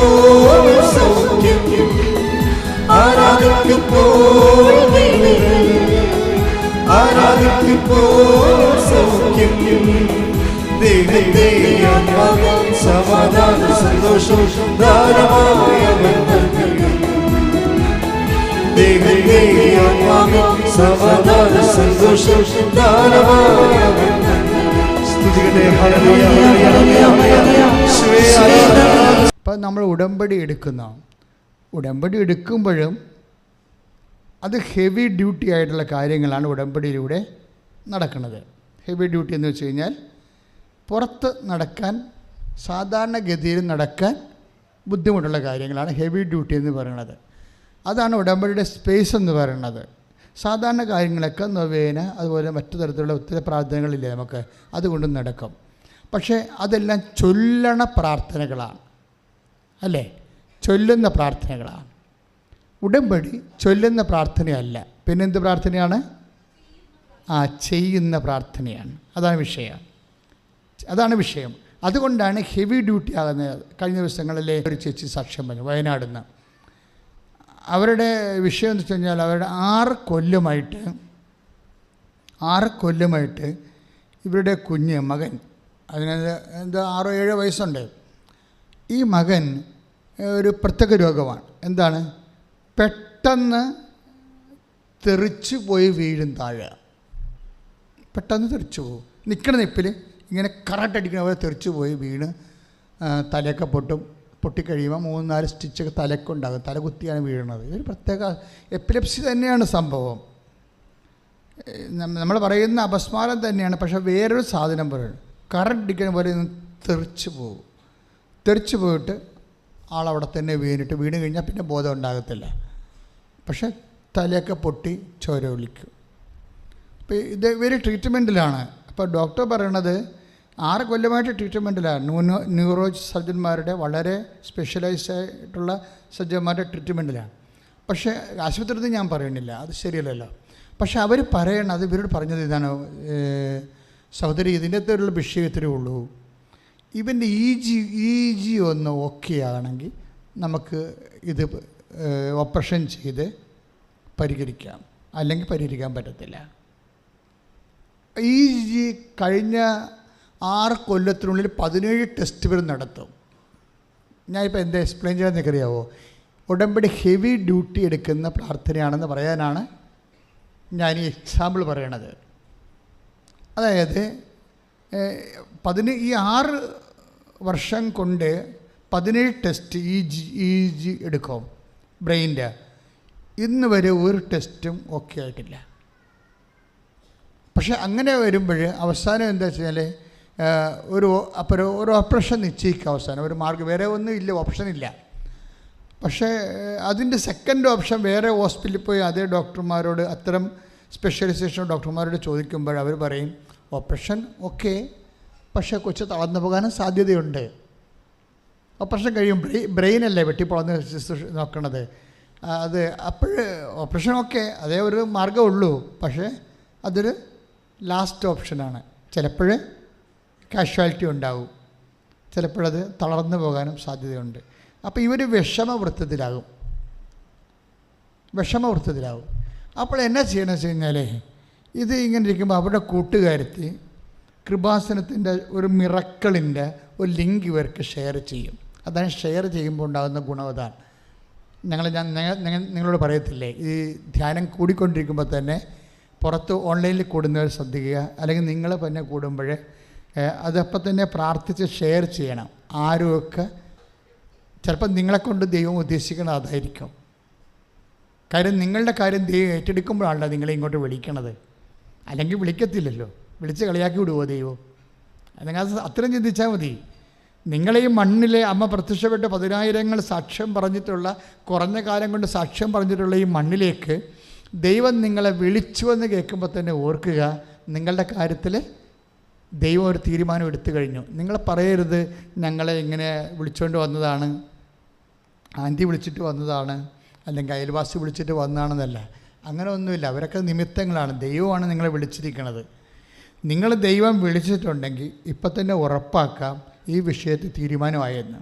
ആരാധിക്കുമ്പോൾ സൗഖ്യം, ആരാധിക്കുമ്പോൾ വിടുതൽ, ആരാധിക്കുമ്പോൾ സൗഖ്യം. ദൈവത്തെ ആത്മാവിൽ സമാധാന സന്തോഷം ധാരാളമായി അവൻ നൽകുന്നു. ദൈവത്തെ ആത്മാവിൽ സമാധാന സന്തോഷം ധാരാളമായി അവൻ നൽകുന്നു. സ്തുതിക്കട്ടെ. ഹല്ലേലൂയ, ഹല്ലേലൂയ, ഹല്ലേലൂയ. അപ്പം നമ്മൾ ഉടമ്പടി എടുക്കുമ്പോഴും അത് ഹെവി ഡ്യൂട്ടി ആയിട്ടുള്ള കാര്യങ്ങളാണ് ഉടമ്പടിയിലൂടെ നടക്കുന്നത്. ഹെവി ഡ്യൂട്ടി എന്ന് വെച്ച് കഴിഞ്ഞാൽ പുറത്ത് നടക്കാൻ, സാധാരണഗതിയിൽ നടക്കാൻ ബുദ്ധിമുട്ടുള്ള കാര്യങ്ങളാണ് ഹെവി ഡ്യൂട്ടി എന്ന് പറയുന്നത്. അതാണ് ഉടമ്പടിയുടെ സ്പേസ് എന്ന് പറയുന്നത്. സാധാരണ കാര്യങ്ങളൊക്കെ നൊവേന, അതുപോലെ മറ്റു തരത്തിലുള്ള ഒത്തിരി പ്രാർത്ഥനകളില്ലേ നമുക്ക്, അതുകൊണ്ട് നടക്കും. പക്ഷേ അതെല്ലാം ചൊല്ലണ പ്രാർത്ഥനകളാണ്, അല്ലേ? ചൊല്ലുന്ന പ്രാർത്ഥനകളാണ്. ഉടമ്പടി ചൊല്ലുന്ന പ്രാർത്ഥനയല്ല. പിന്നെന്ത് പ്രാർത്ഥനയാണ്? ചെയ്യുന്ന പ്രാർത്ഥനയാണ്. അതാണ് വിഷയം. അതുകൊണ്ടാണ് ഹെവി ഡ്യൂട്ടി ആകുന്നത്. കഴിഞ്ഞ ദിവസങ്ങളിലെ ഒരു ചേച്ചി സാക്ഷ്യം പറഞ്ഞു, വയനാട് നിന്ന്. അവരുടെ വിഷയം എന്ന് വെച്ച് കഴിഞ്ഞാൽ അവരുടെ 6 കൊല്ലമായിട്ട് ഇവരുടെ കുഞ്ഞ് മകൻ, അതിന് 6-7 വയസ്സുണ്ട്. ഈ മകൻ ഒരു പ്രത്യേക രോഗമാണ്. എന്താണ്? പെട്ടെന്ന് തെറിച്ച് പോയി വീഴും താഴെ. പെട്ടെന്ന് തെറിച്ച് പോകും. നിൽക്കണ നിപ്പിൽ ഇങ്ങനെ കറക്റ്റടിക്കുന്ന പോലെ തെറിച്ച് പോയി വീണ് തലയൊക്കെ പൊട്ടിക്കഴിയുമ്പോൾ 3-4 സ്റ്റിച്ചൊക്കെ തലക്കുണ്ടാകും. തല കുത്തിയാണ് വീഴുന്നത്. ഇതൊരു പ്രത്യേക എപ്പിലെപ്സി തന്നെയാണ് സംഭവം. നമ്മൾ പറയുന്ന അപസ്മാരം തന്നെയാണ്. പക്ഷേ വേറൊരു സാധനം പറയുന്നത്, കറക്റ്റടിക്കുന്ന പോലെ തെറിച്ച് പോയിട്ട് ആളവിടെ തന്നെ വീണ് കഴിഞ്ഞാൽ പിന്നെ ബോധം ഉണ്ടാകത്തില്ല. പക്ഷെ തലയൊക്കെ പൊട്ടി ചോര ഒലിക്കും. അപ്പോൾ ഇത് ഇവർ ട്രീറ്റ്മെൻറ്റിലാണ്. അപ്പോൾ ഡോക്ടർ പറയണത് 6 കൊല്ലമായിട്ട് ട്രീറ്റ്മെൻറ്റിലാണ്. ന്യൂറോ സർജന്മാരുടെ, വളരെ സ്പെഷ്യലൈസ്ഡ് ആയിട്ടുള്ള സർജന്മാരുടെ ട്രീറ്റ്മെൻറ്റിലാണ്. പക്ഷേ ആശുപത്രിയിൽ ഞാൻ പറയണില്ല, അത് ശരിയല്ലല്ലോ. പക്ഷെ അവർ പറയണത്, ഇവരോട് പറഞ്ഞത് ഇതാണ്, സഹോദരി ഇതിൻ്റെ അകത്തുള്ള വിഷയത്തിലേ ഉള്ളൂ, ഇവൻ്റെ EG ഒന്ന് ഓക്കെ ആണെങ്കിൽ നമുക്ക് ഇത് ഓപ്പറേഷൻ ചെയ്ത് പരിഹരിക്കാം, അല്ലെങ്കിൽ പരിഹരിക്കാൻ പറ്റത്തില്ല. EG കഴിഞ്ഞ 6 കൊല്ലത്തിനുള്ളിൽ 17 ടെസ്റ്റുകൾ നടത്തും. ഞാനിപ്പോൾ എന്താ എക്സ്പ്ലെയിൻ ചെയ്യാൻ നിൽക്കറിയാവോ? ഉടമ്പടി ഹെവി ഡ്യൂട്ടി എടുക്കുന്ന പ്രാർത്ഥനയാണെന്ന് പറയാനാണ് ഞാൻ ഈ എക്സാമ്പിൾ പറയണത്. അതായത് ഈ 6 വർഷം കൊണ്ട് 17 ടെസ്റ്റ് EG എടുക്കും ബ്രെയിൻ്റെ. ഇന്ന് വരെ ഒരു ടെസ്റ്റും ഓക്കെ ആയിട്ടില്ല. പക്ഷെ അങ്ങനെ വരുമ്പോൾ അവസാനം എന്താ വെച്ചാൽ ഒരു ഓപ്പറേഷൻ നിശ്ചയിക്കുക. അവസാനം ഒരു മാർഗ്ഗം, വേറെ ഒന്നും ഇല്ല, ഓപ്ഷനില്ല. പക്ഷേ അതിൻ്റെ സെക്കൻഡ് ഓപ്ഷൻ വേറെ ഹോസ്പിറ്റലിൽ പോയി അതേ ഡോക്ടർമാരോട്, അത്തരം സ്പെഷ്യലൈസേഷൻ ഡോക്ടർമാരോട് ചോദിക്കുമ്പോൾ അവർ പറയും ഓപ്പറേഷൻ ഓക്കെ, പക്ഷേ കൊച്ചു തളർന്നു പോകാനും സാധ്യതയുണ്ട്. ഓപ്പറേഷൻ കഴിയും, ബ്രെയിനല്ലേ വെട്ടിപ്പൊളന്ന് നോക്കണത്. അത് അപ്പോൾ ഓപ്പറേഷൻ ഓക്കെ, അതേ ഒരു മാർഗ്ഗമുള്ളൂ. പക്ഷേ അതൊരു ലാസ്റ്റ് ഓപ്ഷനാണ്. ചിലപ്പോൾ കാഷ്വാലിറ്റി ഉണ്ടാവും, ചിലപ്പോഴത് തളർന്നു പോകാനും സാധ്യതയുണ്ട്. അപ്പോൾ ഇവർ വിഷമവൃത്തത്തിലാകും. അപ്പോൾ എന്നാ ചെയ്യണമെന്ന് വെച്ച് കഴിഞ്ഞാൽ, ഇത് ഇങ്ങനെ ഇരിക്കുമ്പോൾ അവരുടെ കൂട്ടുകാരത്തി കൃപാസനത്തിൻ്റെ ഒരു മിറക്കിളിൻ്റെ ഒരു ലിങ്ക് ഇവർക്ക് ഷെയർ ചെയ്യും. അതാണ് ഷെയർ ചെയ്യുമ്പോൾ ഉണ്ടാകുന്ന ഗുണം. അതാണ് ഞാൻ നിങ്ങളോട് പറയത്തില്ലേ, ഈ ധ്യാനം കൂടിക്കൊണ്ടിരിക്കുമ്പോൾ തന്നെ പുറത്ത് ഓൺലൈനിൽ കൂടുന്നവർ ശ്രദ്ധിക്കുക, അല്ലെങ്കിൽ നിങ്ങൾ തന്നെ കൂടുമ്പോൾ അതപ്പം തന്നെ പ്രാർത്ഥിച്ച് ഷെയർ ചെയ്യണം. ആരുമൊക്കെ ചിലപ്പോൾ നിങ്ങളെക്കൊണ്ട് ദൈവം ഉദ്ദേശിക്കുന്നത് അതായിരിക്കും. കാര്യം നിങ്ങളുടെ കാര്യം ദൈവം ഏറ്റെടുക്കുമ്പോഴാണല്ലോ നിങ്ങളെ ഇങ്ങോട്ട് വിളിക്കണത്. അല്ലെങ്കിൽ വിളിക്കത്തില്ലല്ലോ, വിളിച്ച് കളിയാക്കി വിടുമോ ദൈവം? നിങ്ങൾ അത്രയും ചിന്തിച്ചാൽ മതി. നിങ്ങളെ ഈ മണ്ണിലെ അമ്മ പ്രത്യക്ഷപ്പെട്ട് 10,000 സാക്ഷ്യം പറഞ്ഞിട്ടുള്ള, കുറഞ്ഞ കാലം കൊണ്ട് സാക്ഷ്യം പറഞ്ഞിട്ടുള്ള ഈ മണ്ണിലേക്ക് ദൈവം നിങ്ങളെ വിളിച്ചുവെന്ന് കേൾക്കുമ്പോൾ തന്നെ ഓർക്കുക, നിങ്ങളുടെ കാര്യത്തിൽ ദൈവം ഒരു തീരുമാനം എടുത്തു കഴിഞ്ഞു. നിങ്ങൾ പറയരുത് ഞങ്ങളെ ഇങ്ങനെ വിളിച്ചുകൊണ്ട് വന്നതാണ്, ആൻറ്റി വിളിച്ചിട്ട് വന്നതാണ്, അല്ലെങ്കിൽ അയൽവാസി വിളിച്ചിട്ട് വന്നതാണെന്നല്ല. അങ്ങനെ ഒന്നുമില്ല. അവരൊക്കെ നിമിത്തങ്ങളാണ്. ദൈവമാണ് നിങ്ങളെ വിളിച്ചിരിക്കുന്നത്. നിങ്ങൾ ദൈവം വിളിച്ചിട്ടുണ്ടെങ്കിൽ ഇപ്പം തന്നെ ഉറപ്പാക്കാം ഈ വിഷയത്തിൽ തീരുമാനമായെന്ന്.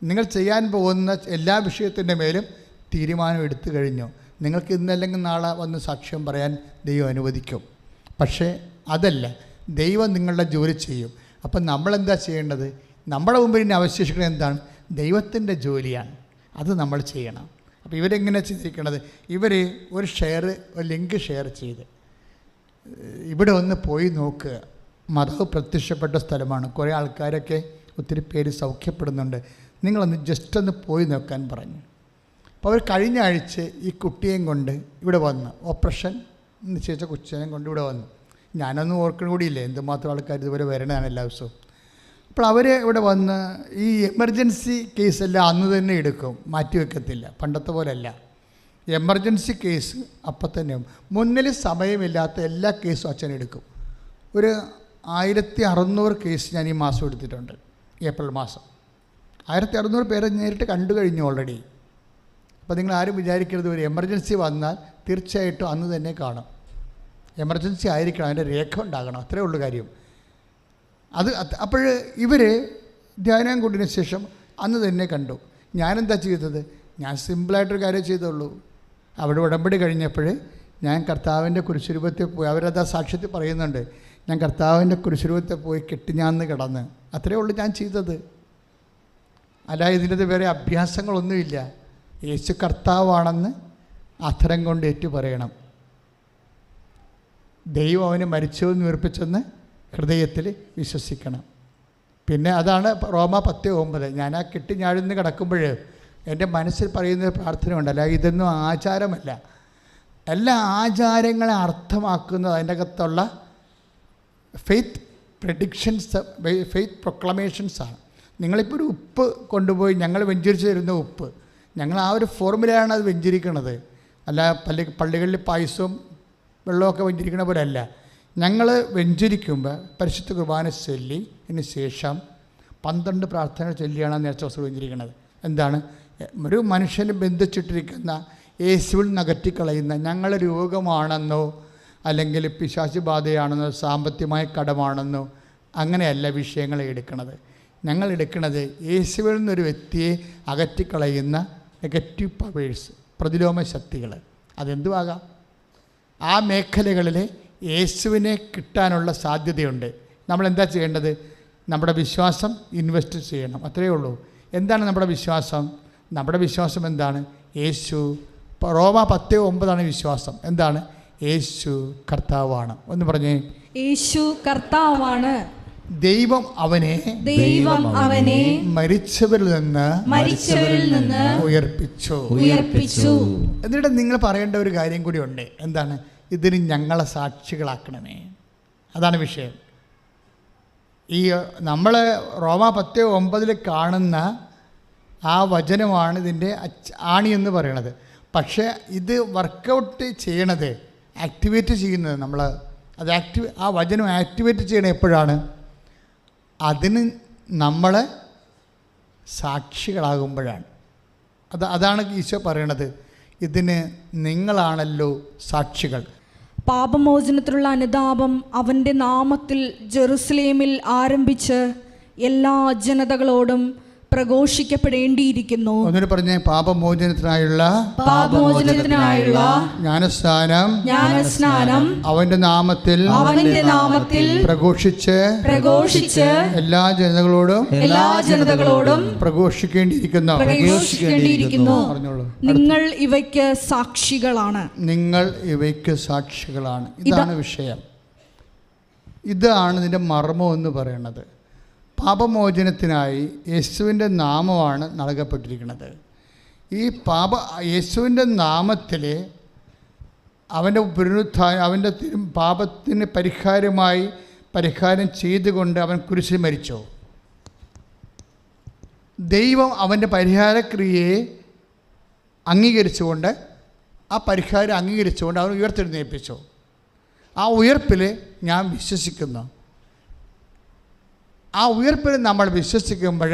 നിങ്ങൾ ചെയ്യാൻ പോകുന്ന എല്ലാ വിഷയത്തിൻ്റെ മേലും തീരുമാനം എടുത്തു കഴിഞ്ഞു. നിങ്ങൾക്ക് ഇന്നല്ലെങ്കിൽ നാളെ വന്ന് സാക്ഷ്യം പറയാൻ ദൈവം അനുവദിക്കും. പക്ഷേ അതല്ല, ദൈവം നിങ്ങളുടെ ജോലി ചെയ്യും. അപ്പം നമ്മളെന്താ ചെയ്യേണ്ടത്? നമ്മുടെ മുമ്പിൽ ഇനി അവശേഷിക്കുന്നത് എന്താണ്? ദൈവത്തിൻ്റെ ജോലിയാണ്. അത് നമ്മൾ ചെയ്യണം. അപ്പോൾ ഇവരെങ്ങനെ ചെയ്തിരിക്കണത്? ഇവർ ഒരു ലിങ്ക് ഷെയർ ചെയ്ത് ഇവിടെ ഒന്ന് പോയി നോക്കുക. മാതാവ് പ്രത്യക്ഷപ്പെട്ട സ്ഥലമാണ്. കുറേ ആൾക്കാരൊക്കെ ഒത്തിരി പേര് സൗഖ്യപ്പെടുന്നുണ്ട്. നിങ്ങളൊന്ന് ജസ്റ്റ് ഒന്ന് പോയി നോക്കാൻ പറഞ്ഞു. അപ്പോൾ അവർ കഴിഞ്ഞ ആഴ്ച ഈ കുട്ടിയെയും കൊണ്ട് ഇവിടെ വന്ന്, ഓപ്പറേഷൻ നിശ്ചയിച്ച കൊച്ചിനെയും കൊണ്ട് ഇവിടെ വന്നു. ഞാനൊന്നും ഓർക്കണ കൂടിയില്ലേ എന്തുമാത്രം ആൾക്കാർ ഇതുവരെ വരണതാണ് എല്ലാ ദിവസവും. അപ്പോൾ അവർ ഇവിടെ വന്ന് ഈ എമർജൻസി കേസെല്ലാം അന്ന് തന്നെ എടുക്കും, മാറ്റി വയ്ക്കത്തില്ല. പണ്ടത്തെ പോലെയല്ല. എമർജൻസി കേസ് അപ്പം തന്നെ മുന്നിൽ സമയമില്ലാത്ത എല്ലാ കേസും അച്ഛൻ എടുക്കും. ഒരു 1600 കേസ് ഞാൻ ഈ മാസം എടുത്തിട്ടുണ്ട്. ഏപ്രിൽ മാസം 1600 പേരെ നേരിട്ട് കണ്ടു കഴിഞ്ഞു ഓൾറെഡി. അപ്പോൾ നിങ്ങൾ ആരും വിചാരിക്കരുത് ഒരു എമർജൻസി വന്നാൽ തീർച്ചയായിട്ടും അന്ന് തന്നെ കാണും. എമർജൻസി ആയിരിക്കണം, അതിൻ്റെ രേഖ ഉണ്ടാകണം, അത്രേ ഉള്ളൂ കാര്യം. അപ്പോൾ ഇവർ ധ്യാനം കൂടിയതിന് ശേഷം അന്ന് തന്നെ കണ്ടു. ഞാനെന്താ ചെയ്തത്? ഞാൻ സിമ്പിളായിട്ടൊരു കാര്യം ചെയ്തുള്ളൂ. അവിടെ ഉടമ്പടി കഴിഞ്ഞപ്പോൾ ഞാൻ കർത്താവിൻ്റെ കുരിശുരൂപത്തിൽ പോയി, അവരതാ സാക്ഷ്യത്തിൽ പറയുന്നുണ്ട്, ഞാൻ കർത്താവിൻ്റെ കുരിശുരൂപത്തിൽ പോയി കെട്ടിഞ്ഞാന്ന് കിടന്ന്. അത്രേ ഉള്ളൂ ഞാൻ ചെയ്തത്. അല്ല, ഇതിനകത്ത് വേറെ അഭ്യാസങ്ങളൊന്നുമില്ല. യേശു കർത്താവാണെന്ന് അധരം കൊണ്ട് ഏറ്റു പറയണം. ദൈവം അവനെ മരിച്ചതെന്ന് ഉയർപ്പിച്ചെന്ന് ഹൃദയത്തിൽ വിശ്വസിക്കണം. പിന്നെ അതാണ് റോമ 10:9. ഞാൻ ആ കെട്ടിഞ്ഞാഴ്ന്ന് കിടക്കുമ്പോൾ എൻ്റെ മനസ്സിൽ പറയുന്നൊരു പ്രാർത്ഥന ഉണ്ടല്ല, ഇതൊന്നും ആചാരമല്ല. എല്ലാ ആചാരങ്ങളെ അർത്ഥമാക്കുന്നത് അതിൻ്റെ അകത്തുള്ള ഫെയ്ത്ത് പ്രഡിക്ഷൻസ്, ഫെയ്ത്ത് പ്രൊക്ലമേഷൻസാണ്. നിങ്ങളിപ്പോൾ ഒരു ഉപ്പ് കൊണ്ടുപോയി, ഞങ്ങൾ വെഞ്ചരിച്ച് തരുന്ന ഉപ്പ്, ഞങ്ങൾ ആ ഒരു ഫോർമുലയാണ് അത് വെഞ്ചരിക്കണത്. അല്ല പള്ളികളിൽ പായസവും വെള്ളമൊക്കെ വെഞ്ചരിക്കണ പോലെ അല്ല. ഞങ്ങൾ വെഞ്ചരിക്കുമ്പോൾ പരിശുദ്ധ കുർബാന ചൊല്ലി അതിന് ശേഷം 12 പ്രാർത്ഥന ചൊല്ലിയാണ് നേർച്ച വസ്തു വെഞ്ചരിക്കുന്നത്. എന്താണ്? ഒരു മനുഷ്യന് ബന്ധിച്ചിട്ടിരിക്കുന്ന, യേശുവിൽ നകറ്റിക്കളയുന്ന, ഞങ്ങൾ രോഗമാണെന്നോ അല്ലെങ്കിൽ പിശാച് ബാധയാണെന്നോ സാമ്പത്തികമായ കടമാണെന്നോ അങ്ങനെയല്ല വിഷയങ്ങളെ എടുക്കുന്നത്. ഞങ്ങൾ എടുക്കുന്നത് യേശുവിൽ നിന്നൊരു വ്യക്തിയെ അകറ്റിക്കളയുന്ന നെഗറ്റീവ് പവേഴ്സ്, പ്രതിലോമ ശക്തികൾ. അതെന്തുവാകാം? ആ മേഖലകളിൽ യേശുവിനെ കിട്ടാനുള്ള സാധ്യതയുണ്ട്. നമ്മളെന്താ ചെയ്യേണ്ടത്? നമ്മുടെ വിശ്വാസം ഇൻവെസ്റ്റ് ചെയ്യണം, അത്രയേ ഉള്ളൂ. എന്താണ് നമ്മുടെ വിശ്വാസം? നമ്മുടെ വിശ്വാസം എന്താണ്? യേശു, റോമ 10:9 വിശ്വാസം. എന്താണ്? യേശു കർത്താവാണ്. ഒന്ന് പറഞ്ഞേ, യേശു കർത്താവാണ്. ദൈവം അവനെ മരിച്ചവരിൽ നിന്ന് ഉയർപ്പിച്ചു. എന്നിട്ട് നിങ്ങൾ പറയേണ്ട ഒരു കാര്യം കൂടി ഉണ്ട്. എന്താണ്? ഇതിന് ഞങ്ങളെ സാക്ഷികളാക്കണമേ. അതാണ് വിഷയം. ഈ നമ്മൾ റോമ 10:9 കാണുന്ന ആ വചനമാണ് ഇതിൻ്റെ ആണി എന്ന് പറയണത്. പക്ഷേ ഇത് വർക്കൗട്ട് ചെയ്യണത്, ആക്ടിവേറ്റ് ചെയ്യുന്നത്, നമ്മൾ അത് ആ വചനം ആക്ടിവേറ്റ് ചെയ്യണത് എപ്പോഴാണ്? അതിന് നമ്മൾ സാക്ഷികളാകുമ്പോഴാണ്. അതാണ് ഈശോ പറയണത്, ഇതിന് നിങ്ങളാണല്ലോ സാക്ഷികൾ. പാപമോചനത്തിനുള്ള അനുതാപം അവൻ്റെ നാമത്തിൽ ജെറുസലേമിൽ ആരംഭിച്ച് എല്ലാ ജനതകളോടും പ്രഘോഷിക്കപ്പെടേണ്ടിയിരിക്കുന്നു. ഒന്നിനു പറഞ്ഞേ, പാപമോചനത്തിനായുള്ള ജ്ഞാനസ്നാനം അവന്റെ നാമത്തിൽ പ്രഘോഷിച്ച് എല്ലാ ജനതകളോടും പ്രഘോഷിക്കേണ്ടിയിരിക്കുന്നു. നിങ്ങൾ ഇവയ്ക്ക് സാക്ഷികളാണ്. ഇതാണ് വിഷയം. ഇതാണ് ഇതിൻ്റെ മർമ്മം എന്ന് പറയുന്നത്. പാപമോചനത്തിനായി യേശുവിൻ്റെ നാമമാണ് നൽകപ്പെട്ടിരിക്കുന്നത്. ഈ യേശുവിൻ്റെ നാമത്തിൽ അവൻ്റെ പുനരുത്ഥാനം, അവൻ്റെ പാപത്തിന് പരിഹാരം ചെയ്തുകൊണ്ട് അവൻ കുരിശിൽ മരിച്ചു. ദൈവം അവൻ്റെ പരിഹാരക്രിയയെ അംഗീകരിച്ചുകൊണ്ട്, ആ പരിഹാരം അംഗീകരിച്ചുകൊണ്ട് അവൻ ഉയർത്തെഴുന്നേൽപ്പിച്ചു. ആ ഉയർപ്പിൽ ഞാൻ വിശ്വസിക്കുന്നു. ആ ഉയർപ്പിൽ നമ്മൾ വിശ്വസിക്കുമ്പോൾ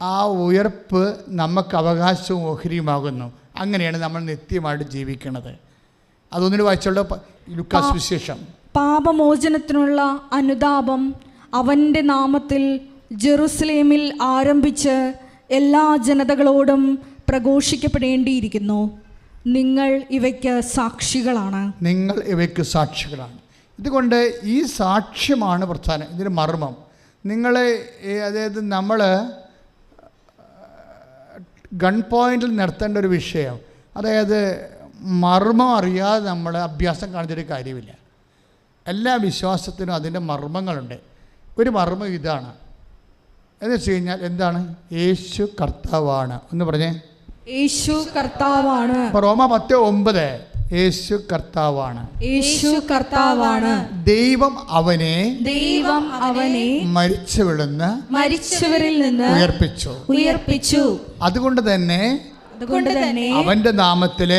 ആ ഉയർപ്പ് നമുക്ക് അവകാശവും ഓഹരിയുമാകുന്നു. അങ്ങനെയാണ് നമ്മൾ നിത്യമായിട്ട് ജീവിക്കുന്നത്. അതൊന്നിന് വായിച്ചുള്ള ലൂക്കാസ് വിശേഷം. പാപമോചനത്തിനുള്ള അനുതാപം അവൻ്റെ നാമത്തിൽ ജെറുസലേമിൽ ആരംഭിച്ച് എല്ലാ ജനതകളോടും പ്രഘോഷിക്കപ്പെടേണ്ടിയിരിക്കുന്നു. നിങ്ങൾ ഇവയ്ക്ക് സാക്ഷികളാണ്. നിങ്ങൾ ഇവയ്ക്ക് സാക്ഷികളാണ്. ഇതുകൊണ്ട് ഈ സാക്ഷ്യമാണ് പ്രധാനം, ഇതിന് മർമ്മം. നിങ്ങളെ അതായത് നമ്മൾ ഗൺ പോയിന്റിൽ നിർത്തേണ്ട ഒരു വിഷയം, അതായത് മർമ്മം അറിയാതെ നമ്മൾ അഭ്യാസം കാണിച്ചൊരു കാര്യമില്ല. എല്ലാ വിശ്വാസത്തിനും അതിൻ്റെ മർമ്മങ്ങളുണ്ട്. ഒരു മർമ്മം ഇതാണ്, എന്ന് വെച്ച് കഴിഞ്ഞാൽ എന്താണ്? യേശു കർത്താവാണ്. ഒന്ന് പറഞ്ഞേ, യേശു കർത്താവാണ്. റോമ 10:9 യേശു കർത്താവാണ്. യേശു കർത്താവാണ്. ദൈവം അവനെ മരിച്ചവരിൽ നിന്ന് ഉയർപ്പിച്ചു. അതുകൊണ്ട് തന്നെ അവന്റെ നാമത്തിൽ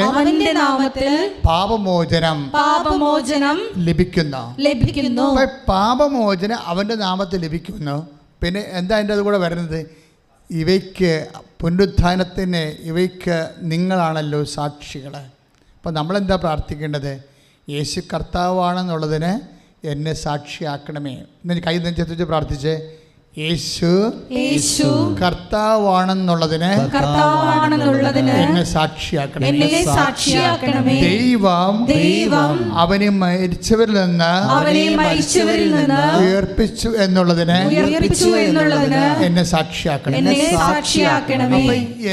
പാപമോചനം ലഭിക്കുന്നു. പാപമോചനം അവന്റെ നാമത്തിൽ ലഭിക്കുന്നു. പിന്നെ എന്താ അതിൻ്റെ അത് കൂടെ വരുന്നത്? ഇവയ്ക്ക് പുനരുത്ഥാനത്തിന് ഇവയ്ക്ക് നിങ്ങളാണല്ലോ സാക്ഷികൾ. അപ്പോൾ നമ്മളെന്താ പ്രാർത്ഥിക്കേണ്ടത്? യേശു കർത്താവാണെന്നുള്ളതിന് എന്നെ സാക്ഷിയാക്കണമേ. എന്ന് കൈ നെഞ്ചെത്തിച്ച് പ്രാർത്ഥിച്ചേ. യേശു കർത്താവാണെന്നുള്ളതിന് എന്നെ സാക്ഷിയാക്കണമേ. ദൈവം അവനെ മരിച്ചവരിൽ നിന്ന് ഉയർപ്പിച്ചു എന്നുള്ളതിന് എന്നെ സാക്ഷിയാക്കണമേ. അപ്പം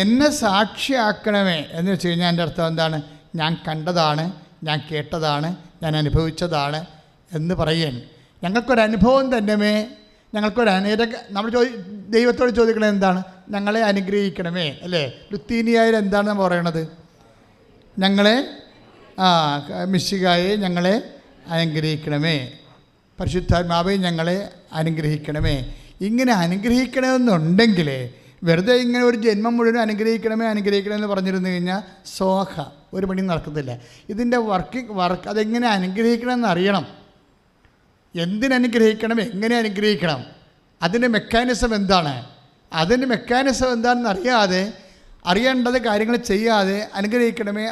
എന്നെ സാക്ഷിയാക്കണമേ എന്ന് വെച്ച് കഴിഞ്ഞാൽ എൻ്റെ അർത്ഥം എന്താണ്? ഞാൻ കണ്ടതാണ്, ഞാൻ കേട്ടതാണ്, ഞാൻ അനുഭവിച്ചതാണ് എന്ന് പറയാൻ ഞങ്ങൾക്കൊരനുഭവം തന്നെ. നമ്മൾ ദൈവത്തോട് ചോദിക്കണത് എന്താണ്? ഞങ്ങളെ അനുഗ്രഹിക്കണമേ, അല്ലേ? ലുത്തീനിയായിൽ എന്താണ് നമ്മൾ പറയണത്? ഞങ്ങളെ മിശിഹായെ ഞങ്ങളെ അനുഗ്രഹിക്കണമേ, പരിശുദ്ധാത്മാവെ ഞങ്ങളെ അനുഗ്രഹിക്കണമേ. ഇങ്ങനെ അനുഗ്രഹിക്കണമെന്നുണ്ടെങ്കിൽ വെറുതെ ഇങ്ങനെ ഒരു ജന്മം മുഴുവൻ അനുഗ്രഹിക്കണമെന്ന് പറഞ്ഞിരുന്നു കഴിഞ്ഞാൽ ഒരു പണി നടക്കത്തില്ല. ഇതിൻ്റെ വർക്ക് അതെങ്ങനെ അനുഗ്രഹിക്കണമെന്ന് അറിയണം. എന്തിനനുഗ്രഹിക്കണം, എങ്ങനെ അനുഗ്രഹിക്കണം, അതിൻ്റെ മെക്കാനിസം എന്താണെന്ന് അറിയേണ്ടത് കാര്യങ്ങൾ ചെയ്യാതെ അനുഗ്രഹിക്കണമേ.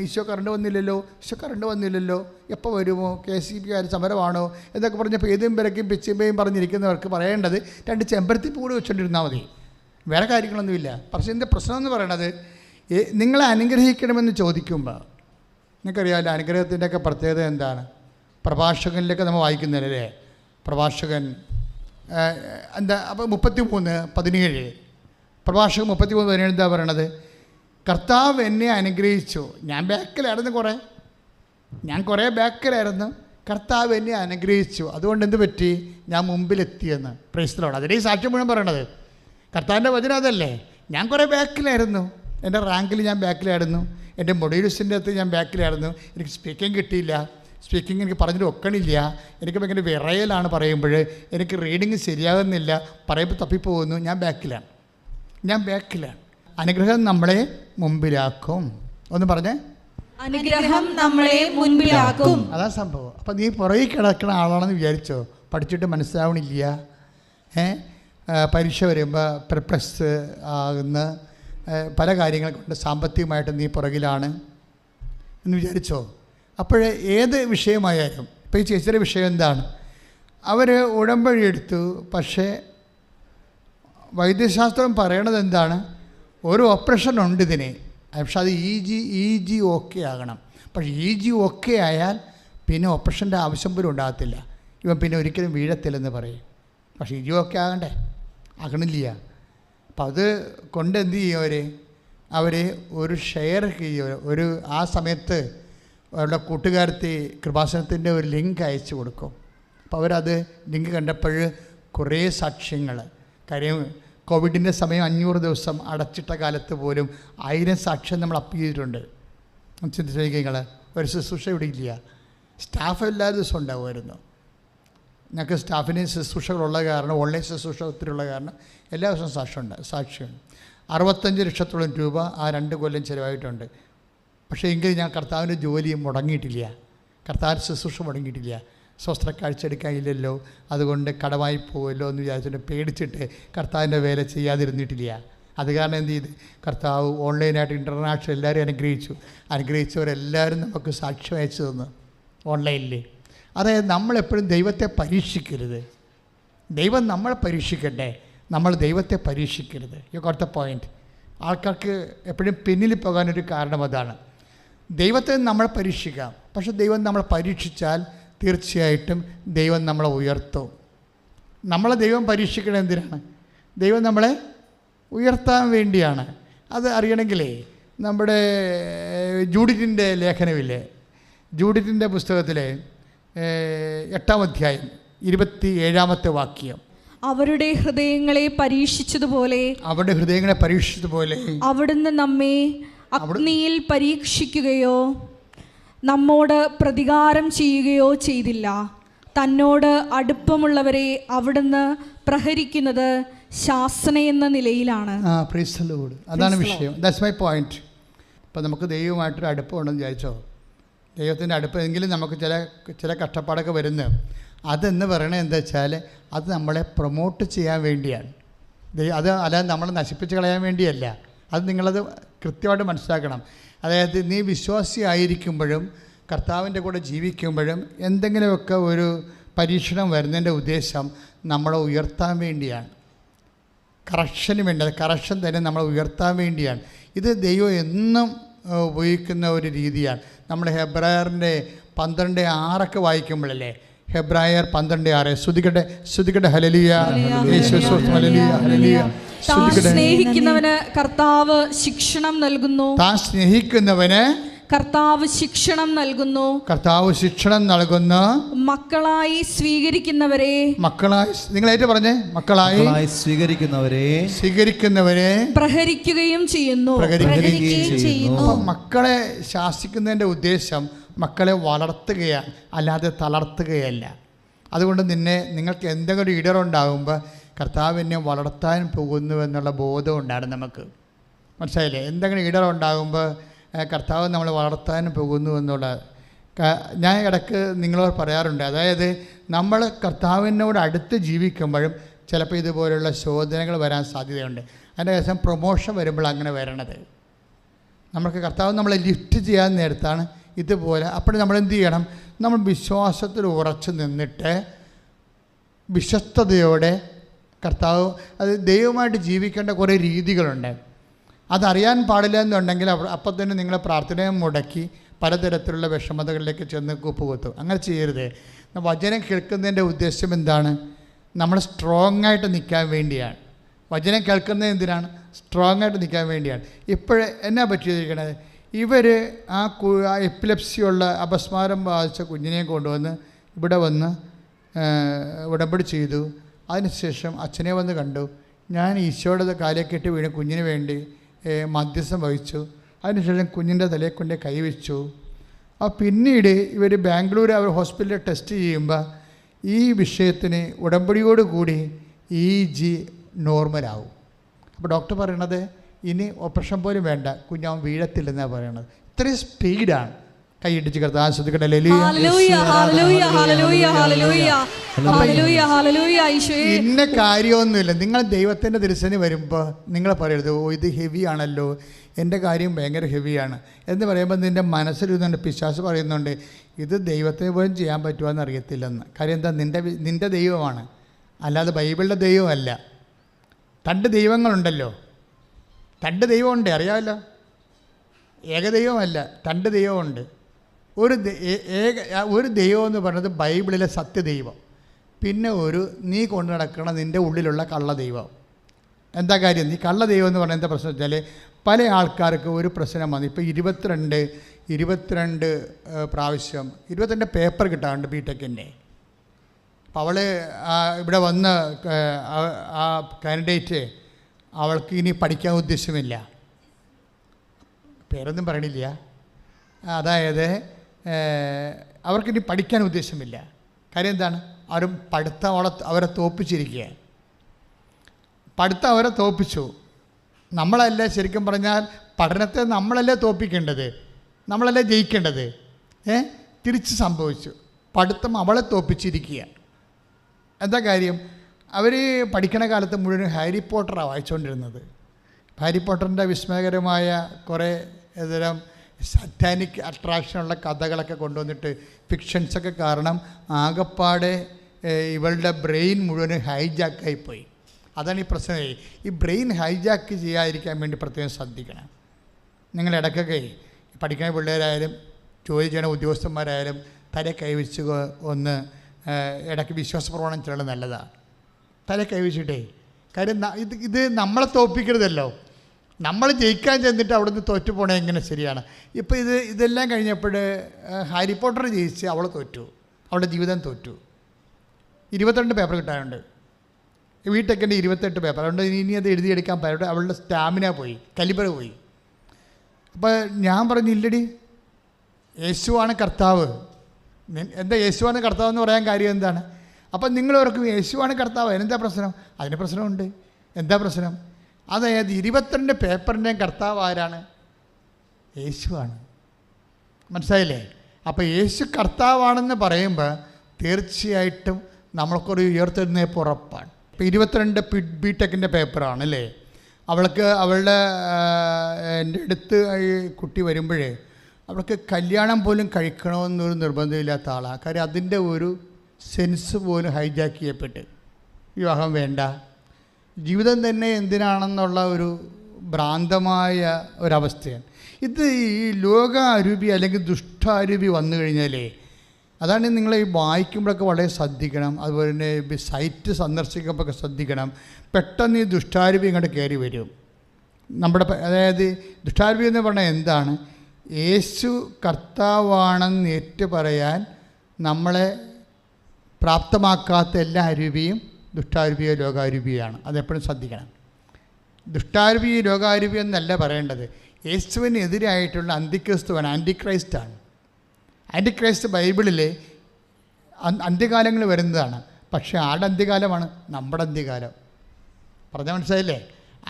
ഈശോ കറണ്ട് വന്നില്ലല്ലോ, എപ്പോൾ വരുമോ, KCBക്കാർ സമരമാണോ എന്നൊക്കെ പറഞ്ഞപ്പോൾ ഏതും പിറക്കും പിച്ചിമ്പയും പറഞ്ഞിരിക്കുന്നവർക്ക് പറയേണ്ടത് 2 ചെമ്പരത്തി പൂട് വെച്ചുകൊണ്ടിരുന്നാൽ മതി, വേറെ കാര്യങ്ങളൊന്നുമില്ല. പക്ഷേ ഇതിൻ്റെ പ്രശ്നം എന്ന് പറയണത്, നിങ്ങളെ അനുഗ്രഹിക്കണമെന്ന് ചോദിക്കുമ്പോൾ നിങ്ങൾക്കറിയാമല്ലോ അനുഗ്രഹത്തിൻ്റെയൊക്കെ പ്രത്യേകത എന്താണ്? പ്രഭാഷകനിലൊക്കെ നമ്മൾ വായിക്കുന്നില്ലേ? പ്രഭാഷകൻ എന്താ? അപ്പോൾ 33:17 പ്രഭാഷകൻ 33:17 എന്താ പറയണത്? കർത്താവ് എന്നെ അനുഗ്രഹിച്ചു. ഞാൻ കുറേ ബാക്കിലായിരുന്നു. കർത്താവ് എന്നെ അനുഗ്രഹിച്ചു, അതുകൊണ്ട് എന്ത് പറ്റി? ഞാൻ മുമ്പിലെത്തിയെന്ന്. Praise the Lord. അതിൻ്റെ ഈ സാക്ഷ്യം മുഴുവൻ പറയണത് കർത്താവിൻ്റെ വചനം അതല്ലേ? ഞാൻ കുറേ ബാക്കിലായിരുന്നു, എൻ്റെ റാങ്കിൽ ഞാൻ ബാക്കിലായിരുന്നു, എൻ്റെ മൊഡ്യൂൾസിൻ്റെ അകത്ത് ഞാൻ ബാക്കിലായിരുന്നു, എനിക്ക് സ്പീക്കിംഗ് കിട്ടിയില്ല, സ്പീക്കിംഗ് എനിക്ക് പറഞ്ഞിട്ട് ഒക്കണില്ല, എനിക്ക് ഭയങ്കര വിറയലാണ് പറയുമ്പോൾ, എനിക്ക് റീഡിങ് ശരിയാകുന്നില്ല, പറയുമ്പോൾ തപ്പിപ്പോകുന്നു, ഞാൻ ബാക്കിലാണ്. അനുഗ്രഹം നമ്മളെ മുമ്പിലാക്കും. ഒന്ന് പറഞ്ഞേ, അനുഗ്രഹം നമ്മളെ മുൻപിലാക്കും. അതാ സംഭവം. അപ്പം നീ പുറകെ കിടക്കുന്ന ആളാണെന്ന് വിചാരിച്ചോ? പഠിച്ചിട്ട് മനസ്സിലാവണില്ല, പരീക്ഷ വരുമ്പോൾ പെർപ്ലക്സ് ആകുന്ന പല കാര്യങ്ങൾ കൊണ്ട് സാമ്പത്തികമായിട്ട് നീ പുറകിലാണ് എന്ന് വിചാരിച്ചോ? അപ്പോൾ ഏത് വിഷയമായാലും, ഇപ്പോൾ ഈ ചേച്ചിയുടെ വിഷയം എന്താണ്? അവർ ഉടമ്പടി എടുത്തു, പക്ഷേ വൈദ്യശാസ്ത്രം പറയണത് എന്താണ്? ഒരു ഓപ്പറേഷൻ ഉണ്ട് ഇതിന്, പക്ഷെ അത് EG ഓക്കെ ആകണം. പക്ഷേ EG ഓക്കെ ആയാൽ പിന്നെ ഓപ്പറേഷൻ്റെ ആവശ്യം പോലും ഉണ്ടാകത്തില്ല, ഇവൻ പിന്നെ ഒരിക്കലും വീഴത്തില്ലെന്ന് പറയും. പക്ഷേ EG ഓക്കെ ആകണില്ല. അപ്പം അത് കൊണ്ട് എന്ത് ചെയ്യും അവർ ഒരു ഷെയർ ചെയ്യും. ആ സമയത്ത് അവരുടെ കൂട്ടുകാരത്തി കൃപാസനത്തിൻ്റെ ഒരു ലിങ്ക് അയച്ചു കൊടുക്കും. അപ്പോൾ അവരത് ലിങ്ക് കണ്ടപ്പോൾ കുറേ സാക്ഷ്യങ്ങൾ, കാര്യം കോവിഡിൻ്റെ സമയം 500 ദിവസം അടച്ചിട്ട കാലത്ത് പോലും 1000 സാക്ഷ്യം നമ്മൾ അപ്പ് ചെയ്തിട്ടുണ്ട്. ചിന്തിച്ചു നിങ്ങൾ, ഒരു ശുശ്രൂഷ ഇവിടെ ഇല്ല, സ്റ്റാഫ് എല്ലാ ദിവസവും ഉണ്ടാവുമായിരുന്നു. ഞങ്ങൾക്ക് സ്റ്റാഫിന് ശുശ്രൂഷകളുള്ള കാരണം, ഓൺലൈൻ ശുശ്രൂഷ ഒത്തിരി ഉള്ള കാരണം എല്ലാ ദിവസവും സാക്ഷ്യമുണ്ട്. 65 ലക്ഷത്തോളം രൂപ ആ 2 കൊല്ലം ചിലവായിട്ടുണ്ട്. പക്ഷേ എങ്കിലും ഞാൻ കർത്താവിൻ്റെ ജോലി മുടങ്ങിയിട്ടില്ല, കർത്താവിൻ്റെ ശുശ്രൂഷ മുടങ്ങിയിട്ടില്ല. സ്വസ്ത്ര കാഴ്ചയെടുക്കാനില്ലല്ലോ, അതുകൊണ്ട് കടമായി പോകുമല്ലോ എന്ന് വിചാരിച്ചിട്ട് പേടിച്ചിട്ട് കർത്താവിൻ്റെ വേല ചെയ്യാതിരുന്നിട്ടില്ല. അത് കാരണം എന്ത് ചെയ്ത് കർത്താവ് ഓൺലൈനായിട്ട് ഇൻ്റർനാഷണൽ എല്ലാവരും അനുഗ്രഹിച്ചവരെല്ലാവരും നമുക്ക് സാക്ഷ്യം അയച്ചു തന്നു ഓൺലൈനിൽ. അതായത് നമ്മളെപ്പോഴും ദൈവത്തെ പരീക്ഷിക്കരുത്, ദൈവം നമ്മളെ പരീക്ഷിക്കട്ടെ. നമ്മൾ ദൈവത്തെ പരീക്ഷിക്കരുത്. You got the point. ആൾക്കാർക്ക് എപ്പോഴും പിന്നിൽ പോകാനൊരു കാരണം അതാണ്. ദൈവത്തെ നമ്മൾ പരീക്ഷിക്കാം, പക്ഷെ ദൈവം നമ്മളെ പരീക്ഷിച്ചാൽ തീർച്ചയായിട്ടും ദൈവം നമ്മളെ ഉയർത്തും. നമ്മളെ ദൈവം പരീക്ഷിക്കണത് എന്തിനാണ്? ദൈവം നമ്മളെ ഉയർത്താൻ വേണ്ടിയാണ്. അത് അറിയണമെങ്കിലേ നമ്മുടെ ജൂഡിറ്റിൻ്റെ ലേഖനമില്ലേ, ജൂഡിറ്റിൻ്റെ പുസ്തകത്തിലെ 8-ാം അധ്യായം 27-ാമത്തെ വാക്യം, അവരുടെ ഹൃദയങ്ങളെ പരീക്ഷിച്ചതുപോലെ അവിടുന്ന് നമ്മെ അഗ്നിയിൽ പരീക്ഷിക്കുകയോ നമ്മോട് പ്രതികാരം ചെയ്യുകയോ ചെയ്തില്ല. തന്നോട് അടുപ്പമുള്ളവരെ അവിടുന്ന് പ്രഹരിക്കുന്നത് ശാസന എന്ന നിലയിലാണ്. അതാണ് വിഷയം. That's my point. ഇപ്പം നമുക്ക് ദൈവമായിട്ടൊരു അടുപ്പമുണ്ടെന്ന് വിചാരിച്ചോ, ദൈവത്തിൻ്റെ അടുപ്പെങ്കിലും നമുക്ക് ചില കഷ്ടപ്പാടൊക്കെ വരുന്നു. അതെന്ന് പറയണത് എന്താ വെച്ചാൽ അത് നമ്മളെ പ്രൊമോട്ട് ചെയ്യാൻ വേണ്ടിയാണ്. അത് അല്ലാതെ നമ്മളെ നശിപ്പിച്ച് കളയാൻ വേണ്ടിയല്ല. അത് നിങ്ങളത് കൃത്യമായിട്ട് മനസ്സിലാക്കണം. അതായത് നീ വിശ്വാസിയായിരിക്കുമ്പോഴും കർത്താവിൻ്റെ കൂടെ ജീവിക്കുമ്പോഴും എന്തെങ്കിലുമൊക്കെ ഒരു പരീക്ഷണം വരുന്നതിൻ്റെ ഉദ്ദേശം നമ്മളെ ഉയർത്താൻ വേണ്ടിയാണ്. കറക്ഷന് വേണ്ടി, അത് കറക്ഷൻ തന്നെ നമ്മളെ ഉയർത്താൻ വേണ്ടിയാണ്. ഇത് ദൈവം എന്നും ഉപയോഗിക്കുന്ന ഒരു രീതിയാണ്. നമ്മൾ ഹെബ്രായറിൻ്റെ 12:6 വായിക്കുമ്പോഴല്ലേ, ഹെബ്രായർ 12:6 ശ്രുതികട്ടെ ഹല്ലേലൂയ, യേശുവേ ഹല്ലേലൂയ, ഹല്ലേലൂയ. സ്നേഹിക്കുന്നവന് കർത്താവ് ശിക്ഷണം നൽകുന്നു. താൻ സ്നേഹിക്കുന്നവന് കർത്താവ് ശിക്ഷണം നൽകുന്നു. മക്കളായി സ്വീകരിക്കുന്നവരെ, നിങ്ങളായിട്ട് പറഞ്ഞേ, മക്കളായി സ്വീകരിക്കുന്നവരെ പ്രഹരിക്കുകയും ചെയ്യുന്നു. മക്കളെ ശാസിക്കുന്നതിൻ്റെ ഉദ്ദേശം മക്കളെ വളർത്തുകയാണ്, അല്ലാതെ തളർത്തുകയല്ല. അതുകൊണ്ട് നിങ്ങൾക്ക് എന്തെങ്കിലും ഇടറുണ്ടാകുമ്പോൾ കർത്താവ് എന്നെ വളർത്താൻ പോകുന്നു എന്നുള്ള ബോധം ഉണ്ടാകും നമുക്ക്. മനസ്സിലായില്ലേ? എന്തെങ്കിലും ഇടറുണ്ടാകുമ്പോൾ കർത്താവ് നമ്മളെ വളർത്താൻ പോകുന്നു എന്നുള്ള ഞാൻ ഇടയ്ക്ക് നിങ്ങളോട് പറയാറുണ്ട്. അതായത് നമ്മൾ കർത്താവിനോട് അടുത്ത് ജീവിക്കുമ്പോഴും ചിലപ്പോൾ ഇതുപോലുള്ള ശോധനകൾ വരാൻ സാധ്യതയുണ്ട്. അതിൻ്റെ ശേഷം പ്രൊമോഷൻ വരുമ്പോൾ അങ്ങനെ വരണത്. നമുക്ക് കർത്താവ് നമ്മളെ ലിഫ്റ്റ് ചെയ്യാൻ നേരത്താണ് ഇതുപോലെ. അപ്പോൾ നമ്മൾ എന്ത് ചെയ്യണം? നമ്മൾ വിശ്വാസത്തിൽ ഉറച്ചു നിന്നിട്ട് വിശ്വസ്തയോടെ കർത്താവ്, അത് ദൈവമായിട്ട് ജീവിക്കേണ്ട കുറേ രീതികളുണ്ട്. അതറിയാൻ പാടില്ല എന്നുണ്ടെങ്കിൽ അപ്പം തന്നെ നിങ്ങളെ പ്രാർത്ഥനയെ മുടക്കി പലതരത്തിലുള്ള വിഷമതകളിലേക്ക് ചെന്ന് കൂപ്പുകുത്തും. അങ്ങനെ ചെയ്യരുത്. വചനം കേൾക്കുന്നതിൻ്റെ ഉദ്ദേശം എന്താണ്? നമ്മൾ സ്ട്രോങ് ആയിട്ട് നിൽക്കാൻ വേണ്ടിയാണ്. വചനം കേൾക്കുന്നത് എന്തിനാണ്? സ്ട്രോങ് ആയിട്ട് നിൽക്കാൻ വേണ്ടിയാണ്. ഇപ്പോഴേ എന്നാ പറ്റിയിരിക്കണത്? ഇവർ ആ എപ്പിലെപ്സിയുള്ള അപസ്മാരം ബാധിച്ച കുഞ്ഞിനെ കൊണ്ടുവന്ന് ഇവിടെ വന്ന് ഉടമ്പടി ചെയ്തു. അതിനുശേഷം അച്ഛനെ വന്ന് കണ്ടു. ഞാൻ ഈശോയുടെ കാലിൽ കെട്ടി വീണ് കുഞ്ഞിന് വേണ്ടി മധ്യസ്ഥം വഹിച്ചു. അതിനുശേഷം കുഞ്ഞിൻ്റെ തലയെ കൊണ്ട് കൈവച്ചു. പിന്നീട് ഇവർ ബാംഗ്ലൂർ ഹോസ്പിറ്റലിൽ ടെസ്റ്റ് ചെയ്യുമ്പോൾ ഈ വിഷയത്തിന് ഉടമ്പടിയോടുകൂടി EG നോർമലാവും. അപ്പോൾ ഡോക്ടർ പറയണത് ഇനി ഓപ്പറേഷൻ പോലും വേണ്ട, കുഞ്ഞാവൻ വീഴത്തില്ലെന്നാണ് പറയണത്. ഇത്രയും സ്പീഡാണ്. കൈയിടിച്ച് കർത്താവ് ശ്രദ്ധിക്കട്ടെ. ഇന്ന കാര്യമൊന്നുമില്ല. നിങ്ങൾ ദൈവത്തിൻ്റെ തിരുസേന വരുമ്പോൾ നിങ്ങൾ പറയരുത്, ഓ ഇത് ഹെവി ആണല്ലോ, എൻ്റെ കാര്യം ഭയങ്കര ഹെവിയാണ് എന്ന് പറയുമ്പോൾ നിൻ്റെ മനസ്സിലിരുന്നുണ്ട് പിശാച് പറയുന്നുണ്ട് ഇത് ദൈവത്തിന് പോലും ചെയ്യാൻ പറ്റുമെന്ന് അറിയത്തില്ലെന്ന്. കാര്യം എന്താ? നിൻ്റെ ദൈവമാണ്, അല്ലാതെ ബൈബിളിൻ്റെ ദൈവമല്ല. 2 ദൈവങ്ങളുണ്ടല്ലോ, 2 ദൈവമുണ്ട്, അറിയാമല്ലോ. ഏകദൈവമല്ല, 2 ദൈവമുണ്ട്. ഒരു ദൈവം എന്ന് പറയുന്നത് ബൈബിളിലെ സത്യദൈവം, പിന്നെ നീ കൊണ്ടു നടക്കണം നിൻ്റെ ഉള്ളിലുള്ള കള്ളദൈവം. എന്താ കാര്യം? നീ കള്ളദൈവം എന്ന് പറയുന്ന എന്താ പ്രശ്നം വെച്ചാൽ പല ആൾക്കാർക്ക് ഒരു പ്രശ്നം വന്നു. ഇപ്പോൾ 22 പ്രാവശ്യം 22 പേപ്പർ കിട്ടാറുണ്ട് ബിടെക്കിൻ്റെ. അപ്പോൾ അവൾ ഇവിടെ വന്ന് ആ കാൻഡിഡേറ്റ് അവൾക്ക് ഇനി പഠിക്കാൻ ഉദ്ദേശമില്ല, പേരൊന്നും പറയണില്ല. അതായത് അവർക്കിനി പഠിക്കാൻ ഉദ്ദേശമില്ല. കാര്യം എന്താണ്? അവരെ തോപ്പിച്ചിരിക്കുക. പഠിത്തം അവരെ തോപ്പിച്ചു. നമ്മളല്ലേ ശരിക്കും പറഞ്ഞാൽ പഠനത്തെ നമ്മളല്ലേ തോപ്പിക്കേണ്ടത്, നമ്മളല്ലേ ജയിക്കേണ്ടത്. തിരിച്ച് സംഭവിച്ചു. പഠിത്തം അവളെ തോപ്പിച്ചിരിക്കുക. എന്താ കാര്യം? അവർ പഠിക്കണ കാലത്ത് മുഴുവൻ ഹാരി പോട്ടറാണ് വായിച്ചുകൊണ്ടിരുന്നത്. ഹാരി പോട്ടറിൻ്റെ വിസ്മയകരമായ കുറേ തരം സറ്റാനിക് അട്രാക്ഷനുള്ള കഥകളൊക്കെ കൊണ്ടുവന്നിട്ട് ഫിക്ഷൻസൊക്കെ കാരണം ആകപ്പാടെ ഇവളുടെ ബ്രെയിൻ മുഴുവൻ ഹൈജാക്കായിപ്പോയി. അതാണ് ഈ പ്രശ്നം. ഈ ബ്രെയിൻ ഹൈജാക്ക് ചെയ്യാതിരിക്കാൻ വേണ്ടി പ്രത്യേകം ശ്രദ്ധിക്കണം. നിങ്ങൾ ഇടയ്ക്കൊക്കെ പഠിക്കുന്ന പിള്ളേരായാലും ജോലി ചെയ്യുന്ന ഉദ്യോഗസ്ഥന്മാരായാലും തല കൈവച്ച് ഒന്ന് ഇടയ്ക്ക് വിശ്വാസപ്രമാണം ചില നല്ലതാണ്. തല കൈവച്ചിട്ടേ, കാര്യം ഇത് നമ്മളെ തോൽപ്പിക്കരുതല്ലോ. നമ്മൾ ജയിക്കാൻ ചെന്നിട്ട് അവിടെ നിന്ന് തോറ്റു പോകണേ എങ്ങനെ ശരിയാണ്? ഇപ്പോൾ ഇതെല്ലാം കഴിഞ്ഞപ്പോൾ ഹാരി പോട്ടർ ജയിച്ച് അവൾ തോറ്റു, അവളുടെ ജീവിതം തോറ്റു. 22 പേപ്പർ കിട്ടാനുണ്ട്. വീട്ടൊക്കെ 28 പേപ്പർ അതുകൊണ്ട് ഇനി അത് എഴുതിയെടുക്കാൻ പറ്റും. അവളുടെ സ്റ്റാമിന പോയി, കലിബർ പോയി. അപ്പോൾ ഞാൻ പറഞ്ഞു, ഇല്ലടി, യേശുവാണ് കർത്താവ്. എന്താ യേശുവാണ് കർത്താവ് എന്ന് പറയാൻ കാര്യം എന്താണ്? അപ്പം നിങ്ങൾ ഓർക്കും യേശുവാണ് കർത്താവ്, അതിനെന്താ പ്രശ്നം? അതിന് പ്രശ്നമുണ്ട്. എന്താ പ്രശ്നം? അതായത് 22 പേപ്പറിൻ്റെയും കർത്താവ് ആരാണ്? യേശുവാണ്. മനസ്സിലായില്ലേ? അപ്പോൾ യേശു കർത്താവാണെന്ന് പറയുമ്പോൾ തീർച്ചയായിട്ടും നമ്മൾക്കൊരു ഉയർത്തെഴുന്നേൽപ്പ് ഉറപ്പാണ്. ഇപ്പോൾ 22 ബിടെക്കിൻ്റെ പേപ്പറാണ് അല്ലേ. അവളുടെ എൻ്റെ അടുത്ത് ഈ കുട്ടി വരുമ്പോഴേ അവൾക്ക് കല്യാണം പോലും കഴിക്കണമെന്നൊരു നിർബന്ധമില്ലാത്ത ആളാണ്. കാര്യം അതിൻ്റെ ഒരു സെൻസ് പോലും ഹൈജാക്ക് ചെയ്യപ്പെട്ട് വിവാഹം വേണ്ട, ജീവിതം തന്നെ എന്തിനാണെന്നുള്ള ഒരു ഭ്രാന്തമായ ഒരവസ്ഥയാണ്. ഇത് ഈ ലോകാരൂപി അല്ലെങ്കിൽ ദുഷ്ടാരൂപി വന്നു കഴിഞ്ഞാലേ, അതാണ് നിങ്ങൾ ഈ വായിക്കുമ്പോഴൊക്കെ വളരെ ശ്രദ്ധിക്കണം. അതുപോലെ തന്നെ സൈറ്റ് സന്ദർശിക്കുമ്പോഴൊക്കെ ശ്രദ്ധിക്കണം. പെട്ടെന്ന് ഈ ദുഷ്ടാരൂപി ഇങ്ങോട്ട് കയറി വരും നമ്മുടെ. അതായത് ദുഷ്ടാരൂപി എന്ന് പറഞ്ഞാൽ എന്താണ്? യേശു കർത്താവാണെന്ന് ഏറ്റു പറയാൻ നമ്മളെ പ്രാപ്തമാക്കാത്ത എല്ലാ അരൂപിയും ദുഷ്ടാരൂപിയോ ലോകാരൂപിയാണ്. അതെപ്പോഴും ശ്രദ്ധിക്കണം. ദുഷ്ടാരൂപി ലോകാരൂപി എന്നല്ല പറയേണ്ടത്. യേശുവിനെതിരായിട്ടുള്ള അന്തിക്രിസ്തുവാണ്, ആൻറ്റിക്രൈസ്റ്റാണ്. ആൻറ്റിക്രൈസ്റ്റ് ബൈബിളിൽ അന്ത്യകാലങ്ങൾ വരുന്നതാണ്. പക്ഷേ ആരുടെ അന്ത്യകാലമാണ്? നമ്മുടെ അന്ത്യകാലം. പറഞ്ഞാൽ മനസ്സിലായില്ലേ?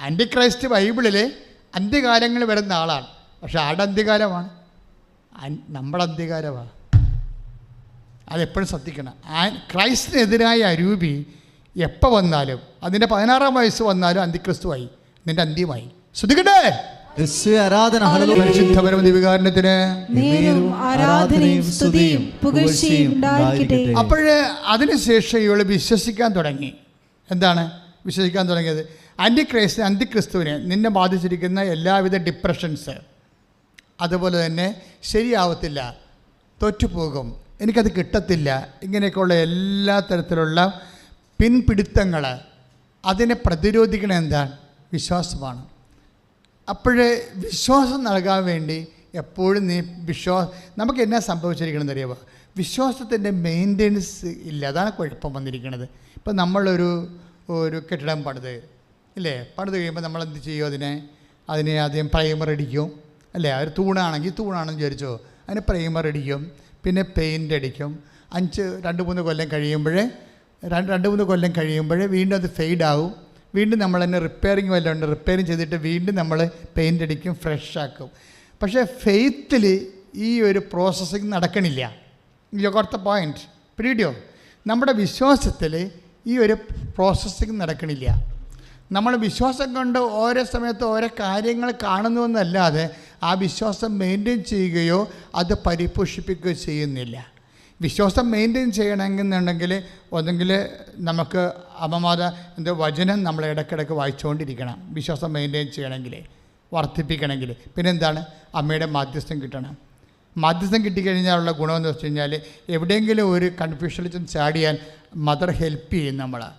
ആൻറ്റിക്രൈസ്റ്റ് ബൈബിളിൽ അന്ത്യകാലങ്ങൾ വരുന്ന ആളാണ്. പക്ഷേ ആരുടെ അന്ത്യകാലമാണ്? നമ്മുടെ അന്ത്യകാലമാണ്. അതെപ്പോഴും ശ്രദ്ധിക്കണം. ക്രൈസ്റ്റിനെതിരായ അരൂപി എപ്പോൾ വന്നാലും, അതിൻ്റെ 16-ാം വയസ്സ് വന്നാലും അന്തിക്രിസ്തുവായി, നിൻ്റെ അന്ത്യമായി. ശ്രദ്ധിക്കട്ടെ. അപ്പോഴേ അതിനുശേഷം ഇവൾ വിശ്വസിക്കാൻ തുടങ്ങി. എന്താണ് വിശ്വസിക്കാൻ തുടങ്ങിയത്? അന്തിക്രിസ്തുവിനെ, നിന്നെ ബാധിച്ചിരിക്കുന്ന എല്ലാവിധ ഡിപ്രഷൻസ്, അതുപോലെ തന്നെ ശരിയാവത്തില്ല, തോറ്റുപോകും, എനിക്കത് കിട്ടത്തില്ല, ഇങ്ങനെയൊക്കെയുള്ള എല്ലാ തരത്തിലുള്ള പിൻപിടുത്തങ്ങൾ, അതിനെ പ്രതിരോധിക്കണ എന്താണ്? വിശ്വാസമാണ്. അപ്പോഴേ വിശ്വാസം നൽകാൻ വേണ്ടി എപ്പോഴും നമുക്ക് എന്നാ സംഭവിച്ചിരിക്കണമെന്ന് അറിയാമോ? വിശ്വാസത്തിൻ്റെ മെയിൻ്റെനൻസ് ഇല്ല. അതാണ് കുഴപ്പം വന്നിരിക്കുന്നത്. ഇപ്പം നമ്മളൊരു കെട്ടിടം പണിത് ഇല്ലേ, പണിത് കഴിയുമ്പോൾ നമ്മൾ എന്ത് ചെയ്യും? അതിനെ ആദ്യം പ്രൈമർ അടിക്കും അല്ലേ. ഒരു തൂണാണെന്ന് വിചാരിച്ചോ, അതിന് പ്രൈമർ അടിക്കും, പിന്നെ പെയിൻ്റ് അടിക്കും. 2-3 കൊല്ലം കഴിയുമ്പോഴേ 2-3 കൊല്ലം കഴിയുമ്പോഴേ വീണ്ടും അത് ഫെയ്ഡാവും. വീണ്ടും നമ്മൾ തന്നെ റിപ്പയറിങ് വല്ലതും ഉണ്ട്, റിപ്പയറിങ് ചെയ്തിട്ട് വീണ്ടും നമ്മൾ പെയിൻ്റ് അടിക്കും, ഫ്രഷ് ആക്കും. പക്ഷേ ഫെയ്ത്തിൽ ഈ ഒരു പ്രോസസ്സിങ് നടക്കണില്ല. You got the point. പിടിയോ? നമ്മുടെ വിശ്വാസത്തിൽ ഈ ഒരു പ്രോസസ്സിങ് നടക്കണില്ല. നമ്മൾ വിശ്വാസം കൊണ്ട് ഓരോ സമയത്ത് ഓരോ കാര്യങ്ങൾ കാണുന്നുവെന്നല്ലാതെ ആ വിശ്വാസം മെയിൻറ്റെയിൻ ചെയ്യുകയോ അത് പരിപോഷിപ്പിക്കുകയോ ചെയ്യുന്നില്ല. വിശ്വാസം മെയിൻറ്റെയിൻ ചെയ്യണമെന്നുണ്ടെങ്കിൽ ഒന്നെങ്കിൽ നമുക്ക് വചനം നമ്മൾ ഇടയ്ക്കിടയ്ക്ക് വായിച്ചുകൊണ്ടിരിക്കണം. വിശ്വാസം മെയിൻറ്റെയിൻ ചെയ്യണമെങ്കിൽ, വർദ്ധിപ്പിക്കണമെങ്കിൽ. പിന്നെന്താണ്? അമ്മയുടെ മാധ്യസ്ഥം കിട്ടണം. മാധ്യസ്ഥം കിട്ടിക്കഴിഞ്ഞാലുള്ള ഗുണമെന്ന് വെച്ച് കഴിഞ്ഞാൽ എവിടെയെങ്കിലും ഒരു കൺഫ്യൂഷനിൽ ചാടിയാൽ മദർ ഹെൽപ്പ് ചെയ്യും നമ്മളെ.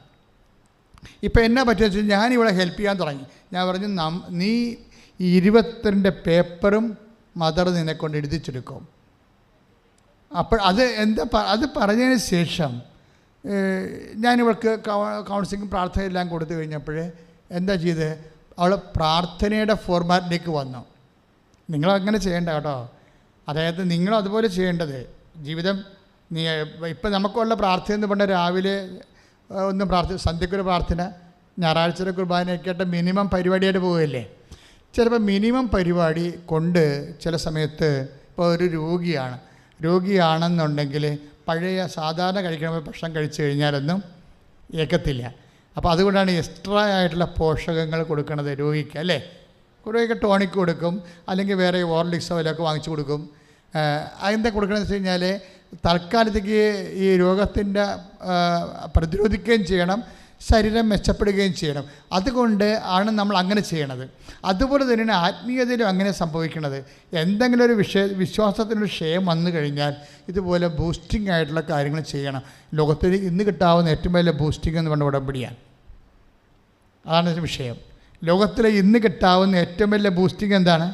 ഇപ്പോൾ എന്നാ പറ്റുക വെച്ചാൽ ഞാനിവിടെ ഹെൽപ്പ് ചെയ്യാൻ തുടങ്ങി. ഞാൻ പറഞ്ഞു, നീ 22 പേപ്പറും മദർ നിന്നെക്കൊണ്ട് എഴുതിച്ചെടുക്കും. അപ്പോൾ അത് പറഞ്ഞതിന് ശേഷം ഞാനിവൾക്ക് കൗൺസിലിംഗ് പ്രാർത്ഥന എല്ലാം കൊടുത്തു കഴിഞ്ഞപ്പോഴേ എന്താ ചെയ്ത്, അവൾ പ്രാർത്ഥനയുടെ ഫോർമാറ്റിലേക്ക് വന്നു. നിങ്ങളങ്ങനെ ചെയ്യേണ്ട കേട്ടോ. അതായത് നിങ്ങളും അതുപോലെ ചെയ്യേണ്ടത്. ജീവിതം ഇപ്പം നമുക്കുള്ള പ്രാർത്ഥന എന്ന് പറഞ്ഞാൽ രാവിലെ ഒന്നും സന്ധ്യക്കൊരു പ്രാർത്ഥന, ഞായറാഴ്ച കുർബാനയൊക്കെ ആയിട്ട് മിനിമം പരിപാടിയായിട്ട് പോവുകയല്ലേ. ചിലപ്പോൾ മിനിമം പരിപാടി കൊണ്ട് ചില സമയത്ത് ഇപ്പോൾ ഒരു രോഗിയാണെന്നുണ്ടെങ്കിൽ പഴയ സാധാരണ കഴിക്കണ ഭക്ഷണം കഴിച്ചു കഴിഞ്ഞാലൊന്നും ഏക്കത്തില്ല. അപ്പോൾ അതുകൊണ്ടാണ് എക്സ്ട്രാ ആയിട്ടുള്ള പോഷകങ്ങൾ കൊടുക്കുന്നത് രോഗിക്ക് അല്ലേ. കുറേയൊക്കെ ടോണിക് കൊടുക്കും, അല്ലെങ്കിൽ വേറെ ഓർലിക്സോ അതിലൊക്കെ വാങ്ങിച്ചു കൊടുക്കും. അതെന്താ കൊടുക്കണമെന്ന് വെച്ച് കഴിഞ്ഞാൽ തൽക്കാലത്തേക്ക് ഈ രോഗത്തിൻ്റെ പ്രതിരോധിക്കുകയും ചെയ്യണം, ശരീരം മെച്ചപ്പെടുകയും ചെയ്യണം. അതുകൊണ്ട് ആണ് നമ്മൾ അങ്ങനെ ചെയ്യണത്. അതുപോലെ തന്നെയാണ് ആത്മീയതയിലും അങ്ങനെ സംഭവിക്കുന്നത്. എന്തെങ്കിലും ഒരു വിശ്വാസത്തിനൊരു ക്ഷയം വന്നു കഴിഞ്ഞാൽ ഇതുപോലെ ബൂസ്റ്റിംഗ് ആയിട്ടുള്ള കാര്യങ്ങൾ ചെയ്യണം. ലോകത്തിൽ ഇന്ന് കിട്ടാവുന്ന ഏറ്റവും വലിയ ബൂസ്റ്റിംഗ് എന്ന് പറഞ്ഞ ഉടമ്പടിയാണ്. അതാണ് വിഷയം. ലോകത്തിലെ ഇന്ന് കിട്ടാവുന്ന ഏറ്റവും വലിയ ബൂസ്റ്റിംഗ് എന്താണ്?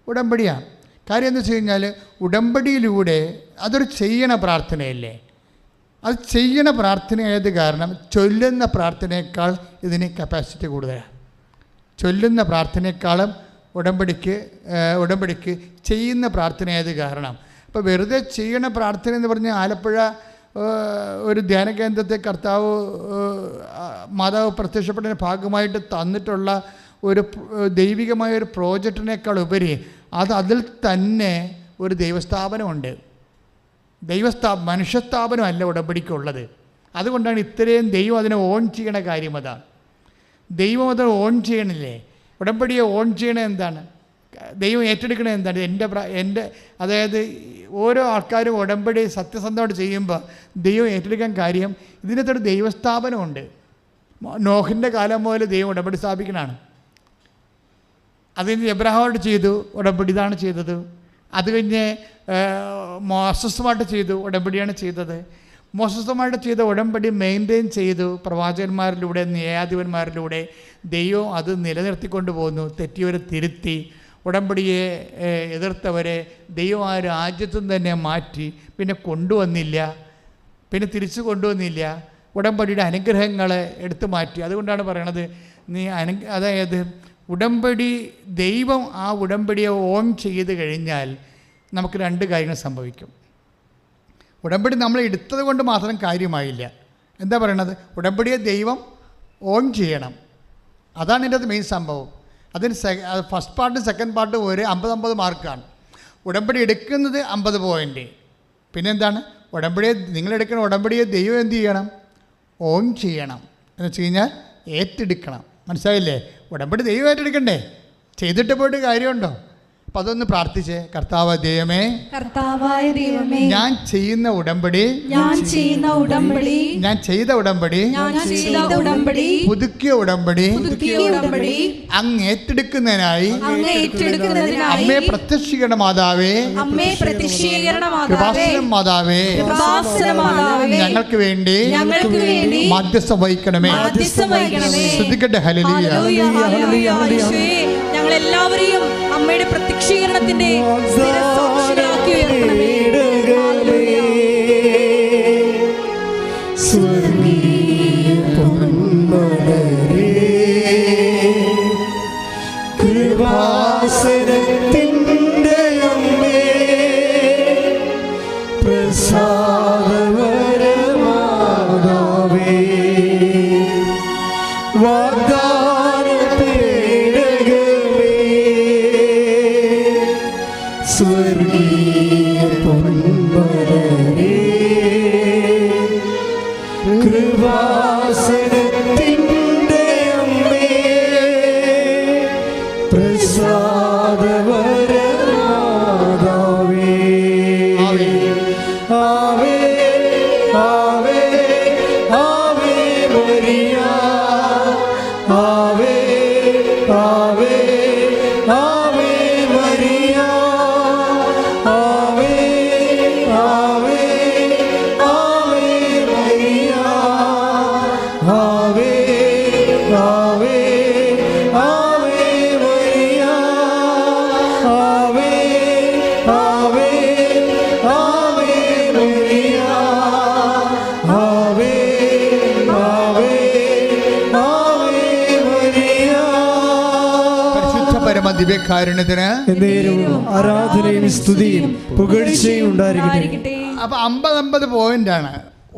ഉടമ്പടിയാണ്. കാര്യം എന്താ വെച്ച് കഴിഞ്ഞാൽ ഉടമ്പടിയിലൂടെ അതൊരു ചെയ്യണ പ്രാർത്ഥനയല്ലേ. അത് ചെയ്യണ പ്രാർത്ഥനയായത് കാരണം ചൊല്ലുന്ന പ്രാർത്ഥനയേക്കാൾ ഇതിന് കപ്പാസിറ്റി കൂടുതലാണ്. ചൊല്ലുന്ന പ്രാർത്ഥനയെക്കാളും ഉടമ്പടിക്ക് ചെയ്യുന്ന പ്രാർത്ഥനയായത് കാരണം. അപ്പോൾ വെറുതെ ചെയ്യണ പ്രാർത്ഥന എന്ന് പറഞ്ഞാൽ ആലപ്പുഴ ഒരു ധ്യാന കേന്ദ്രത്തെ കർത്താവ് മാതാവ് പ്രത്യക്ഷപ്പെട്ടതിൻ്റെ ഭാഗമായിട്ട് തന്നിട്ടുള്ള ഒരു ദൈവികമായ ഒരു പ്രോജക്റ്റിനേക്കാൾ ഉപരി അതിൽ തന്നെ ഒരു ദൈവസ്ഥാപനമുണ്ട്. മനുഷ്യസ്ഥാപനമല്ല ഉടമ്പടിക്കുള്ളത്. അതുകൊണ്ടാണ് ഇത്രയും ദൈവം അതിനെ ഓൺ ചെയ്യണ കാര്യം. അതാണ് ദൈവം അത് ഓൺ ചെയ്യണില്ലേ. ഉടമ്പടിയെ ഓൺ ചെയ്യണത് എന്താണ്? ദൈവം ഏറ്റെടുക്കണത് എന്താണ്? എൻ്റെ അതായത് ഓരോ ആൾക്കാരും ഉടമ്പടി സത്യസന്ധമായിട്ട് ചെയ്യുമ്പോൾ ദൈവം ഏറ്റെടുക്കാൻ കാര്യം ഇതിനകത്തൊരു ദൈവസ്ഥാപനമുണ്ട്. നോഹിൻ്റെ കാലം മുതൽ ദൈവം ഉടമ്പടി സ്ഥാപിക്കണതാണ്. അതിന് എബ്രഹാമായിട്ട് ചെയ്തു ഉടമ്പടി, ഇതാണ് ചെയ്തത്. അത് കഴിഞ്ഞ് മോസസുമായിട്ട് ചെയ്തു, ഉടമ്പടിയാണ് ചെയ്തത്. മോസസുമായിട്ട് ചെയ്ത ഉടമ്പടി മെയിൻറ്റെയിൻ ചെയ്തു പ്രവാചകന്മാരിലൂടെ, ന്യായാധിപന്മാരിലൂടെ. ദൈവം അത് നിലനിർത്തിക്കൊണ്ട് പോകുന്നു. തെറ്റിയവരെ തിരുത്തി, ഉടമ്പടിയെ എതിർത്തവരെ ദൈവം ആ രാജ്യത്തും തന്നെ മാറ്റി. പിന്നെ തിരിച്ചു കൊണ്ടുവന്നില്ല. ഉടമ്പടിയുടെ അനുഗ്രഹങ്ങളെ എടുത്തു മാറ്റി. അതുകൊണ്ടാണ് പറയണത് അതായത് ഉടമ്പടി ദൈവം ആ ഉടമ്പടിയെ ഓൺ ചെയ്ത് കഴിഞ്ഞാൽ നമുക്ക് രണ്ട് കാര്യങ്ങൾ സംഭവിക്കും. ഉടമ്പടി നമ്മൾ എടുത്തത് കൊണ്ട് മാത്രം കാര്യമായില്ല. എന്താ പറയണത്? ഉടമ്പടിയെ ദൈവം ഓൺ ചെയ്യണം. അതാണ് ഇതിൻ്റെ അത് മെയിൻ സംഭവം. അതിന് ഫസ്റ്റ് പാർട്ടും സെക്കൻഡ് പാർട്ടും ഒരു 50-50 മാർക്കാണ്. ഉടമ്പടി എടുക്കുന്നത് 50 പോയിൻ്റ്. പിന്നെന്താണ്? നിങ്ങളെടുക്കുന്ന ഉടമ്പടിയെ ദൈവം എന്ത് ചെയ്യണം? ഓൺ ചെയ്യണം. എന്ന് വെച്ച് കഴിഞ്ഞാൽ ഏറ്റെടുക്കണം. മനസ്സിലായില്ലേ? ഉടമ്പടി ദൈവം ഏറ്റെടുക്കണ്ടേ? ചെയ്തിട്ട് പോയിട്ട് കാര്യമുണ്ടോ? അപ്പം അതൊന്ന് പ്രാർത്ഥിച്ചേ. കർത്താവായ ദൈവമേ, ഞാൻ ചെയ്യുന്ന ഉടമ്പടി, ഞാൻ ചെയ്ത ഉടമ്പടി, പുതുക്കിയ ഉടമ്പടി അങ്ങ് ഏറ്റെടുക്കുന്നതിനായി അമ്മേ പ്രത്യക്ഷീകരണ മാതാവേ, കൃപാസനം മാതാവേ, ഞങ്ങൾക്ക് വേണ്ടി മധ്യസ്ഥം വഹിക്കണമേ. ശ്രദ്ധിക്കട്ടെ. ഹല്ലേലൂയ. ഞങ്ങളെല്ലാവരെയും അമ്മയുടെ പ്രത്യക്ഷീകരണത്തിന്റെ സാക്ഷികളാക്കി ഉയർത്തണമേ. കൃപാസനത്തിൻ്റെ അമ്മേ, പ്രസാദവരമാതാവേ, സ്വർഗീയ പൊൻമലരേ, കൃപാസനത്തിൻ്റെ അമ്മേ, പ്രസാദവരമാതാവേ. ആവേ ആവേ ആവേ മരിയ, ആവേ ആവേ ആവേ മരിയ, ആവേ ആവേ ആവേ മരിയ, ആവേ ആവേ ആവേ മരിയ, ആവേ ആവേ ആവേ മരിയ, ആവേ ആവേ ആവേ മരിയ. പരിശുദ്ധ പരമ ദിവ്യകാരുണ്യത്തിന് ആരാധനയും സ്തുതിയും പുകഴ്ചയും ഉണ്ടായിരിക്കട്ടെ. അപ്പോൾ 50-50 പോയിൻ്റാണ്.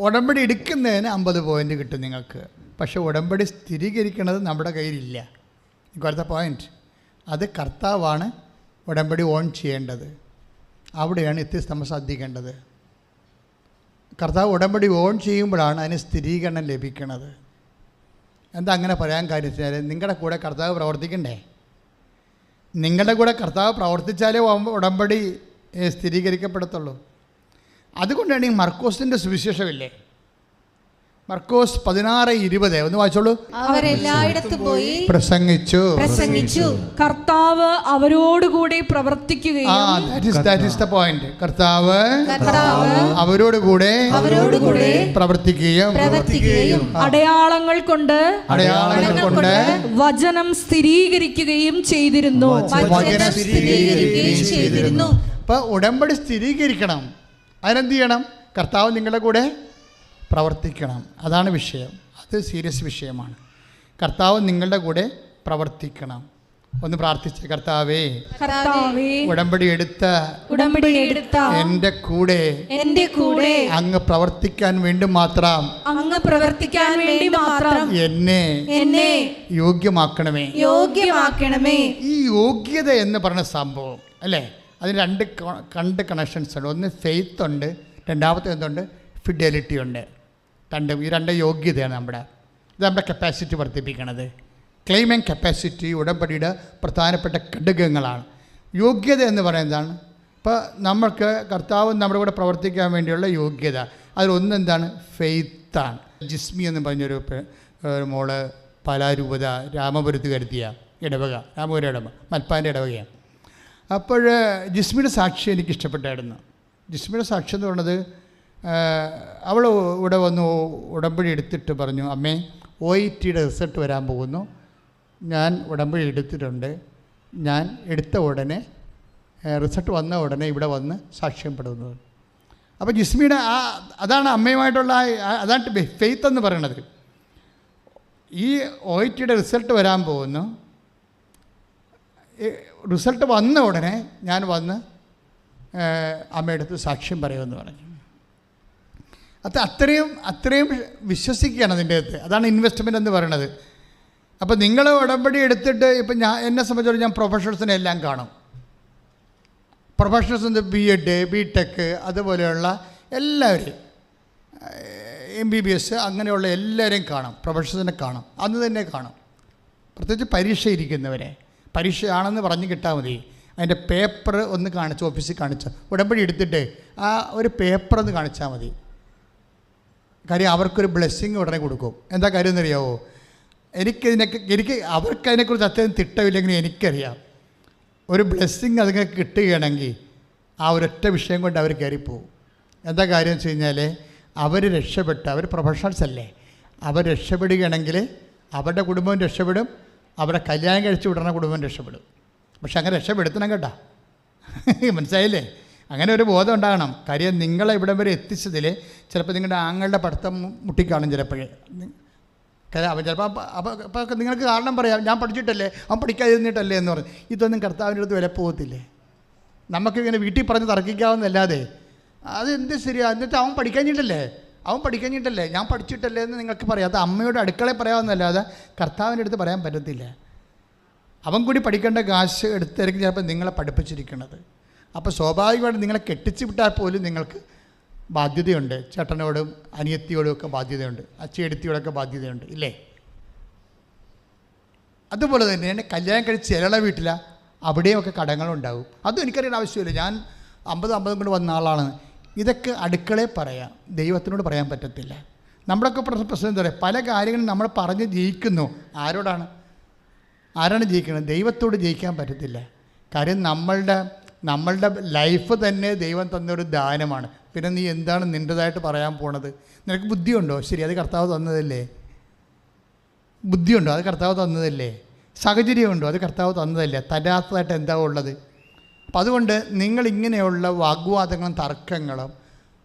ഉടമ്പടി എടുക്കുന്നതിന് 50 പോയിൻ്റ് കിട്ടും നിങ്ങൾക്ക്. പക്ഷേ ഉടമ്പടി സ്ഥിരീകരിക്കുന്നത് നമ്മുടെ കയ്യിലില്ല. അടുത്ത പോയിൻ്റ്, അത് കർത്താവാണ് ഉടമ്പടി ഓൺ ചെയ്യേണ്ടത്. അവിടെയാണ് നമ്മൾ ശ്രദ്ധിക്കേണ്ടത്. കർത്താവ് ഉടമ്പടി ഓൺ ചെയ്യുമ്പോഴാണ് അതിന് സ്ഥിരീകരണം ലഭിക്കുന്നത്. എന്താ അങ്ങനെ പറയാൻ കാര്യം വെച്ചാൽ, നിങ്ങളുടെ കൂടെ കർത്താവ് പ്രവർത്തിക്കണ്ടേ? നിങ്ങളുടെ കൂടെ കർത്താവ് പ്രവർത്തിച്ചാലേ ഉടമ്പടി സ്ഥിരീകരിക്കപ്പെടത്തുള്ളൂ. അതുകൊണ്ടാണ് ഈ മർക്കോസിൻ്റെ സുവിശേഷമില്ലേ, മർക്കോസ് 16:20 ഒന്ന് വായിച്ചോളൂ. അവരെല്ലായിടത്തും പോയി പ്രസംഗിച്ചു. കർത്താവ് അവരോടുകൂടി പ്രവർത്തിക്കുകയും that is the point. കർത്താവ് അവരോടുകൂടെ പ്രവർത്തിക്കുകയും അടയാളങ്ങൾ കൊണ്ട് വചനം സ്ഥിരീകരിക്കുകയും ചെയ്തിരുന്നു. അപ്പൊ ഉടമ്പടി സ്ഥിരീകരിക്കണം. അതിനെന്ത് ചെയ്യണം? കർത്താവ് നിങ്ങളുടെ കൂടെ പ്രവർത്തിക്കണം. അതാണ് വിഷയം. അത് സീരിയസ് വിഷയമാണ്. കർത്താവ് നിങ്ങളുടെ കൂടെ പ്രവർത്തിക്കണം. ഒന്ന് പ്രാർത്ഥിച്ച കർത്താവേ, ഉടമ്പടി എടുത്ത എൻ്റെ കൂടെ അങ്ങ് പ്രവർത്തിക്കാൻ വേണ്ടി മാത്രം എന്നെ യോഗ്യമാക്കണമേ. ഈ യോഗ്യത എന്ന് പറഞ്ഞ സംഭവം അല്ലേ, അതിന് രണ്ട് കണക്ഷൻസ് ഉണ്ട്. ഒന്ന് ഫെയ്ത്ത് ഉണ്ട്, രണ്ടാമത്തെ എന്തുണ്ട്? ഫിഡലിറ്റി ഉണ്ട്. ഈ രണ്ട് യോഗ്യതയാണ് ഇത് നമ്മുടെ കപ്പാസിറ്റി വർദ്ധിപ്പിക്കണത്. ക്ലെയിം ആൻഡ് കപ്പാസിറ്റി ഉടമ്പടിയുടെ പ്രധാനപ്പെട്ട ഘടകങ്ങളാണ്. യോഗ്യത എന്ന് പറയുന്നതാണ്. ഇപ്പോൾ നമ്മൾക്ക് കർത്താവ് നമ്മുടെ കൂടെ പ്രവർത്തിക്കാൻ വേണ്ടിയുള്ള യോഗ്യത, അതിലൊന്നെന്താണ്? ഫെയ്ത്താണ്. ജിസ്മി എന്ന് പറഞ്ഞൊരു മോള് പാലാരൂപത രാമപുരത്ത് കരുതിയ ഇടവക, രാമപുരം ഇടവക, മൽപ്പാൻ്റെ ഇടവകയാണ്. അപ്പോൾ ജിസ്മിയുടെ സാക്ഷി എനിക്ക് ഇഷ്ടപ്പെട്ടായിരുന്നു. ജിസ്മിയുടെ സാക്ഷി എന്ന് പറയുന്നത്, അവൾ ഇവിടെ വന്ന് ഉടമ്പടി എടുത്തിട്ട് പറഞ്ഞു, അമ്മേ OIT റിസൾട്ട് വരാൻ പോകുന്നു, ഞാൻ ഉടമ്പടി എടുത്തിട്ടുണ്ട്, ഞാൻ എടുത്ത ഉടനെ റിസൾട്ട് വന്ന ഉടനെ ഇവിടെ വന്ന് സാക്ഷ്യപ്പെടുന്നത്. അപ്പോൾ ജിസ്മിയുടെ അതാണ് അമ്മയുമായിട്ടുള്ള അതാണ് ഫെയ്ത്ത് എന്ന് പറയണത്. ഈ OIT റിസൾട്ട് വരാൻ പോകുന്നു, റിസൾട്ട് വന്ന ഉടനെ ഞാൻ വന്ന് അമ്മയെടുത്ത് സാക്ഷ്യം പറയുമെന്ന് പറഞ്ഞു. അത്രയും വിശ്വസിക്കുകയാണ് അതിൻ്റെ അകത്ത്. അതാണ് ഇൻവെസ്റ്റ്മെൻ്റ് എന്ന് പറയുന്നത്. അപ്പോൾ നിങ്ങൾ ഉടമ്പടി എടുത്തിട്ട് ഇപ്പം എന്നെ സംബന്ധിച്ചോളം ഞാൻ പ്രൊഫഷണൽസിനെ എല്ലാം കാണും. പ്രൊഫഷണൽസ് BEd BTech അതുപോലെയുള്ള എല്ലാവരെയും, MBBS അങ്ങനെയുള്ള എല്ലാവരെയും കാണും. പ്രൊഫഷണൽസിനെ കാണും, അന്ന് തന്നെ കാണും. പ്രത്യേകിച്ച് പരീക്ഷ ഇരിക്കുന്നവരെ, പരീക്ഷയാണെന്ന് പറഞ്ഞ് കിട്ടാൽ മതി. അതിൻ്റെ പേപ്പർ ഒന്ന് കാണിച്ച് ഓഫീസിൽ കാണിച്ച് ഉടമ്പടി എടുത്തിട്ട് ആ ഒരു പേപ്പർ ഒന്ന് കാണിച്ചാൽ മതി. കാര്യം അവർക്കൊരു ബ്ലെസ്സിങ് ഉടനെ കൊടുക്കും. എന്താ കാര്യം എന്നറിയാവോ? എനിക്ക് അവർക്കതിനെക്കുറിച്ച് അത്രയും തിട്ടമില്ലെങ്കിൽ എനിക്കറിയാം. ഒരു ബ്ലെസ്സിങ് അതിങ്ങനെ കിട്ടുകയാണെങ്കിൽ ആ ഒരൊറ്റ വിഷയം കൊണ്ട് അവർ കയറിപ്പോവും. എന്താ കാര്യം വെച്ച് കഴിഞ്ഞാൽ അവർ രക്ഷപ്പെട്ട്, അവർ പ്രൊഫഷണൽസ് അല്ലേ, അവർ രക്ഷപ്പെടുകയാണെങ്കിൽ അവരുടെ കുടുംബം രക്ഷപ്പെടും, അവരുടെ കല്യാണം കഴിച്ച് വിടുന്ന കുടുംബം രക്ഷപ്പെടും. പക്ഷെ അങ്ങനെ രക്ഷപ്പെടുത്തണം കേട്ടോ, മനസ്സിലായില്ലേ? അങ്ങനെ ഒരു ബോധം ഉണ്ടാകണം. കാര്യം നിങ്ങളെ ഇവിടം വരെ എത്തിച്ചതിൽ ചിലപ്പോൾ നിങ്ങളുടെ ആങ്ങളുടെ പഠിത്തം മുട്ടിക്കാണും. ചിലപ്പോൾ അപ്പോൾ നിങ്ങൾക്ക് കാരണം പറയാം, ഞാൻ പഠിച്ചിട്ടല്ലേ, അവൻ പഠിക്കാതിരുന്നിട്ടല്ലേ എന്ന് പറഞ്ഞു. ഇതൊന്നും കർത്താവിൻ്റെ അടുത്ത് വില പോകത്തില്ലേ. നമുക്കിങ്ങനെ വീട്ടിൽ പറഞ്ഞ് തർക്കിക്കാവുന്നല്ലാതെ അതെന്ത് ശരിയാണ്. എന്നിട്ട് അവൻ പഠിക്കാഞ്ഞിട്ടല്ലേ ഞാൻ പഠിച്ചിട്ടല്ലേ എന്ന് നിങ്ങൾക്ക് പറയാം. അത് അമ്മയുടെ അടുക്കളയിൽ പറയാവുന്നല്ലാതെ കർത്താവിൻ്റെ അടുത്ത് പറയാൻ പറ്റത്തില്ല. അവൻ കൂടി പഠിക്കേണ്ട കാശ് എടുത്തായിരിക്കും ചിലപ്പോൾ നിങ്ങളെ പഠിപ്പിച്ചിരിക്കുന്നത്. അപ്പോൾ സ്വാഭാവികമായിട്ട് നിങ്ങളെ കെട്ടിച്ചു വിട്ടാൽ പോലും നിങ്ങൾക്ക് ബാധ്യതയുണ്ട്. ചേട്ടനോടും അനിയത്തിയോടും ഒക്കെ ബാധ്യതയുണ്ട്, അച്ചയെടുത്തിയോടൊക്കെ ബാധ്യതയുണ്ട്, ഇല്ലേ? അതുപോലെ തന്നെയാണ് കല്യാണം കഴിച്ച് ചിലള വീട്ടിലാണ്, അവിടെയൊക്കെ കടങ്ങളുണ്ടാവും. അതും എനിക്കറിയേണ്ട ആവശ്യമില്ല. ഞാൻ 50 കൊണ്ട് വന്ന ആളാണ്. ഇതൊക്കെ അടുക്കളയിൽ പറയാം, ദൈവത്തിനോട് പറയാൻ പറ്റത്തില്ല. നമ്മളൊക്കെ പ്രശ്നം എന്താ പറയുക, പല കാര്യങ്ങളും നമ്മൾ പറഞ്ഞ് ജയിക്കുന്നു. ആരാണ് ജയിക്കുന്നത്? ദൈവത്തോട് ജയിക്കാൻ പറ്റത്തില്ല. കാര്യം നമ്മളുടെ ലൈഫ് തന്നെ ദൈവം തന്നൊരു ദാനമാണ്. പിന്നെ നീ എന്താണ് നിൻ്റെതായിട്ട് പറയാൻ പോണത്? നിനക്ക് ബുദ്ധിയുണ്ടോ? ശരി, അത് കർത്താവ് തന്നതല്ലേ. ബുദ്ധിയുണ്ടോ? അത് കർത്താവ് തന്നതല്ലേ. സാഹചര്യമുണ്ടോ? അത് കർത്താവ് തന്നതല്ലേ. തരാത്തതായിട്ട് എന്താ ഉള്ളത്? അപ്പം അതുകൊണ്ട് നിങ്ങളിങ്ങനെയുള്ള വാഗ്വാദങ്ങളും തർക്കങ്ങളും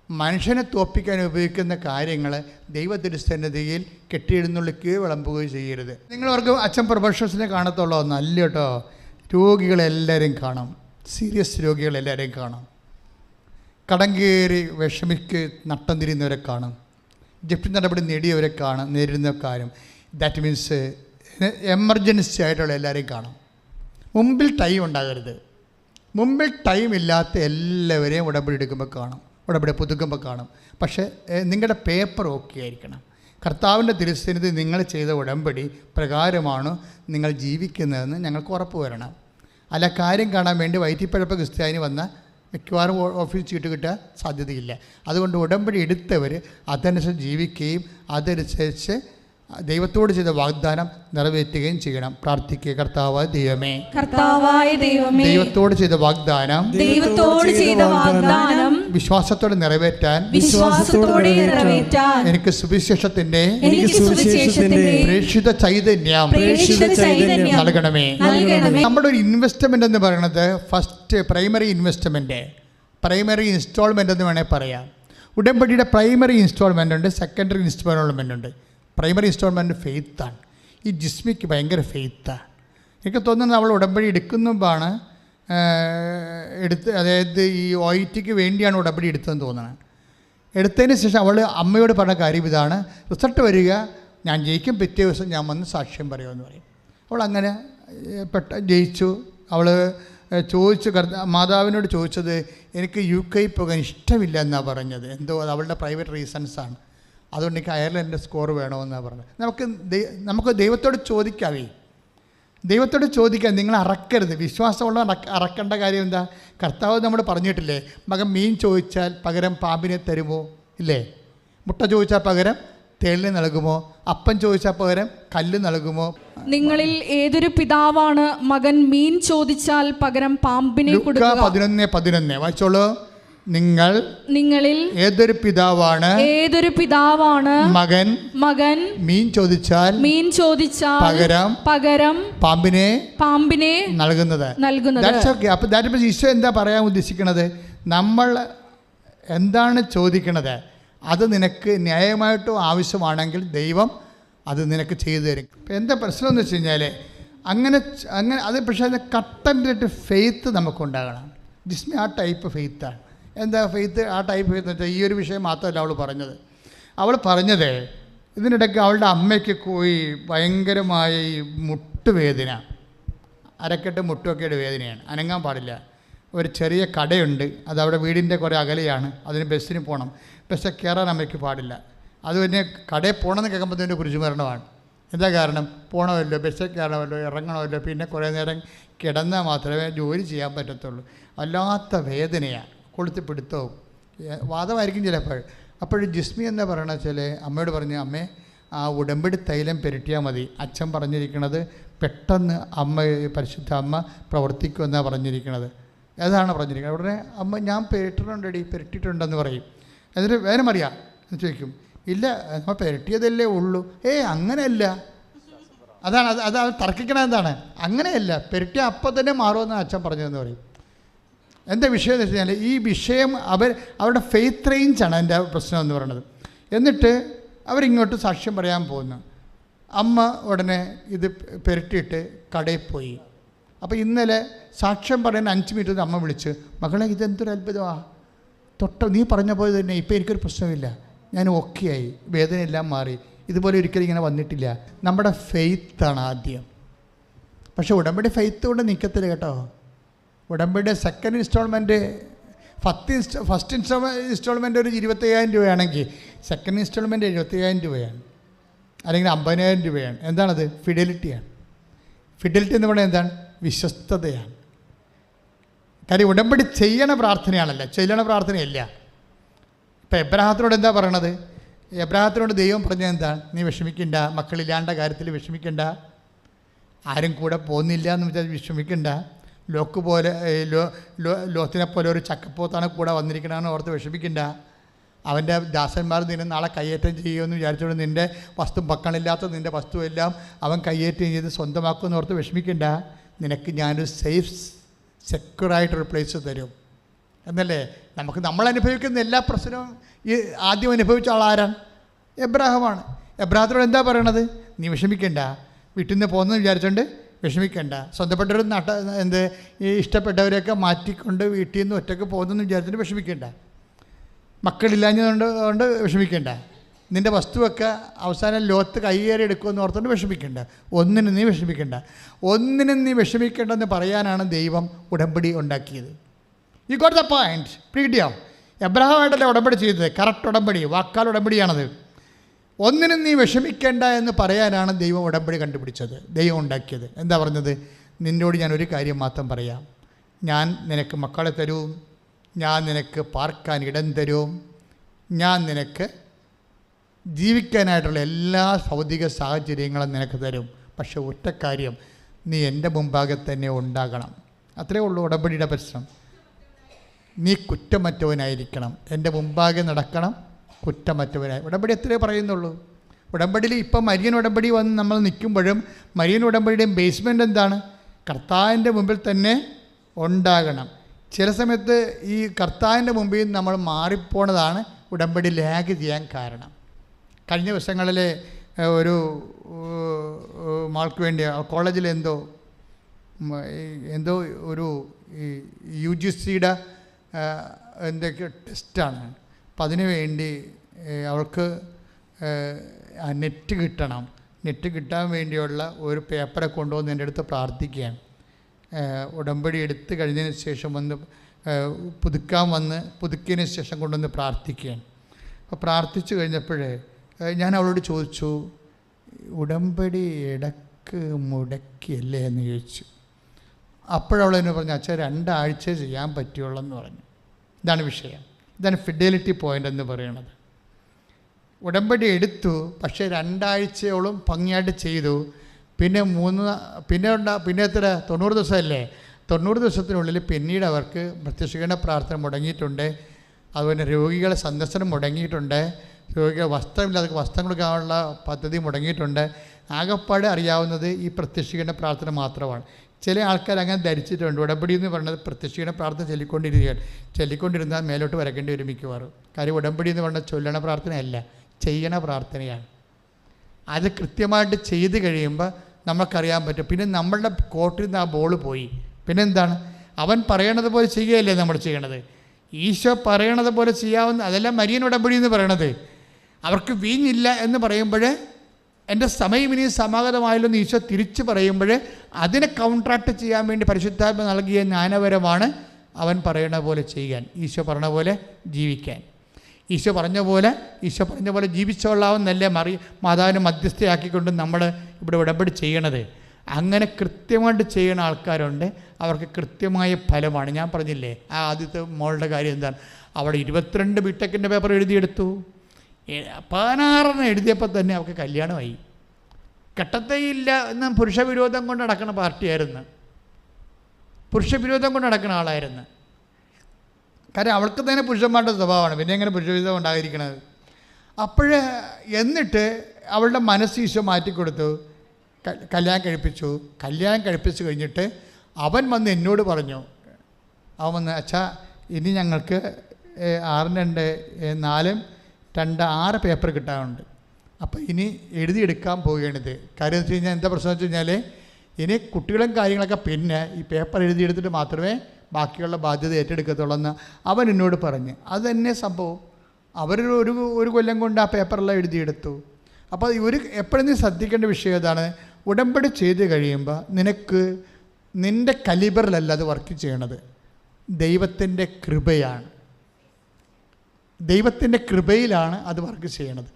മനുഷ്യനെ തോൽപ്പിക്കാൻ ഉപയോഗിക്കുന്ന കാര്യങ്ങൾ ദൈവത്തിരുസന്നിധിയിൽ കെട്ടിയെഴുന്നള്ളിക്കുകയോ വിളമ്പുകയോ ചെയ്യരുത്. നിങ്ങളവർക്ക് അച്ഛൻ പ്രൊഫഷണൽസിനെ കാണത്തുള്ളൂ എന്നല്ല കേട്ടോ. രോഗികളെല്ലാവരും കാണും, സീരിയസ് രോഗികളെല്ലാവരെയും കാണും, കടം കയറി വിഷമിക്ക് നട്ടം തിരിയുന്നവരെ കാണും, ജപ്തി നടപടി നേരിടുന്നവരും. ദാറ്റ് മീൻസ് എമർജൻസി ആയിട്ടുള്ള എല്ലാവരെയും കാണും. മുമ്പിൽ ടൈം ഉണ്ടാകരുത്. മുമ്പിൽ ടൈം ഇല്ലാത്ത എല്ലാവരെയും ഉടമ്പടി എടുക്കുമ്പോൾ കാണും, ഉടമ്പടി പുതുക്കുമ്പോൾ കാണും. പക്ഷേ നിങ്ങളുടെ പേപ്പർ ഓക്കെ ആയിരിക്കണം. കർത്താവിൻ്റെ തിരുസന്നിധി നിങ്ങൾ ചെയ്ത ഉടമ്പടി പ്രകാരമാണ് നിങ്ങൾ ജീവിക്കുന്നതെന്ന് ഞങ്ങൾക്ക് ഉറപ്പ് വരണം. അല്ല കാര്യം കാണാൻ വേണ്ടി വയറ്റിപ്പഴപ്പ് ക്രിസ്ത്യാനി വന്ന മിക്കവാറും ഓഫീസ് ചീട്ട് കിട്ടാൻ സാധ്യതയില്ല. അതുകൊണ്ട് ഉടമ്പടി എടുത്തവർ അതനുസരിച്ച് ജീവിക്കുകയും അതനുസരിച്ച് ദൈവത്തോട് ചെയ്ത വാഗ്ദാനം നിറവേറ്റുകയും ചെയ്യണം. പ്രാർത്ഥിക്കുക. കർത്താവായ ദൈവമേ, ദൈവത്തോട് ചെയ്ത വാഗ്ദാനം വിശ്വാസത്തോടെ നിറവേറ്റാൻ എനിക്ക് സുവിശേഷത്തിന്റെ പ്രേക്ഷിത ചൈതന്യം നൽകണമേ. നമ്മുടെ ഒരു ഇൻവെസ്റ്റ്മെന്റ് എന്ന് പറയുന്നത് ഫസ്റ്റ് പ്രൈമറി ഇൻസ്റ്റാൾമെന്റ് എന്ന് വേണേൽ പറയാം. ഉടമ്പടിയുടെ പ്രൈമറി ഇൻസ്റ്റാൾമെന്റ് ഉണ്ട്, സെക്കൻഡറി ഇൻസ്റ്റാൾമെന്റ് ഉണ്ട്. പ്രൈമറി ഇൻസ്റ്റാൾമെൻറ്റ് ഫെയ്ത്താണ്. ഈ ജിസ്മിക്ക് ഭയങ്കര ഫെയ്ത്താണ്. എനിക്ക് തോന്നുന്നത് അവൾ ഉടമ്പടി എടുക്കുമ്പോഴാണ് അതായത് ഈ OIT വേണ്ടിയാണ് ഉടമ്പടി എടുത്തതെന്ന് തോന്നുന്നത്. എടുത്തതിന് ശേഷം അവൾ അമ്മയോട് പറഞ്ഞ കാര്യം ഇതാണ്, റിസൾട്ട് വരിക, ഞാൻ ജയിക്കും, പിറ്റേ ദിവസം ഞാൻ വന്ന് സാക്ഷ്യം പറയുമെന്ന് പറയും. അവൾ അങ്ങനെ ജയിച്ചു. അവൾ ചോദിച്ചു, മാതാവിനോട് ചോദിച്ചത് എനിക്ക് UK പോകാൻ ഇഷ്ടമില്ല എന്നാണ് പറഞ്ഞത്. എന്തോ അത് അവളുടെ പ്രൈവറ്റ് റീസൺസാണ്. അതുകൊണ്ട് എനിക്ക് അയർലൻഡിൻ്റെ സ്കോർ വേണമെന്നാണ് പറഞ്ഞത്. നമുക്ക് ദൈവത്തോട് ചോദിക്കാം, നിങ്ങൾ അറക്കരുത്. വിശ്വാസമുള്ള അറക്കേണ്ട കാര്യം എന്താ? കർത്താവ് നമ്മൾ പറഞ്ഞിട്ടില്ലേ, മകൻ മീൻ ചോദിച്ചാൽ പകരം പാമ്പിനെ തരുമോ? ഇല്ലേ? മുട്ട ചോദിച്ചാൽ പകരം തേളിനെ നൽകുമോ? അപ്പം ചോദിച്ചാൽ പകരം കല്ല് നൽകുമോ? നിങ്ങളിൽ ഏതൊരു പിതാവാണ് മകൻ മീൻ ചോദിച്ചാൽ പകരം പാമ്പിനെ കൊടുക്കുക? 11:11 വായിച്ചോളൂ. നിങ്ങളിൽ ഏതൊരു പിതാവാണ് മകൻ മീൻ ചോദിച്ചാൽ പകരം പാമ്പിനെ നൽകുന്നത്. അപ്പോൾ ഈശോ എന്താ പറയാൻ ഉദ്ദേശിക്കുന്നത്? നമ്മൾ എന്താണ് ചോദിക്കണത് അത് നിനക്ക് ന്യായമായിട്ടോ ആവശ്യമാണെങ്കിൽ ദൈവം അത് നിനക്ക് ചെയ്തു തരും. ഇപ്പം എന്താ പ്രശ്നം എന്ന് വെച്ച് കഴിഞ്ഞാൽ അങ്ങനെ അത് പക്ഷേ അത് കട്ടൻറ്റ് ഫെയ്ത്ത് നമുക്കുണ്ടാകണം. ജിസ്മി ആ ടൈപ്പ് ഫെയ്ത്താണ്. എന്താ ഫെയ്ത്ത്? ആ ടൈപ്പ് ഫെയ്ത്ത് എന്ന് വെച്ചാൽ ഈ ഒരു വിഷയം മാത്രമല്ല അവൾ പറഞ്ഞത് ഇതിനിടയ്ക്ക് അവളുടെ അമ്മയ്ക്ക് പോയി ഭയങ്കരമായ ഈ മുട്ടുവേദന, അരക്കെട്ട് മുട്ടുമൊക്കെയുടെ വേദനയാണ്, അനങ്ങാൻ പാടില്ല. ഒരു ചെറിയ കടയുണ്ട്, അത് അവിടെ വീടിൻ്റെ കുറേ അകലെയാണ്, അതിന് ബസ്സിന് പോകണം. ബസ്സിൽ കയറാൻ അമ്മയ്ക്ക് പാടില്ല. അത് പിന്നെ കടയിൽ പോകണമെന്ന് കേൾക്കുമ്പോഴത്തേൻ്റെ കുരിശുമരണമാണ്. എന്താ കാരണം? പോകണമല്ലോ, ബസ്സിൽ കയറണമല്ലോ, ഇറങ്ങണമല്ലോ, പിന്നെ കുറേ നേരം കിടന്നാൽ മാത്രമേ ജോലി ചെയ്യാൻ പറ്റത്തുള്ളൂ. വല്ലാത്ത വേദനയാണ്, കൊളുത്തിപ്പിടുത്തവും വാദമായിരിക്കും ചിലപ്പോൾ. അപ്പോഴും ജിസ്മി എന്താ പറയണത് വെച്ചാൽ അമ്മയോട് പറഞ്ഞു, അമ്മേ ആ ഉടമ്പടി തൈലം പെരട്ടിയാൽ മതി, അച്ഛൻ പറഞ്ഞിരിക്കുന്നത് പെട്ടെന്ന് പരിശുദ്ധ അമ്മ പ്രവർത്തിക്കുമെന്നാണ് പറഞ്ഞിരിക്കുന്നത്. ഏതാണ് പറഞ്ഞിരിക്കുന്നത്? ഉടനെ അമ്മ ഞാൻ പെരട്ടിയിട്ടുണ്ടെന്ന് പറയും. എന്നിട്ട് വേറെ അറിയാം എന്ന് ചോദിക്കും. ഇല്ല അമ്മ പെരട്ടിയതല്ലേ ഉള്ളൂ. അങ്ങനെയല്ല, അത് തർക്കിക്കണ എന്താണ്? അങ്ങനെയല്ല, പെരട്ടിയ അപ്പം തന്നെ മാറുമെന്നാണ് അച്ഛൻ പറഞ്ഞതെന്ന് പറയും. എന്താ വിഷയം എന്ന് വെച്ച് കഴിഞ്ഞാൽ ഈ വിഷയം അവരുടെ ഫെയ്ത്ത് റേഞ്ചാണ് അതിൻ്റെ പ്രശ്നം എന്ന് പറയുന്നത്. എന്നിട്ട് അവരിങ്ങോട്ട് സാക്ഷ്യം പറയാൻ പോകുന്നു. അമ്മ ഉടനെ ഇത് പെരട്ടിയിട്ട് കടയിൽ പോയി. അപ്പോൾ ഇന്നലെ സാക്ഷ്യം പറയാൻ 5 മിനിറ്റ് അമ്മ വിളിച്ച്, മകളെ ഇതെന്തൊരു അത്ഭുതമാണ്, നീ പറഞ്ഞ പോലെ തന്നെ ഇപ്പോൾ എനിക്കൊരു പ്രശ്നമില്ല, ഞാൻ ഓക്കെ ആയി, വേദനയെല്ലാം മാറി, ഇതുപോലെ ഒരിക്കലും ഇങ്ങനെ വന്നിട്ടില്ല. നമ്മുടെ ഫെയ്ത്താണ് ആദ്യം. പക്ഷേ ഉടമ്പടി ഫെയ്ത്ത് കൊണ്ട് നിൽക്കത്തില്ല കേട്ടോ. ഉടമ്പടിയുടെ സെക്കൻഡ് ഇൻസ്റ്റാൾമെൻറ്റ് ഫസ്റ്റ് ഇൻസ്റ്റാൾമെൻറ്റ് ഒരു 25,000 രൂപയാണെങ്കിൽ സെക്കൻഡ് ഇൻസ്റ്റാൾമെൻറ്റ് 75,000 രൂപയാണ്, അല്ലെങ്കിൽ 50,000 രൂപയാണ്. എന്താണത്? ഫിഡലിറ്റിയാണ്. ഫിഡലിറ്റി എന്ന് പറയുന്നത് എന്താണ്? വിശ്വസ്തതയാണ്. കാര്യം ഉടമ്പടി ചെയ്യണ പ്രാർത്ഥനയാണല്ലോ, ചെല്ലണ പ്രാർത്ഥനയല്ല. ഇപ്പം എബ്രാഹത്തിനോട് എന്താ പറയണത്? എബ്രാഹത്തിനോട് ദൈവം പറഞ്ഞത് എന്താണ്? നീ വിഷമിക്കണ്ട, മക്കളില്ലാണ്ട കാര്യത്തിൽ വിഷമിക്കണ്ട, ആരും കൂടെ പോകുന്നില്ല എന്ന് വെച്ചാൽ വിഷമിക്കണ്ട, ലോത്തിനെ പോലെ ഒരു ചക്കപ്പോത്താണ് കൂടെ വന്നിരിക്കണമെന്ന് ഓർത്ത് വിഷമിക്കണ്ട, അവൻ്റെ ദാസന്മാർ നിന്നെ നാളെ കയ്യേറ്റം ചെയ്യുമെന്ന് വിചാരിച്ചുകൊണ്ട് നിൻ്റെ മക്കളില്ലാത്ത നിൻ്റെ വസ്തുവെല്ലാം അവൻ കയ്യേറ്റം ചെയ്ത് സ്വന്തമാക്കുമെന്ന് ഓർത്ത് വിഷമിക്കണ്ട, നിനക്ക് ഞാനൊരു സെക്യൂറായിട്ടൊരു പ്ലേസ് തരും എന്നല്ലേ. നമ്മൾ അനുഭവിക്കുന്ന എല്ലാ പ്രശ്നവും ഈ ആദ്യം അനുഭവിച്ച ആളാരാണ്? എബ്രാഹമാണ്. എബ്രാഹത്തിനോട് എന്താ പറയണത്? നീ വിഷമിക്കണ്ട, വീട്ടിൽ നിന്ന് പോകുന്നതെന്ന് വിചാരിച്ചുകൊണ്ട് വിഷമിക്കണ്ട, സ്വന്തപ്പെട്ടവരും ഇഷ്ടപ്പെട്ടവരെയൊക്കെ മാറ്റിക്കൊണ്ട് വീട്ടിൽ നിന്ന് ഒറ്റയ്ക്ക് പോകുന്നതെന്ന് വിചാരിച്ചിട്ട് വിഷമിക്കണ്ട, മക്കളില്ലാഞ്ഞതുകൊണ്ട് വിഷമിക്കണ്ട, നിൻ്റെ വസ്തുവൊക്കെ അവസാനം ലോകത്ത് കൈയേറി എടുക്കുമെന്ന് ഓർത്തുകൊണ്ട് വിഷമിക്കണ്ട, ഒന്നിനും നീ വിഷമിക്കേണ്ടെന്ന് പറയാനാണ് ദൈവം ഉടമ്പടി ഉണ്ടാക്കിയത്. You got the point. പിടിയോ? എബ്രഹാമായിട്ടല്ലേ ഉടമ്പടി ചെയ്തത്, കറക്റ്റ് ഉടമ്പടി, വാക്കാൽ ഉടമ്പടിയാണത്. ഒന്നിനും നീ വിഷമിക്കേണ്ട എന്ന് പറയാനാണ് ദൈവം ഉടമ്പടി കണ്ടുപിടിച്ചത്, ദൈവം ഉണ്ടാക്കിയത്. എന്താ പറഞ്ഞത്? നിന്നോട് ഞാൻ ഒരു കാര്യം മാത്രം പറയാം, ഞാൻ നിനക്ക് മക്കളെ തരൂ, ഞാൻ നിനക്ക് പാർക്കാൻ ഇടം തരും, ഞാൻ നിനക്ക് ജീവിക്കാനായിട്ടുള്ള എല്ലാ ഭൗതിക സാഹചര്യങ്ങളും നിനക്ക് തരും. പക്ഷെ ഒറ്റ കാര്യം, നീ എൻ്റെ മുമ്പാകെ തന്നെ ഉണ്ടാകണം. അത്രയേ ഉള്ളൂ ഉടമ്പടിയുടെ പ്രശ്നം. നീ കുറ്റമറ്റവനായിരിക്കണം, എൻ്റെ മുമ്പാകെ നടക്കണം, കുറ്റമറ്റവനായി. ഉടമ്പടി എത്രയേ പറയുന്നുള്ളൂ. ഉടമ്പടിയിൽ ഇപ്പം മരിയൻ ഉടമ്പടി വന്ന് നമ്മൾ നിൽക്കുമ്പോഴും മരിയൻ ഉടമ്പടിയുടെയും ബേസ്മെൻ്റ് എന്താണ്? കർത്താവിൻ്റെ മുമ്പിൽ തന്നെ ഉണ്ടാകണം. ചില സമയത്ത് ഈ കർത്താവിൻ്റെ മുമ്പിൽ നമ്മൾ മാറിപ്പോണതാണ് ഉടമ്പടി ലാഗ് ചെയ്യാൻ കാരണം. കഴിഞ്ഞ ദിവസങ്ങളിൽ ഒരു മാൾക്ക് വേണ്ടി കോളേജിൽ എന്തോ ഒരു UGCയുടെ എന്തൊക്കെ ടെസ്റ്റാണ്. അപ്പം അതിനു വേണ്ടി അവൾക്ക് നെറ്റ് കിട്ടണം. നെറ്റ് കിട്ടാൻ വേണ്ടിയുള്ള ഒരു പേപ്പറെ കൊണ്ടുവന്ന് എൻ്റെ അടുത്ത് പ്രാർത്ഥിക്കുകയാണ്. ഉടമ്പടി എടുത്ത് കഴിഞ്ഞതിന് ശേഷം വന്ന് പുതുക്കിയതിന് ശേഷം കൊണ്ടുവന്ന് പ്രാർത്ഥിക്കുകയാണ്. അപ്പോൾ പ്രാർത്ഥിച്ചു കഴിഞ്ഞപ്പോഴേ ഞാൻ അവളോട് ചോദിച്ചു, ഉടമ്പടി ഇടക്ക് മുടക്കിയല്ലേ എന്ന് ചോദിച്ചു. അപ്പോഴവളെന്നെ പറഞ്ഞു, അച്ഛാ 2 ആഴ്ച ചെയ്യാൻ പറ്റുള്ളൂ എന്ന് പറഞ്ഞു. ഇതാണ് വിഷയം. ഇതാണ് ഫിഡലിറ്റി പോയിൻ്റ് എന്ന് പറയുന്നത്. ഉടമ്പടി എടുത്തു, പക്ഷേ 2 ആഴ്ചയോളം ഭംഗിയായിട്ട് ചെയ്തു. പിന്നെ എത്ര 90 ദിവസമല്ലേ? 90 ദിവസത്തിനുള്ളിൽ പിന്നീട് അവർക്ക് പ്രത്യക്ഷീകരണ പ്രാർത്ഥന മുടങ്ങിയിട്ടുണ്ട്. അതുപോലെ രോഗികളെ സന്ദർശനം മുടങ്ങിയിട്ടുണ്ട്. രോഗികൾ വസ്ത്രമില്ലാതെ വസ്ത്രം കൊടുക്കാനുള്ള പദ്ധതി മുടങ്ങിയിട്ടുണ്ട്. ആകെപ്പാടെ അറിയാവുന്നത് ഈ പ്രത്യക്ഷീകരണ പ്രാർത്ഥന മാത്രമാണ്. ചില ആൾക്കാർ അങ്ങനെ ധരിച്ചിട്ടുണ്ട്. ഉടമ്പടി എന്ന് പറയുന്നത് പ്രത്യക്ഷീകരണ പ്രാർത്ഥന ചൊല്ലിക്കൊണ്ടിരുന്നാൽ മേലോട്ട് വരക്കേണ്ടി വരും മിക്കവാറും. കാര്യം ഉടമ്പടി എന്ന് പറയുന്നത് ചൊല്ലണ പ്രാർത്ഥനയല്ല, ചെയ്യണ പ്രാർത്ഥനയാണ്. അത് കൃത്യമായിട്ട് ചെയ്ത് കഴിയുമ്പോൾ നമുക്കറിയാൻ പറ്റും. പിന്നെ നമ്മളുടെ കോർട്ടിൽ നിന്ന് ആ ബോൾ പോയി. പിന്നെന്താണ്? അവൻ പറയണത് പോലെ ചെയ്യുകയല്ലേ നമ്മൾ ചെയ്യണത്. ഈശോ പറയണത് പോലെ ചെയ്യാവുന്ന, അതെല്ലാം മരിയൻ ഉടമ്പടി എന്ന് പറയണത്. അവർക്ക് വീഞ്ഞില്ല എന്ന് പറയുമ്പോൾ എൻ്റെ സമയം ഇനി സമാഗതമായല്ലോ എന്ന് ഈശോ തിരിച്ച് പറയുമ്പോൾ അതിനെ കൗൺട്രാക്ട് ചെയ്യാൻ വേണ്ടി പരിശുദ്ധാത്മ നൽകിയ ജ്ഞാനപരമാണ് അവൻ പറയണ പോലെ ചെയ്യാൻ, ഈശോ പറഞ്ഞ പോലെ ജീവിക്കാൻ. ഈശോ പറഞ്ഞ പോലെ ജീവിച്ചോളാവുന്നല്ലേ മാതാവിനെ മധ്യസ്ഥയാക്കിക്കൊണ്ട് നമ്മൾ ഇവിടെ ഉടമ്പടി ചെയ്യണത്. അങ്ങനെ കൃത്യമായിട്ട് ചെയ്യുന്ന ആൾക്കാരുണ്ട്, അവർക്ക് കൃത്യമായ ഫലമാണ്. ഞാൻ പറഞ്ഞില്ലേ ആ ആദ്യത്തെ മോളുടെ കാര്യം എന്താണ്? അവിടെ 22 ബിടെക്കിൻ്റെ പേപ്പർ എഴുതിയെടുത്തു. 16 എഴുതിയപ്പോൾ തന്നെ അവർക്ക് കല്യാണമായി. കെട്ടത്തേയില്ല എന്ന് പുരുഷവിരോധം കൊണ്ട് നടക്കുന്ന പാർട്ടിയായിരുന്നു, പുരുഷവിരോധം കൊണ്ട് നടക്കുന്ന ആളായിരുന്നു. കാര്യം അവൾക്ക് തന്നെ പുരുഷന്മാരുടെ സ്വഭാവമാണ്, പിന്നെ എങ്ങനെ പുരുഷവിരോധം ഉണ്ടായിരിക്കണത്? എന്നിട്ട് അവളുടെ മനസ്സ് ഈശോ മാറ്റിക്കൊടുത്തു, കല്യാണം കഴിപ്പിച്ചു കഴിഞ്ഞിട്ട് അവൻ വന്ന് എന്നോട് പറഞ്ഞു, അവൻ വന്ന്, അച്ഛാ ഇനി ഞങ്ങൾക്ക് 6 2 4 6 പേപ്പർ കിട്ടാനുണ്ട്. അപ്പോൾ ഇനി എഴുതിയെടുക്കാൻ പോവുകയാണിത്. കാര്യം എന്ന് വെച്ച് കഴിഞ്ഞാൽ എന്താ പ്രശ്നം വെച്ച് കഴിഞ്ഞാൽ ഇനി കുട്ടികളും കാര്യങ്ങളൊക്കെ പിന്നെ ഈ പേപ്പർ എഴുതിയെടുത്തിട്ട് മാത്രമേ ബാക്കിയുള്ള ബാധ്യത ഏറ്റെടുക്കത്തുള്ളൂ എന്ന് അവൻ എന്നോട് പറഞ്ഞ്. അത് തന്നെ സംഭവം. ഒരു കൊല്ലം കൊണ്ട് ആ പേപ്പറെല്ലാം എഴുതിയെടുത്തു. അപ്പോൾ എപ്പോഴും നീ ശ്രദ്ധിക്കേണ്ട വിഷയം ഏതാണ്? ഉടമ്പടി ചെയ്ത് കഴിയുമ്പോൾ നിൻ്റെ കലിബറിലല്ല അത് വർക്ക് ചെയ്യണത്, ദൈവത്തിൻ്റെ കൃപയാണ്. ദൈവത്തിൻ്റെ കൃപയിലാണ് അത് വർക്ക് ചെയ്യണത്.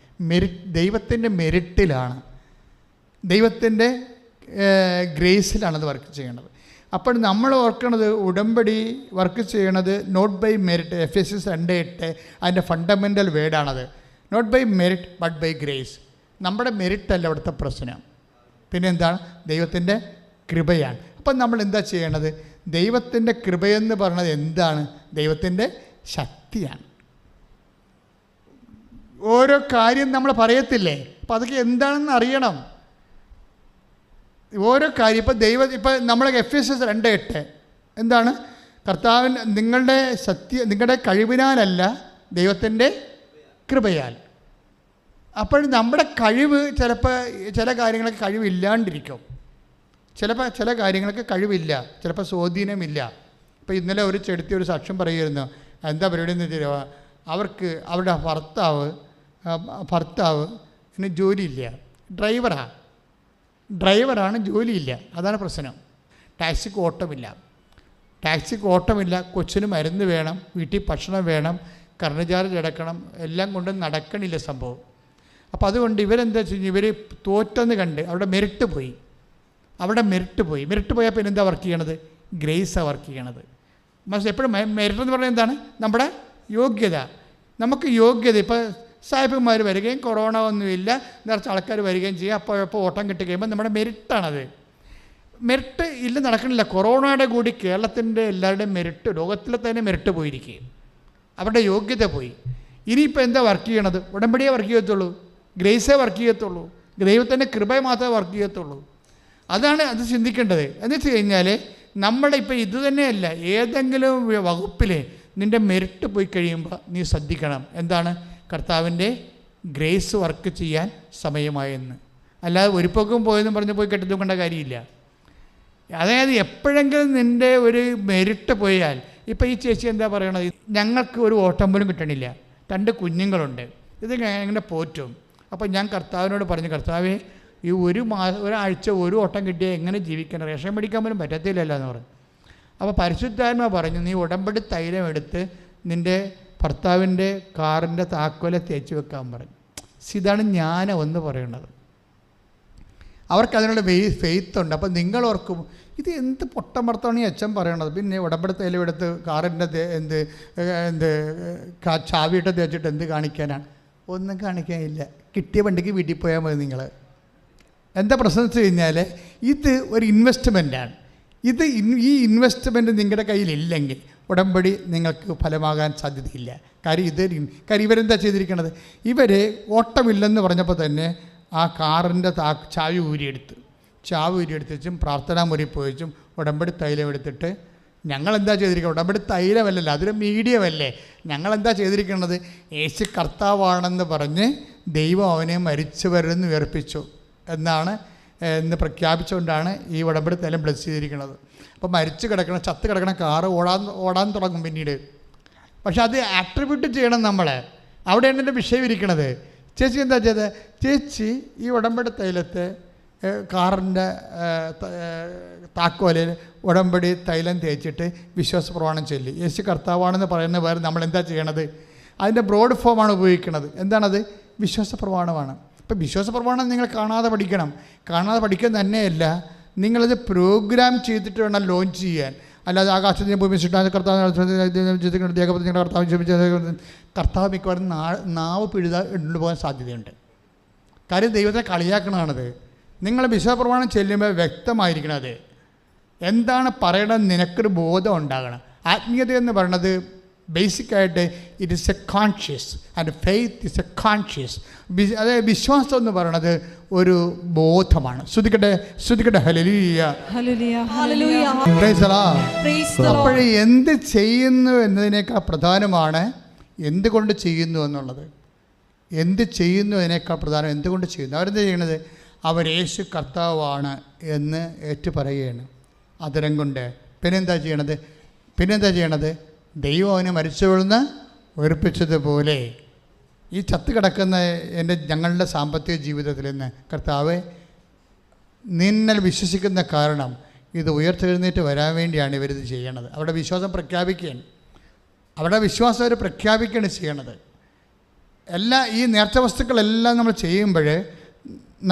ദൈവത്തിൻ്റെ മെരിറ്റിലാണ്, ദൈവത്തിൻ്റെ ഗ്രേസിലാണ് അത് വർക്ക് ചെയ്യണത്. അപ്പോൾ നമ്മൾ ഓർക്കണത് ഉടമ്പടി വർക്ക് ചെയ്യണത് നോട്ട് ബൈ മെരിറ്റ്. Ephesians 2:8 അതിൻ്റെ ഫണ്ടമെൻ്റൽ വേർഡാണത്. Not by merit but by grace. നമ്മുടെ മെരിറ്റല്ല ഇവിടുത്തെ പ്രശ്നം, പിന്നെ എന്താണ്? ദൈവത്തിൻ്റെ കൃപയാണ്. അപ്പം നമ്മൾ എന്താ ചെയ്യണത്? ദൈവത്തിൻ്റെ കൃപയെന്ന് പറഞ്ഞത് എന്താണ്? ദൈവത്തിൻ്റെ ശക്തിയാണ്. ഓരോ കാര്യം നമ്മൾ പറയത്തില്ലേ, അപ്പം അതൊക്കെ എന്താണെന്ന് അറിയണം. ഓരോ കാര്യം ഇപ്പം നമ്മൾ Ephesians 2:8 എന്താണ്? കർത്താവിന് നിങ്ങളുടെ കഴിവിനാലല്ല, ദൈവത്തിൻ്റെ കൃപയാൽ. അപ്പോൾ നമ്മുടെ കഴിവ് ചിലപ്പോൾ ചില കാര്യങ്ങൾക്ക് കഴിവില്ലാണ്ടിരിക്കും, ചില കാര്യങ്ങൾക്ക് കഴിവില്ല, ചിലപ്പോൾ സ്വാധീനമില്ല. ഇപ്പോൾ ഇന്നലെ ഒരു സാക്ഷ്യം പറയുമായിരുന്നു. എന്താ പരിപാടി എന്ന് വെച്ചാൽ അവരുടെ ഭർത്താവ് ഇനി ജോലിയില്ല, ഡ്രൈവറാണ്, ജോലിയില്ല. അതാണ് പ്രശ്നം. ടാക്സിക്ക് ഓട്ടമില്ല, കൊച്ചിന് മരുന്ന് വേണം, വീട്ടിൽ ഭക്ഷണം വേണം, കറണ്ട് ചാർജ് അടക്കണം, എല്ലാം കൊണ്ട് നടക്കണില്ല സംഭവം. അപ്പോൾ അതുകൊണ്ട് ഇവരെന്താ വെച്ച് കഴിഞ്ഞാൽ ഇവർ തോറ്റെന്ന് കണ്ട് അവിടെ മെരിറ്റ് പോയി. മെരിറ്റ് പോയാൽ പിന്നെ എന്താ വർക്ക് ചെയ്യണത്? ഗ്രേസാണ് വർക്ക് ചെയ്യണത്. പക്ഷേ എപ്പോഴും മെറിറ്റ് എന്ന് പറയുന്നത് എന്താണ്? നമ്മുടെ യോഗ്യത. നമുക്ക് യോഗ്യത, ഇപ്പോൾ സാഹിബന്മാർ വരികയും കൊറോണ ഒന്നുമില്ല, നിറച്ച് ആൾക്കാർ വരികയും ചെയ്യുക, അപ്പോൾ ഓട്ടം കിട്ടി കഴിയുമ്പോൾ നമ്മുടെ മെറിറ്റാണത്. മെറിറ്റ് ഇല്ല, നടക്കണില്ല. കൊറോണയുടെ കൂടി കേരളത്തിൻ്റെ എല്ലാവരുടെയും മെറിറ്റ്, ലോകത്തിലെ തന്നെ മെറിറ്റ് പോയിരിക്കുകയും അവരുടെ യോഗ്യത പോയി. ഇനിയിപ്പോൾ എന്താ വർക്ക് ചെയ്യണത്? ഉടമ്പടിയെ വർക്ക് ചെയ്യത്തുള്ളൂ, ഗ്രേസേ വർക്ക് ചെയ്യത്തുള്ളൂ, ദൈവത്തിൻ്റെ കൃപയെ മാത്രമേ വർക്ക് ചെയ്യത്തുള്ളൂ. അതാണ് അത് ചിന്തിക്കേണ്ടത്. എന്ന് വെച്ച് കഴിഞ്ഞാൽ നമ്മുടെ ഇപ്പോൾ ഇത് തന്നെയല്ല, ഏതെങ്കിലും വകുപ്പിൽ നിൻ്റെ മെറിറ്റ് പോയി കഴിയുമ്പോൾ നീ ശ്രദ്ധിക്കണം, എന്താണ്? കർത്താവിൻ്റെ ഗ്രേസ് വർക്ക് ചെയ്യാൻ സമയമായെന്ന്. അല്ലാതെ ഒരു പൊക്കും പോയെന്ന് പറഞ്ഞ് പോയി കെട്ടിത്തൂക്കേണ്ട കാര്യമില്ല. അതായത് എപ്പോഴെങ്കിലും നിൻ്റെ ഒരു മെറിറ്റ് പോയാൽ, ഇപ്പോൾ ഈ ചേച്ചി എന്താ പറയണത്? ഞങ്ങൾക്ക് ഒരു ഓട്ടം പോലും കിട്ടണില്ല, 2 കുഞ്ഞുങ്ങളുണ്ട്, ഇത് എങ്ങനെ പോറ്റും? അപ്പോൾ ഞാൻ കർത്താവിനോട് പറഞ്ഞു, കർത്താവേ, ഈ ഒരാഴ്ച ഒരു ഓട്ടം കിട്ടിയാൽ എങ്ങനെ ജീവിക്കണം? റേഷൻ മേടിക്കാൻ പോലും പറ്റത്തില്ലല്ലോ എന്ന് പറഞ്ഞു. അപ്പോൾ പരിശുദ്ധാത്മാ പറഞ്ഞു, നീ ഉടമ്പടി തൈലം എടുത്ത് നിൻ്റെ ഭർത്താവിൻ്റെ കാറിൻ്റെ താക്കോലെ തേച്ച് വെക്കാൻ പറഞ്ഞു. ഇതാണ് ഞാൻ ഒന്ന് പറയണത്. അവർക്ക് അതിനുള്ള ഫെയ്ത്ത് ഉണ്ട്. അപ്പോൾ നിങ്ങൾ ഓർക്കും, ഇത് എന്ത് പൊട്ടം ഭർത്താവാണ് ഈ അച്ഛൻ പറയണത്? പിന്നെ ഉടമ്പടി തൈലം എടുത്ത് കാറിൻ്റെ ചാവിയിട്ട് തേച്ചിട്ട് എന്ത് കാണിക്കാനാണ്? ഒന്നും കാണിക്കാനില്ല. കിട്ടിയ വണ്ടിക്ക് വീട്ടിൽ പോയാൽ മതി. നിങ്ങൾ എന്താ പ്രശ്നം വെച്ച് കഴിഞ്ഞാൽ, ഇത് ഒരു ഇൻവെസ്റ്റ്മെൻറ്റാണ്. ഈ ഇൻവെസ്റ്റ്മെൻറ്റ് നിങ്ങളുടെ കയ്യിലില്ലെങ്കിൽ ഉടമ്പടി നിങ്ങൾക്ക് ഫലമാകാൻ സാധ്യതയില്ല. കാര്യം ഇവരെന്താ ചെയ്തിരിക്കണത്? ഇവർ ഓട്ടമില്ലെന്ന് പറഞ്ഞപ്പോൾ തന്നെ ആ കാറിൻ്റെ ചാവി ഊരിയെടുത്ത് വെച്ചും പ്രാർത്ഥനാ മുറി പോയിച്ചും ഉടമ്പടി തൈലം എടുത്തിട്ട്, ഞങ്ങളെന്താ ചെയ്തിരിക്കുന്നത്? ഉടമ്പടി തൈലമല്ലല്ലോ, അതൊരു മീഡിയമല്ലേ. ഞങ്ങളെന്താ ചെയ്തിരിക്കുന്നത്? യേശു കർത്താവാണെന്ന് പറഞ്ഞ് ദൈവം അവനെ മരിച്ചവരെന്ന് ഉയർപ്പിച്ചു എന്ന് പ്രഖ്യാപിച്ചുകൊണ്ടാണ് ഈ ഉടമ്പടി തൈലം ബ്ലെസ് ചെയ്തിരിക്കുന്നത്. അപ്പോൾ ചത്ത് കിടക്കണ കാറ് ഓടാൻ തുടങ്ങും പിന്നീട്. പക്ഷെ അത് ആട്രിബ്യൂട്ട് ചെയ്യണം നമ്മൾ. അവിടെയാണ് എൻ്റെ വിഷയം ഇരിക്കണത്. ചേച്ചി എന്താ ചെയ്തത്? ചേച്ചി ഈ ഉടമ്പടി തൈലത്തെ കാറിൻ്റെ താക്കോലിൽ ഉടമ്പടി തൈലം തേച്ചിട്ട് വിശ്വാസ പ്രമാണം ചൊല്ലി. യേശു കർത്താവാണെന്ന് പറയുന്ന പേര് നമ്മളെന്താ ചെയ്യണത്? അതിൻ്റെ ബ്രോഡ് ഫോമാണ് ഉപയോഗിക്കുന്നത്. എന്താണത്? വിശ്വാസ പ്രമാണമാണ്. ഇപ്പോൾ വിശ്വാസ പ്രമാണം നിങ്ങൾ കാണാതെ പഠിക്കാൻ തന്നെയല്ല, നിങ്ങളത് പ്രോഗ്രാം ചെയ്തിട്ട് വേണം ലോഞ്ച് ചെയ്യാൻ. അല്ലാതെ ആകാശത്തിന് ഭൂമി സൃഷ്ടാൻ കർത്താവ് മിക്കവാറും നാവ് പിഴുതു പോകാൻ സാധ്യതയുണ്ട്. കാര്യം ദൈവത്തെ കളിയാക്കണതാണത്. നിങ്ങൾ വിശ്വാസപ്രമാണം ചെല്ലുമ്പോൾ വ്യക്തമായിരിക്കണത് എന്താണ് പറയണത്, നിനക്കൊരു ബോധം ഉണ്ടാകണം. ആത്മീയത എന്ന് പറയുന്നത് ബേസിക്കായിട്ട് it is A conscious and faith is A conscious. അതായത് വിശ്വാസം എന്ന് പറയുന്നത് ഒരു ബോധമാണ്. ശ്രദ്ധിക്കട്ടെ. ഹല്ലേലൂയ. അപ്പോൾ എന്ത് ചെയ്യുന്നു എന്നതിനേക്കാൾ പ്രധാനമാണ് എന്തുകൊണ്ട് ചെയ്യുന്നു എന്നുള്ളത്. എന്നതിനേക്കാൾ പ്രധാനം എന്തുകൊണ്ട് ചെയ്യുന്നു. അവരെന്താ ചെയ്യണത്? അവർ യേശു കർത്താവാണ് എന്ന് ഏറ്റുപറയുകയാണ് അതരം കൊണ്ട്. പിന്നെന്താ ചെയ്യണത്? ദൈവം അവനെ മരിച്ചവെന്ന് ഉയർപ്പിച്ചതുപോലെ ഈ ചത്ത് കിടക്കുന്ന ഞങ്ങളുടെ സാമ്പത്തിക ജീവിതത്തിൽ നിന്ന് കർത്താവെ നിന്നൽ വിശ്വസിക്കുന്ന കാരണം ഇത് ഉയർത്തെഴുന്നേറ്റ് വരാൻ വേണ്ടിയാണ് ഇവരിത് ചെയ്യണത്. അവരുടെ വിശ്വാസം പ്രഖ്യാപിക്കുകയാണ്. അവർ പ്രഖ്യാപിക്കുകയാണ് ചെയ്യണത്. ഈ നേർച്ച വസ്തുക്കളെല്ലാം നമ്മൾ ചെയ്യുമ്പോൾ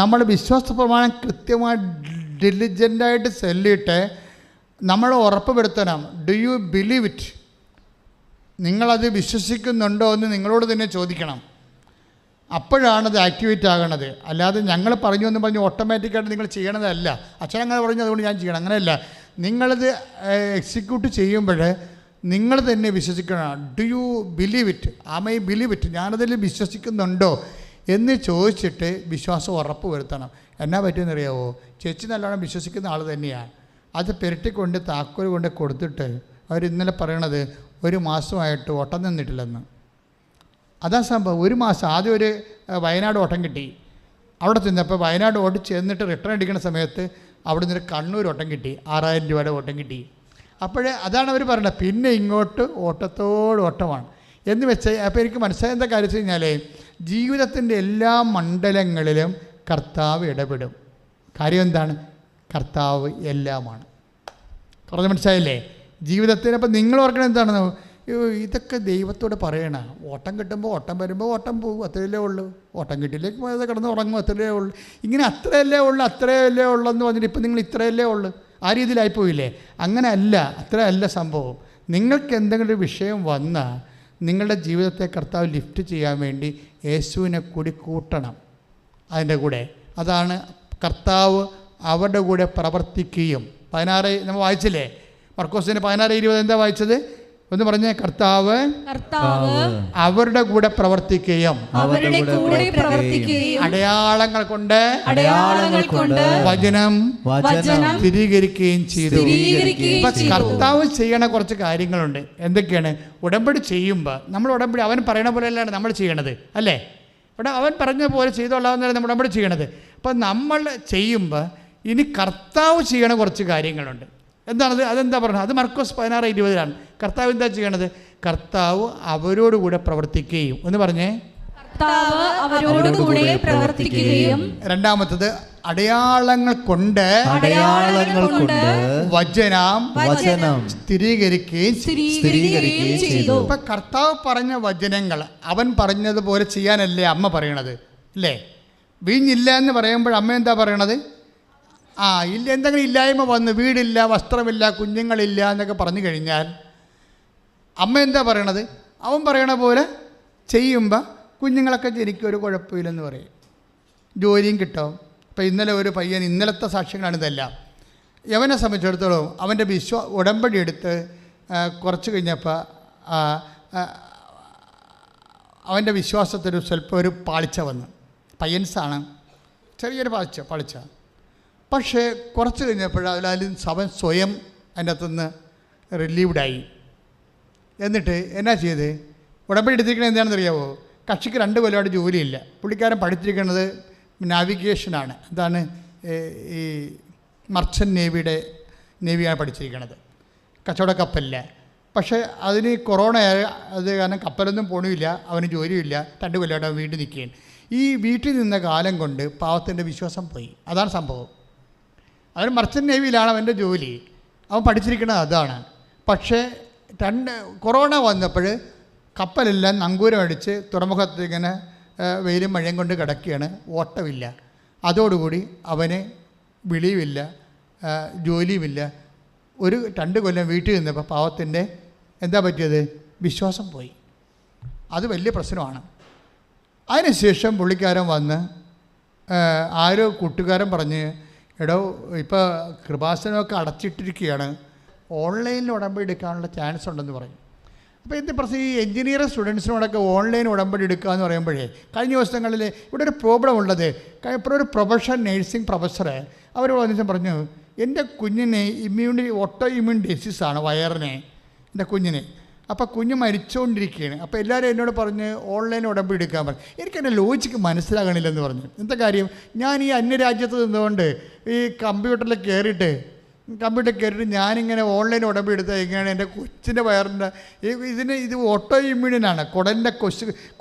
നമ്മൾ വിശ്വാസ പ്രമാണം കൃത്യമായി ഡിലിജൻ്റായിട്ട് ചൊല്ലിയിട്ട് നമ്മൾ ഉറപ്പ് വരുത്തണം. Do you believe it? നിങ്ങളത് വിശ്വസിക്കുന്നുണ്ടോ എന്ന് നിങ്ങളോട് തന്നെ ചോദിക്കണം. അപ്പോഴാണത് ആക്ടിവേറ്റ് ആകണത്. അല്ലാതെ ഞങ്ങൾ പറഞ്ഞു എന്ന് പറഞ്ഞ് ഓട്ടോമാറ്റിക്കായിട്ട് നിങ്ങൾ ചെയ്യണതല്ല. അച്ഛൻ അങ്ങനെ പറഞ്ഞു അതുകൊണ്ട് ഞാൻ ചെയ്യണം, അങ്ങനെയല്ല. നിങ്ങളത് എക്സിക്യൂട്ട് ചെയ്യുമ്പോൾ നിങ്ങൾ തന്നെ വിശ്വസിക്കണം. Do you believe it? I believe it? ഞാനതിൽ വിശ്വസിക്കുന്നുണ്ടോ എന്ന് ചോദിച്ചിട്ട് വിശ്വാസം ഉറപ്പ് വരുത്തണം. എന്നാ പറ്റുമെന്നറിയാവോ? ചേച്ചി നല്ലോണം വിശ്വസിക്കുന്ന ആൾ തന്നെയാണ്. അത് പെരട്ടിക്കൊണ്ട് താക്കോൽ കൊണ്ട് കൊടുത്തിട്ട് അവർ ഇന്നലെ പറയണത് 1 മാസമായിട്ട് ഓട്ടം നിന്നിട്ടില്ലെന്ന്. അതാ സംഭവം. 1 മാസം ആദ്യം ഒരു വയനാട് ഓട്ടം കിട്ടി. അവിടെ ചെന്നപ്പോൾ വയനാട് ഓടി ചെന്നിട്ട് റിട്ടേൺ അടിക്കുന്ന സമയത്ത് അവിടെ നിന്ന് കണ്ണൂർ ഓട്ടം കിട്ടി, 6000 രൂപയുടെ ഓട്ടം കിട്ടി. അതാണ് അവർ പറയുന്നത്. പിന്നെ ഇങ്ങോട്ട് ഓട്ടമാണ് എന്ന് വെച്ചാൽ. അപ്പോൾ എനിക്ക് മനസ്സിലായ എന്താ കാര്യം വെച്ച് കഴിഞ്ഞാൽ, ജീവിതത്തിൻ്റെ എല്ലാ മണ്ഡലങ്ങളിലും കർത്താവ് ഇടപെടും. കാര്യം എന്താണ്? കർത്താവ് എല്ലാമാണ്. കുറച്ച് മനസ്സിലായില്ലേ ജീവിതത്തിന്? അപ്പം നിങ്ങൾ ഓർക്കണം എന്താണെന്ന്, ഇതൊക്കെ ദൈവത്തോട് പറയണ. ഓട്ടം കിട്ടുമ്പോൾ ഓട്ടം വരുമ്പോൾ ഓട്ടം പോകും, അത്രയല്ലേ ഉള്ളൂ. ഓട്ടം കിട്ടിയിലേക്ക് പോയത് കിടന്ന് ഉറങ്ങും, അത്രയല്ലേ ഉള്ളൂ. ഇങ്ങനെ അത്രയല്ലേ ഉള്ളൂ എന്ന് പറഞ്ഞിട്ട് ഇപ്പം നിങ്ങൾ ഇത്രയല്ലേ ഉള്ളൂ ആ രീതിയിലായിപ്പോയില്ലേ? അങ്ങനെ അല്ല, അത്ര അല്ല സംഭവം. നിങ്ങൾക്ക് എന്തെങ്കിലും ഒരു വിഷയം വന്നാൽ നിങ്ങളുടെ ജീവിതത്തെ കർത്താവ് ലിഫ്റ്റ് ചെയ്യാൻ വേണ്ടി യേശുവിനെ കൂടി കൂട്ടണം അതിൻ്റെ കൂടെ. അതാണ് കർത്താവ് അവരുടെ കൂടെ പ്രവർത്തിക്കുകയും. 16 നമ്മൾ വായിച്ചില്ലേ, മർക്കോസിന് 16:20 എന്താ വായിച്ചത്? ഒന്ന് പറഞ്ഞേ, കർത്താവ് അവരുടെ കൂടെ പ്രവർത്തിക്കുകയും അടയാളങ്ങൾ കൊണ്ട് വചനം സ്ഥിരീകരിക്കുകയും ചെയ്തു. കർത്താവ് ചെയ്യണ കുറച്ച് കാര്യങ്ങളുണ്ട്. എന്തൊക്കെയാണ്? ഉടമ്പടി ചെയ്യുമ്പോൾ നമ്മൾ ഉടമ്പടി അവൻ പറയണ പോലെയല്ലാണ് നമ്മൾ ചെയ്യണത്, അല്ലേ? ഇവിടെ അവൻ പറഞ്ഞ പോലെ ചെയ്തോളാവുന്നതാണ് നമ്മൾ ഉടമ്പടി ചെയ്യണത്. അപ്പം നമ്മൾ ചെയ്യുമ്പോൾ ഇനി കർത്താവ് ചെയ്യണ കുറച്ച് കാര്യങ്ങളുണ്ട്. എന്താണത്? അതെന്താ പറഞ്ഞത്? അത് മർക്കോസ് 16:20 കർത്താവ് എന്താ ചെയ്യണത്? കർത്താവ് അവരോട് കൂടെ പ്രവർത്തിക്കുകയും. ഒന്ന് പറഞ്ഞേ, കർത്താവ് അവരോട് കൂടെ പ്രവർത്തിക്കുകയും. രണ്ടാമത്തത്, അടയാളങ്ങൾ കൊണ്ട് വചനം സ്ഥിരീകരിക്കുകയും ചെയ്തു. ഇപ്പൊ കർത്താവ് പറഞ്ഞ വചനങ്ങൾ അവൻ പറഞ്ഞതുപോലെ ചെയ്യാനല്ലേ അമ്മ പറയണത്, അല്ലേ? വീഞ്ഞില്ല എന്ന് പറയുമ്പോൾ അമ്മ എന്താ പറയണത്? ഇല്ല, എന്തെങ്കിലും ഇല്ലായ്മ വന്ന് വീടില്ല, വസ്ത്രമില്ല, കുഞ്ഞുങ്ങളില്ല എന്നൊക്കെ പറഞ്ഞു കഴിഞ്ഞാൽ അമ്മ എന്താ പറയണത്? അവൻ പറയണ പോലെ ചെയ്യുമ്പോൾ കുഞ്ഞുങ്ങളൊക്കെ ജനിക്കും, ഒരു കുഴപ്പമില്ലെന്ന് പറയും, ജോലിയും കിട്ടും. ഇപ്പം ഇന്നലെ ഒരു പയ്യൻ, ഇന്നലത്തെ സാക്ഷ്യങ്ങളാണ് ഇതെല്ലാം. യവനെ സംബന്ധിച്ചിടത്തോളം അവൻ്റെ ഉടമ്പടി എടുത്ത് കുറച്ച് കഴിഞ്ഞപ്പോൾ അവൻ്റെ വിശ്വാസത്തിൽ സ്വല്പം ഒരു പാളിച്ച വന്നു. പയ്യൻസാണ്, ചെറിയൊരു പാളിച്ച. പക്ഷേ കുറച്ച് കഴിഞ്ഞപ്പോൾ അതിൽ അവൻ സ്വയം അതിൻ്റെ അകത്തുനിന്ന് റിലീവ്ഡായി. എന്നിട്ട് എന്നാ ചെയ്ത്? ഉടമ്പടി എടുത്തിരിക്കുന്നത് എന്താണെന്ന് അറിയാമോ? കക്ഷിക്ക് 2 കൊല്ലമായിട്ട് ജോലിയില്ല. പുള്ളിക്കാരൻ പഠിച്ചിരിക്കുന്നത് നാവിഗേഷനാണ്. എന്താണ്? ഈ മർച്ചൻ്റ് നേവിയാണ് പഠിച്ചിരിക്കുന്നത്, കച്ചവട കപ്പലില്ല. പക്ഷേ അതിന് കൊറോണ അത് കാരണം കപ്പലൊന്നും പോണില്ല, അവന് ജോലിയില്ല. 2 കൊല്ലമായിട്ട് അവൻ വീട്ടിൽ നിൽക്കുകയാണ്. ഈ വീട്ടിൽ നിന്ന കാലം കൊണ്ട് പാവത്തിൻ്റെ വിശ്വാസം പോയി. അതാണ് സംഭവം. അവൻ മർച്ചൻ്റ് നേവിയിലാണ് അവൻ്റെ ജോലി, അവൻ പഠിച്ചിരിക്കുന്നത് അതാണ്. പക്ഷേ കൊറോണ വന്നപ്പോൾ കപ്പലെല്ലാം നങ്കൂരം അടിച്ച് തുറമുഖത്ത് ഇങ്ങനെ വെയിലും മഴയും കൊണ്ട് കിടക്കുകയാണ്, ഓട്ടമില്ല. അതോടുകൂടി അവന് വിളിയുമില്ല, ജോലിയുമില്ല. ഒരു 2 കൊല്ലം വീട്ടിൽ നിന്നപ്പോൾ പാവത്തിൻ്റെ എന്താ പറ്റിയത്? വിശ്വാസം പോയി. അത് വലിയ പ്രശ്നമാണ്. അതിനുശേഷം പുള്ളിക്കാരൻ വന്ന് ആരോ കൂട്ടുകാരൻ പറഞ്ഞ്, എടോ ഇപ്പോൾ കൃപാസനമൊക്കെ അടച്ചിട്ടിരിക്കുകയാണ്, ഓൺലൈനിൽ ഉടമ്പടി എടുക്കാനുള്ള ചാൻസ് ഉണ്ടെന്ന് പറയും. അപ്പോൾ എന്ത് പ്രശ്നം? ഈ എഞ്ചിനീയറിംഗ് സ്റ്റുഡൻസിനോടൊക്കെ ഓൺലൈൻ ഉടമ്പടി എടുക്കുക എന്ന് പറയുമ്പോഴേ, കഴിഞ്ഞ ദിവസങ്ങളിൽ ഇവിടെ ഒരു പ്രോബ്ലം ഉള്ളത്, ഇപ്പോൾ ഒരു പ്രൊഫഷണൽ നേഴ്സിംഗ് പ്രൊഫസർ അവർ വന്നിട്ട് പറഞ്ഞു, എൻ്റെ കുഞ്ഞിന് ഓട്ടോ ഇമ്മ്യൂൺ ഡിസീസാണ്, വയറിന്, എൻ്റെ കുഞ്ഞിന്. അപ്പോൾ കുഞ്ഞ് മരിച്ചുകൊണ്ടിരിക്കുകയാണ്. അപ്പോൾ എല്ലാവരും എന്നോട് പറഞ്ഞ് ഓൺലൈൻ ഉടമ്പടി എടുക്കാൻ പറഞ്ഞു. എനിക്കെൻ്റെ ലോജിക്ക് മനസ്സിലാകണില്ലെന്ന് പറഞ്ഞു. എന്താ കാര്യം? ഞാൻ ഈ അന്യരാജ്യത്ത് നിന്നുകൊണ്ട് ഈ കമ്പ്യൂട്ടറിൽ കയറിയിട്ട് ഞാനിങ്ങനെ ഓൺലൈൻ ഉടമ്പടി എടുത്താൽ എങ്ങനെയാണ് എൻ്റെ കൊച്ചിൻ്റെ വയറിൻ്റെ ഇത് ഓട്ടോ ഇമ്മ്യൂണിനാണ്. കുടലിൻ്റെ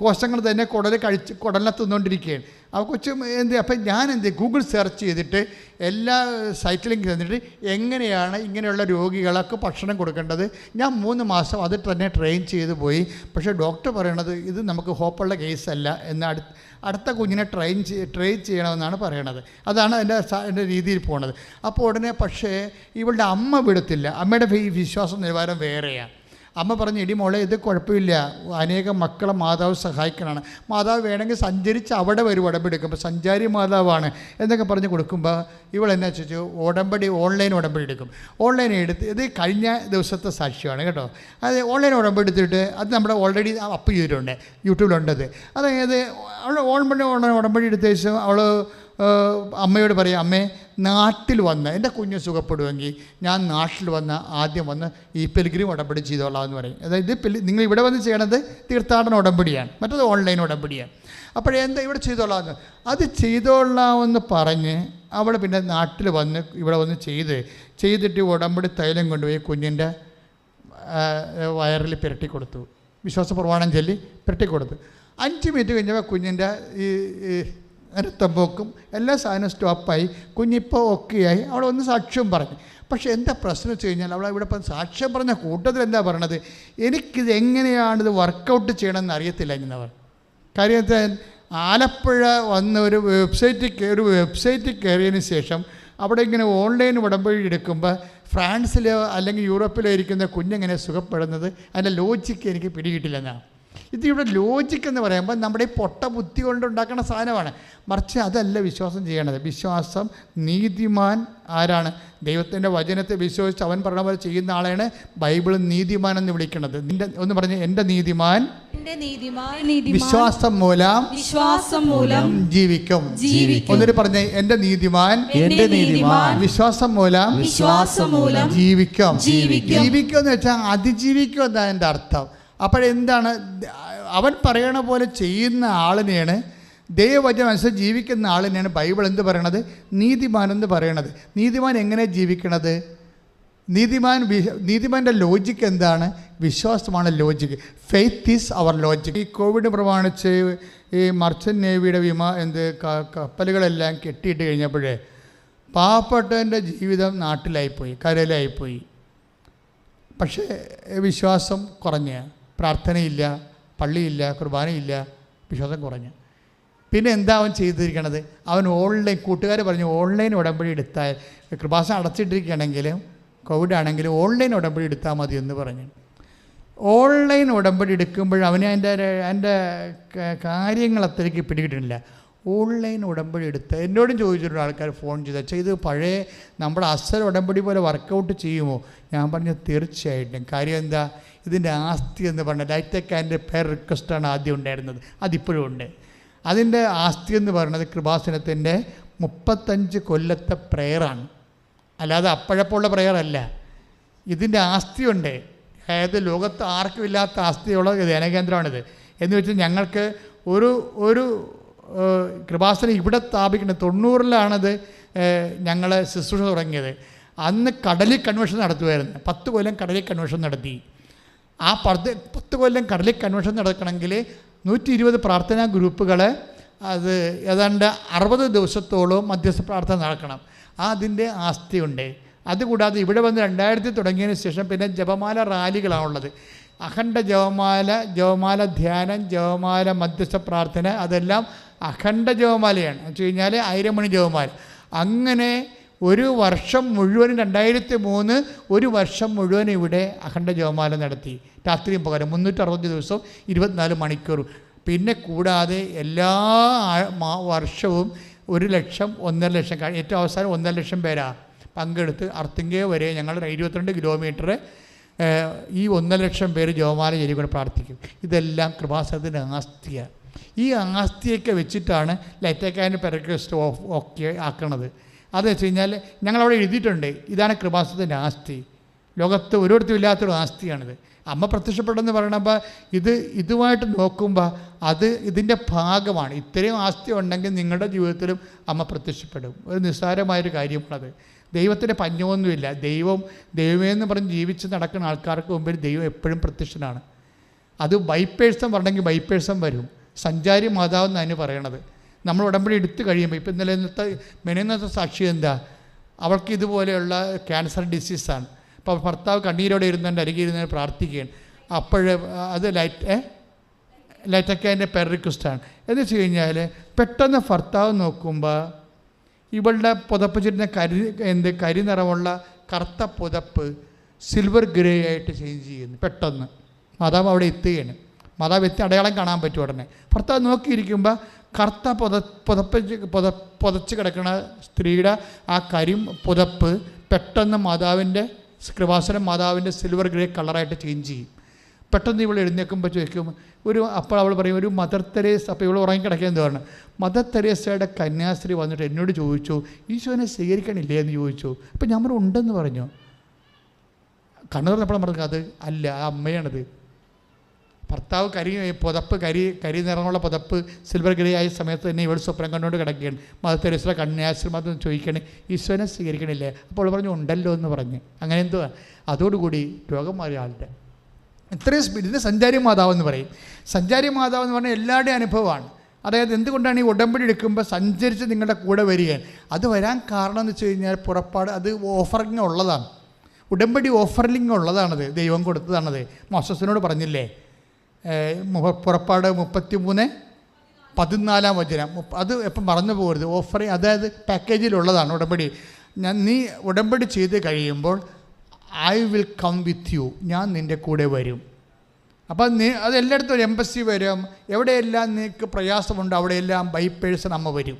കോശങ്ങൾ തന്നെ കുടലിനെ തിന്നുകൊണ്ടിരിക്കുകയാണ്. ആ കൊച്ചു അപ്പം ഞാൻ ഗൂഗിൾ സെർച്ച് ചെയ്തിട്ട് എല്ലാ സൈറ്റിലും ചെന്നിട്ട് എങ്ങനെയാണ് ഇങ്ങനെയുള്ള രോഗികൾക്ക് ഭക്ഷണം കൊടുക്കേണ്ടത്. ഞാൻ 3 മാസം അതിൽ തന്നെ ട്രെയിൻ ചെയ്ത് പോയി. പക്ഷേ ഡോക്ടർ പറയണത് ഇത് നമുക്ക് ഹോപ്പുള്ള കേസല്ല എന്ന്, അടുത്ത കുഞ്ഞിനെ ട്രെയിൻ ചെയ്യണമെന്നാണ് പറയണത്. അതാണ് എൻ്റെ രീതിയിൽ പോണത്. അപ്പോൾ ഉടനെ പക്ഷേ ഇവളുടെ അമ്മ വിടത്തില്ല. അമ്മയുടെ വിശ്വാസ നിലവാരം വേറെയാണ്. അമ്മ പറഞ്ഞു, എടി മോളെ, ഇത് കുഴപ്പമില്ല, അനേകം മക്കളെ മാതാവ് സഹായിക്കണമാണ്, മാതാവ് വേണമെങ്കിൽ സഞ്ചരിച്ച് അവിടെ വരും ഉടമ്പടി എടുക്കും, അപ്പോൾ സഞ്ചാരി മാതാവാണ് എന്നൊക്കെ പറഞ്ഞ് കൊടുക്കുമ്പോൾ ഇവളെന്നാ ചോദിച്ചു, ഓൺലൈൻ ഉടമ്പടി എടുക്കും. ഓൺലൈൻ എടുത്ത്, ഇത് കഴിഞ്ഞ ദിവസത്തെ സാക്ഷ്യമാണ് കേട്ടോ. അത് ഓൺലൈൻ ഉടമ്പടി എടുത്തിട്ട് അത് നമ്മുടെ ഓൾറെഡി അപ്പ് ചെയ്തിട്ടുണ്ട്, യൂട്യൂബിലുണ്ടത്. അതായത് അവൾ ഉടമ്പടി എടുത്ത ശേഷം അവൾ അമ്മയോട് പറയും, അമ്മേ, നാട്ടിൽ വന്ന് എൻ്റെ കുഞ്ഞ് സുഖപ്പെടുമെങ്കിൽ ഞാൻ നാട്ടിൽ വന്ന് ആദ്യം വന്ന് ഈ പെൽഗ്രിം ഉടമ്പടി ചെയ്തോളാം എന്ന് പറയും. അതായത് നിങ്ങൾ ഇവിടെ വന്ന് ചെയ്യണത് തീർത്ഥാടന ഉടമ്പടിയാണ്, മറ്റത് ഓൺലൈൻ ഉടമ്പടിയാണ്. അപ്പോഴെന്താ ഇവിടെ ചെയ്തോളാമെന്ന്, അത് ചെയ്തോളാമെന്ന് പറഞ്ഞ് അവൾ പിന്നെ നാട്ടിൽ വന്ന് ഇവിടെ വന്ന് ചെയ്തിട്ട് ഉടമ്പടി തൈലം കൊണ്ടുപോയി കുഞ്ഞിൻ്റെ വയറിൽ പുരട്ടിക്കൊടുത്തു, വിശ്വാസ പ്രമാണം ചൊല്ലി പുരട്ടിക്കൊടുത്തു. 5 മിനിറ്റ് കഴിഞ്ഞപ്പോൾ കുഞ്ഞിൻ്റെ ഈ രക്തപ്പോക്കും എല്ലാ സാധനവും സ്റ്റോപ്പായി, കുഞ്ഞിപ്പോൾ ഒക്കെയായി. അവൾ ഒന്ന് സാക്ഷ്യം പറഞ്ഞു. പക്ഷേ എന്താ പ്രശ്നം വെച്ച് കഴിഞ്ഞാൽ, അവൾ ഇവിടെ ഇപ്പം സാക്ഷ്യം പറഞ്ഞ കൂട്ടത്തിൽ എന്താ പറയണത്, എനിക്കിത് എങ്ങനെയാണിത് വർക്കൗട്ട് ചെയ്യണമെന്ന് അറിയത്തില്ല എന്നവർ. കാര്യം ആലപ്പുഴ വന്ന് ഒരു വെബ്സൈറ്റിൽ കയറിയതിന് ശേഷം അവിടെ ഇങ്ങനെ ഓൺലൈൻ ഉടമ്പടി എടുക്കുമ്പോൾ ഫ്രാൻസിലോ അല്ലെങ്കിൽ യൂറോപ്പിലോ ഇരിക്കുന്ന കുഞ്ഞെങ്ങനെ സുഖപ്പെടുന്നത്, അതിൻ്റെ ലോജിക്ക് എനിക്ക് പിടികിട്ടില്ലെന്നാണ്. ഇതിവിടെ ലോജിക്ക് എന്ന് പറയുമ്പോൾ നമ്മുടെ ഈ പൊട്ട ബുദ്ധി കൊണ്ടുണ്ടാക്കുന്ന സാധനമാണ്. മറിച്ച് അതല്ല വിശ്വാസം ചെയ്യേണ്ടത്. വിശ്വാസം നീതിമാൻ ആരാണ്? ദൈവത്തിൻ്റെ വചനത്തെ വിശ്വസിച്ച് അവൻ പറഞ്ഞ പോലെ ചെയ്യുന്ന ആളെയാണ് ബൈബിൾ നീതിമാൻ എന്ന് വിളിക്കുന്നത്. ഒന്ന് പറഞ്ഞ്, എൻ്റെ നീതിമാൻ വിശ്വാസം മൂലം ജീവിക്കും. ഒന്നിട്ട് പറഞ്ഞേ, എൻ്റെ നീതിമാൻ വിശ്വാസം മൂലം ജീവിക്കും. ജീവിക്കും എന്ന് വെച്ചാൽ അതിജീവിക്കും എന്നാണ് എൻ്റെ അർത്ഥം. അപ്പോഴെന്താണ്? അവൻ പറയണ പോലെ ചെയ്യുന്ന ആളിനെയാണ്, ദൈവവചനം അനുസരിച്ച് ജീവിക്കുന്ന ആളിനെയാണ് ബൈബിൾ എന്ത് പറയണത്? നീതിമാൻ എന്ന് പറയണത്. നീതിമാൻ എങ്ങനെ ജീവിക്കണത്? നീതിമാൻ്റെ ലോജിക്ക് എന്താണ്? വിശ്വാസമാണ് logic. Faith is our logic. ഈ കോവിഡ് പ്രമാണിച്ച് ഈ മർച്ചൻ്റ് നേവിയുടെ കപ്പലുകളെല്ലാം കെട്ടിയിട്ട് കഴിഞ്ഞപ്പോഴേ പാവപ്പെട്ടവൻ്റെ ജീവിതം നാട്ടിലായിപ്പോയി, കരയിലായിപ്പോയി. പക്ഷേ വിശ്വാസം കുറഞ്ഞ്, പ്രാർത്ഥനയില്ല, പള്ളിയില്ല, കുർബാനയില്ല, വിശ്വാസം കുറഞ്ഞ്. പിന്നെ എന്താ അവൻ ചെയ്തിരിക്കണത്? അവൻ ഓൺലൈൻ, കൂട്ടുകാർ പറഞ്ഞു ഓൺലൈൻ ഉടമ്പടി എടുത്താൽ, കൃപാസനം അടച്ചിട്ടിരിക്കുകയാണെങ്കിലും കോവിഡ് ആണെങ്കിലും ഓൺലൈൻ ഉടമ്പടി എടുത്താൽ മതി എന്ന് പറഞ്ഞു. ഓൺലൈൻ ഉടമ്പടി എടുക്കുമ്പോൾ അവന് എൻ്റെ കാര്യങ്ങൾ അത്രയ്ക്ക് പിടികിട്ടുന്നില്ല. ഓൺലൈൻ ഉടമ്പടി എടുത്ത് എന്നോടും ചോദിച്ചിട്ടുണ്ട് ആൾക്കാർ ഫോൺ ചെയ്ത്, ഇത് പഴയ നമ്മുടെ അസൽ ഉടമ്പടി പോലെ വർക്കൗട്ട് ചെയ്യുമോ? ഞാൻ പറഞ്ഞു തീർച്ചയായിട്ടും. കാര്യം എന്താ? ഇതിൻ്റെ ആസ്തി എന്ന് പറഞ്ഞാൽ ലൈറ്റക്കാൻ്റെ പേർ റിക്വസ്റ്റാണ് ആദ്യം ഉണ്ടായിരുന്നത്, അതിപ്പോഴും ഉണ്ട്. അതിൻ്റെ ആസ്തി എന്ന് പറയുന്നത് കൃപാസനത്തിൻ്റെ 35 കൊല്ലത്തെ പ്രെയറാണ്, അല്ലാതെ അപ്പോഴപ്പോഴുള്ള പ്രെയറല്ല. ഇതിൻ്റെ ആസ്തിയുണ്ട്. അതായത് ലോകത്ത് ആർക്കും ഇല്ലാത്ത ആസ്തിയുള്ള ധ്യാനകേന്ദ്രമാണിത്. എന്ന് വെച്ചാൽ ഞങ്ങൾക്ക് ഒരു കൃപാസനം ഇവിടെ സ്ഥാപിക്കുന്നത് 90-ലാണത് ഞങ്ങൾ ശുശ്രൂഷ തുടങ്ങിയത്. അന്ന് കടലിൽ കൺവെൻഷൻ നടത്തുമായിരുന്നു. 10 കൊല്ലം കടലിൽ കൺവെൻഷൻ നടത്തി. ആ 10 കൊല്ലം കടലിൽ കൺവെൻഷൻ നടക്കണമെങ്കിൽ 120 പ്രാർത്ഥനാ ഗ്രൂപ്പുകൾ, അത് ഏതാണ്ട് 60 ദിവസത്തോളം മധ്യസ്ഥ പ്രാർത്ഥന നടക്കണം. അതിൻ്റെ ആസ്തിയുണ്ട്. അതുകൂടാതെ ഇവിടെ വന്ന് 2000 തുടങ്ങിയതിന് ശേഷം പിന്നെ ജപമാല റാലികളാണുള്ളത്. അഖണ്ഡ ജപമാല ധ്യാനം, ജപമാല മധ്യസ്ഥ പ്രാർത്ഥന, അതെല്ലാം അഖണ്ഡ ജപമാലയാണ്. എന്ന് വെച്ച് കഴിഞ്ഞാൽ 1000 മണി ജപമാല. അങ്ങനെ ഒരു വർഷം മുഴുവനും 2003 ഒരു വർഷം മുഴുവൻ ഇവിടെ അഖണ്ഡ ജപമാല നടത്തി, രാത്രിയും പകരം 360 ദിവസവും 24 മണിക്കൂർ. പിന്നെ കൂടാതെ എല്ലാ വർഷവും 1 ലക്ഷം 1.5 ലക്ഷം, ഏറ്റവും അവസാനം 1.5 ലക്ഷം പേരാ പങ്കെടുത്ത് അർത്തിങ്കേ വരെ ഞങ്ങൾ 22 കിലോമീറ്റർ ഈ 1.5 ലക്ഷം പേര് ജപമാല ചൊല്ലിക്കൊണ്ട് പ്രാർത്ഥിക്കും. ഇതെല്ലാം കൃപാസനത്തിൻ്റെ ആസ്തിയാണ്. ഈ ആസ്തിയൊക്കെ വെച്ചിട്ടാണ് ലൈറ്റക്കാൻ്റെ പെരക്രിസ്റ്റ് ഒക്കെ ആക്കണത്. അതെന്ന് വെച്ച് കഴിഞ്ഞാൽ ഞങ്ങളവിടെ എഴുതിയിട്ടുണ്ട്, ഇതാണ് കൃപാസനത്തിൻ്റെ ആസ്തി. ലോകത്ത് ഒരിടത്തും ഇല്ലാത്തൊരു ആസ്തിയാണിത്. അമ്മ പ്രത്യക്ഷപ്പെട്ടെന്ന് പറയണപ്പോൾ ഇതുമായിട്ട് നോക്കുമ്പോൾ ഇതിൻ്റെ ഭാഗമാണ്. ഇത്രയും ആസ്തി ഉണ്ടെങ്കിൽ നിങ്ങളുടെ ജീവിതത്തിലും അമ്മ പ്രത്യക്ഷപ്പെടും. ഒരു നിസ്സാരമായൊരു കാര്യമാണത്. ദൈവത്തിൻ്റെ പഞ്ഞമൊന്നുമില്ല. ദൈവമെന്ന് പറഞ്ഞ് ജീവിച്ച് നടക്കുന്ന ആൾക്കാർക്ക് മുമ്പിൽ ദൈവം എപ്പോഴും പ്രത്യക്ഷനാണ്. അത് ബൈപ്പേഴ്സൺ പറഞ്ഞെങ്കിൽ ബൈപ്പേഴ്സൺ വരും. സഞ്ചാരി മാതാവെന്ന് അതിന് പറയണത്. നമ്മൾ ഉടമ്പടി എടുത്തു കഴിയുമ്പോൾ, ഇപ്പം മെനന്നത്തെ സാക്ഷി എന്താ? അവൾക്ക് ഇതുപോലെയുള്ള ക്യാൻസർ ഡിസീസാണ്. അപ്പോൾ ഭർത്താവ് കണ്ണീരോടെ ഇരുന്നതിൻ്റെ അരികെ ഇരുന്ന് പ്രാർത്ഥിക്കുകയാണ്. അത് ലൈറ്റൊക്കെ അതിൻ്റെ പെർ റിക്വസ്റ്റാണ്. എന്ന് വെച്ച് കഴിഞ്ഞാൽ പെട്ടെന്ന് ഭർത്താവ് നോക്കുമ്പോൾ ഇവളുടെ പുതപ്പിച്ചിരുന്ന കരി നിറമുള്ള കറുത്ത പുതപ്പ് സിൽവർ ഗ്രേ ആയിട്ട് ചേഞ്ച് ചെയ്യുന്നു. പെട്ടെന്ന് മാതാവ് അവിടെ എത്തുകയാണ്. മാതാവ് എത്തി അടയാളം കാണാൻ പറ്റും ഉടനെ. ഭർത്താവ് നോക്കിയിരിക്കുമ്പോൾ കറുത്ത പുതച്ച് കിടക്കുന്ന സ്ത്രീയുടെ ആ പുതപ്പ് പെട്ടെന്ന് കൃപാസനം മാതാവിൻ്റെ സിൽവർ ഗ്രേ കളറായിട്ട് ചേഞ്ച് ചെയ്യും. പെട്ടെന്ന് ഇവൾ എഴുന്നേൽക്കുമ്പോൾ ചോദിക്കും, അപ്പോൾ അവൾ പറയും, ഒരു മദർ തെരേസ. അപ്പോൾ ഇവൾ ഉറങ്ങിക്കിടക്കുന്നത് എന്താണ്? മദർ തെരേസയുടെ കന്യാസ്ത്രീ വന്നിട്ട് എന്നോട് ചോദിച്ചു, ഈശോനെ സ്വീകരിക്കണില്ലേ എന്ന് ചോദിച്ചു. അപ്പോൾ ഞാൻ ഉണ്ടെന്ന് പറഞ്ഞു. കണ്ണു തുറന്നപ്പോൾ പറഞ്ഞു, അത് അല്ല, ആ അമ്മയാണത്. ഭർത്താവ് കരി നിറമുള്ള പുതപ്പ് സിൽവർ ഗ്രേ ആയ സമയത്ത് തന്നെ ഇവൾ സ്വപ്നം കണ്ടുകൊണ്ട് കിടക്കുകയാണ്. മദർ തെരേസയുടെ കന്യാസ്ത്രീ മതം ചോദിക്കണേ, ഈശോനെ സ്വീകരിക്കണില്ലേ? അപ്പോൾ പറഞ്ഞു ഉണ്ടല്ലോ എന്ന് പറഞ്ഞ്. അങ്ങനെ എന്തോ അതോടുകൂടി രോഗം മാറിയ ആളുടെ ഇത്രയും സ്പീഡിൽ സഞ്ചാരി മാതാവ് എന്ന് പറയും. സഞ്ചാരി മാതാവ് എന്ന് പറഞ്ഞാൽ എല്ലാവരുടെയും അനുഭവമാണ്. അതായത് എന്തുകൊണ്ടാണ് ഈ ഉടമ്പടി എടുക്കുമ്പോൾ സഞ്ചരിച്ച് നിങ്ങളുടെ കൂടെ വരികയാണ്? അത് വരാൻ കാരണം എന്ന് വെച്ച് കഴിഞ്ഞാൽ പുറപ്പാട് അത് ഓഫറിങ് ഉള്ളതാണ്. ഉടമ്പടി ഓഫറിങ് ഉള്ളതാണത്, ദൈവം കൊടുത്തതാണത്. മോശസിനോട് പറഞ്ഞില്ലേ, പുറപ്പാട് 33:14 വചനം. അത് എപ്പം മറന്നു പോകരുത്. ഓഫറിങ്, അതായത് പാക്കേജിലുള്ളതാണ് ഉടമ്പടി. നീ ഉടമ്പടി ചെയ്ത് കഴിയുമ്പോൾ I will come with you, ഞാൻ നിൻ്റെ കൂടെ വരും. അപ്പം അത് എല്ലായിടത്തും ഒരു എംബസി വരും. എവിടെയെല്ലാം നിനക്ക് പ്രയാസമുണ്ട് അവിടെയെല്ലാം ബൈ പേഴ്സൺ അമ്മ വരും.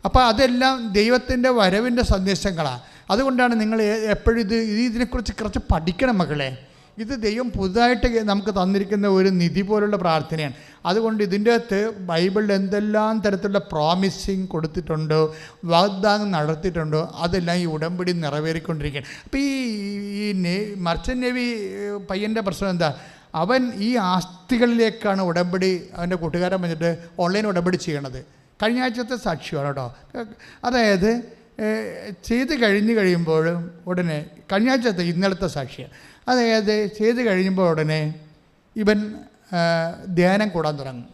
അപ്പോൾ അതെല്ലാം ദൈവത്തിൻ്റെ വരവിൻ്റെ സന്ദേശങ്ങളാണ്. അതുകൊണ്ടാണ് നിങ്ങൾ എപ്പോഴും ഇതിനെക്കുറിച്ച് കുറച്ച് പഠിക്കണം മക്കളെ. ഇത് ദൈവം പുതുതായിട്ട് നമുക്ക് തന്നിരിക്കുന്ന ഒരു നിധി പോലുള്ള പ്രാർത്ഥനയാണ്. അതുകൊണ്ട് ഇതിൻ്റെ അകത്ത് ബൈബിളിൽ എന്തെല്ലാം തരത്തിലുള്ള പ്രോമിസിങ് കൊടുത്തിട്ടുണ്ടോ, വാഗ്ദാനം നടത്തിയിട്ടുണ്ടോ, അതെല്ലാം ഈ ഉടമ്പടി നിറവേറിക്കൊണ്ടിരിക്കുകയാണ്. അപ്പോൾ ഈ മർച്ചൻ്റ് നേവി പയ്യൻ്റെ പ്രശ്നം എന്താ? അവൻ ഈ ആസ്തികളിലേക്കാണ് ഉടമ്പടി, അവൻ്റെ കൂട്ടുകാരൻ വന്നിട്ട് ഓൺലൈൻ ഉടമ്പടി ചെയ്യണത്. കഴിഞ്ഞ ആഴ്ചത്തെ സാക്ഷിയാണ് കേട്ടോ. അതായത് ചെയ്ത് കഴിയുമ്പോഴും ഉടനെ, കഴിഞ്ഞ ആഴ്ചത്തെ ഇന്നലത്തെ സാക്ഷിയാണ്. അതായത് ചെയ്ത് കഴിയുമ്പോൾ ഉടനെ ഇവൻ ധ്യാനം കൂടാൻ തുടങ്ങും.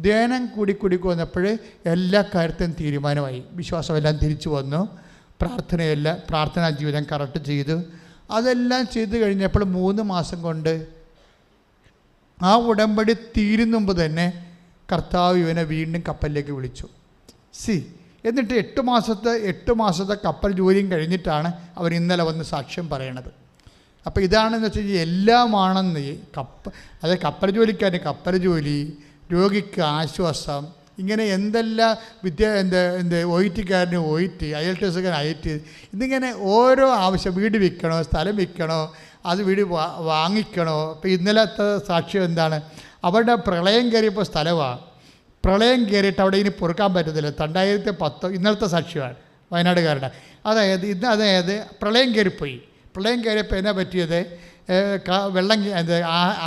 ധ്യാനം കൂടി വന്നപ്പോൾ എല്ലാ കാര്യത്തിനും തീരുമാനമായി. വിശ്വാസമെല്ലാം തിരിച്ചു വന്നു. പ്രാർത്ഥനാ ജീവിതം കറക്റ്റ് ചെയ്തു. അതെല്ലാം ചെയ്ത് കഴിഞ്ഞപ്പോൾ 3 മാസം കൊണ്ട് ആ ഉടമ്പടി തീരുന്ന മുമ്പ് തന്നെ കർത്താവ് ഇവനെ വീണ്ടും കപ്പലിലേക്ക് വിളിച്ചു. എന്നിട്ട് 8 മാസത്തെ കപ്പൽ ജോലിയും കഴിഞ്ഞിട്ടാണ് അവൻ ഇന്നലെ വന്ന് സാക്ഷ്യം പറയണത്. അപ്പോൾ ഇതാണെന്ന് വെച്ച് കഴിഞ്ഞാൽ എല്ലാമാണെന്ന് കപ്പൽ ജോലിക്കാരന് കപ്പൽ ജോലി, രോഗിക്ക് ആശ്വാസം, ഇങ്ങനെ എന്തെല്ലാം OIT-കാരന് OIT, IELTS-കാരന് IELTS, ഇതിങ്ങനെ ഓരോ ആവശ്യം, വീട് വിൽക്കണോ, സ്ഥലം വിൽക്കണോ, അത് വീട് വാങ്ങിക്കണോ. ഇപ്പോൾ ഇന്നലത്തെ സാക്ഷ്യം എന്താണ്? അവരുടെ പ്രളയം കയറിയപ്പോൾ സ്ഥലമാണ്. പ്രളയം കയറിയിട്ട് അവിടെ ഇനി പൊറുക്കാൻ പറ്റത്തില്ല. 2010 ഇന്നലത്തെ സാക്ഷ്യമാണ് വയനാടുകാരുടെ. അതായത് പ്രളയം കയറിപ്പോയി. പ്രളയം കയറിയപ്പോൾ എന്നാ പറ്റിയത്? വെള്ളം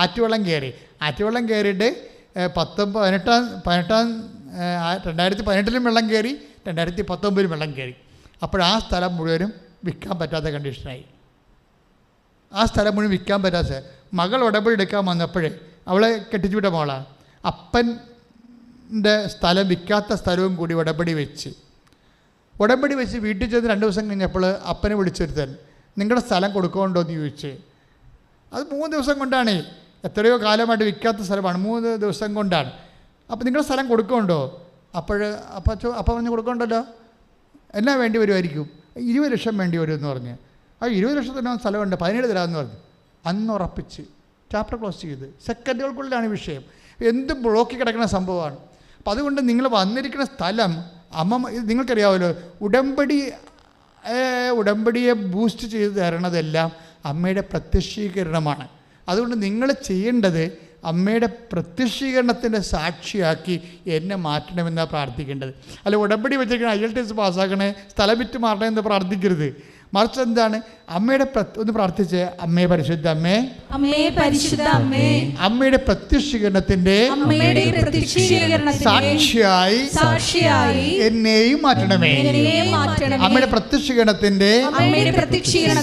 ആറ്റുവെള്ളം കയറിയിട്ട് 2018 വെള്ളം കയറി, 2019 വെള്ളം കയറി. അപ്പോൾ ആ സ്ഥലം മുഴുവനും വിൽക്കാൻ പറ്റാത്ത കണ്ടീഷനായി. മകൾ ഉടമ്പടി എടുക്കാൻ വന്നപ്പോഴേ, അവളെ കെട്ടിച്ചുവിട്ട മോളാണ്, അപ്പൻ്റെ സ്ഥലം, വിൽക്കാത്ത സ്ഥലവും കൂടി ഉടമ്പടി വെച്ച് വീട്ടിൽ ചെന്ന് 2 ദിവസം കഴിഞ്ഞപ്പോൾ അപ്പനെ വിളിച്ചൊരുത്തൻ, നിങ്ങളുടെ സ്ഥലം കൊടുക്കുന്നുണ്ടോ എന്ന് ചോദിച്ച്. അത് 3 ദിവസം കൊണ്ടാണ്, എത്രയോ കാലമായിട്ട് വിൽക്കാത്ത സ്ഥലമാണ്, 3 ദിവസം കൊണ്ടാണ്. അപ്പോൾ നിങ്ങളുടെ സ്ഥലം കൊടുക്കുന്നുണ്ടോ? അപ്പം പറഞ്ഞ് കൊടുക്കണ്ടല്ലോ. എന്നാ വേണ്ടി വരുമായിരിക്കും? 20 ലക്ഷം വേണ്ടി വരുമെന്ന് പറഞ്ഞ്. ആ 20 ലക്ഷത്തിന് സ്ഥലമുണ്ട്, 17 തരാമെന്ന് പറഞ്ഞു. അന്ന് ഉറപ്പിച്ച് ചാപ്റ്റർ ക്ലോസ് ചെയ്ത്. സെക്കൻഡുകൾക്കുള്ളിലാണ് വിഷയം. എന്ത് ബ്ലോക്കി കിടക്കുന്ന സംഭവമാണ്. അപ്പം അതുകൊണ്ട് നിങ്ങൾ വന്നിരിക്കുന്ന സ്ഥലം നിങ്ങൾക്കറിയാമല്ലോ, ഉടമ്പടിയെ ബൂസ്റ്റ് ചെയ്ത് തരണതെല്ലാം അമ്മയുടെ പ്രത്യക്ഷീകരണമാണ്. അതുകൊണ്ട് നിങ്ങൾ ചെയ്യേണ്ടത് അമ്മയുടെ പ്രത്യക്ഷീകരണത്തിൻ്റെ സാക്ഷിയാക്കി എന്നെ മാറ്റണമെന്നാണ് പ്രാർത്ഥിക്കേണ്ടത്. അല്ല ഉടമ്പടി വെച്ചിരിക്കണ IELTS പാസ്സാക്കണേ, സ്ഥലം വിറ്റ് മാറണമെന്ന് പ്രാർത്ഥിക്കരുത്. മറിച്ച് എന്താണ്? അമ്മയുടെ ഒന്ന് പ്രാർത്ഥിച്ച്, അമ്മേ പരിശുദ്ധ അമ്മേ, അമ്മയുടെ പ്രത്യക്ഷീകരണത്തിന്റെ സാക്ഷിയായി എന്നെയും മാറ്റണമേ. അമ്മയുടെ പ്രത്യക്ഷീകരണത്തിന്റെ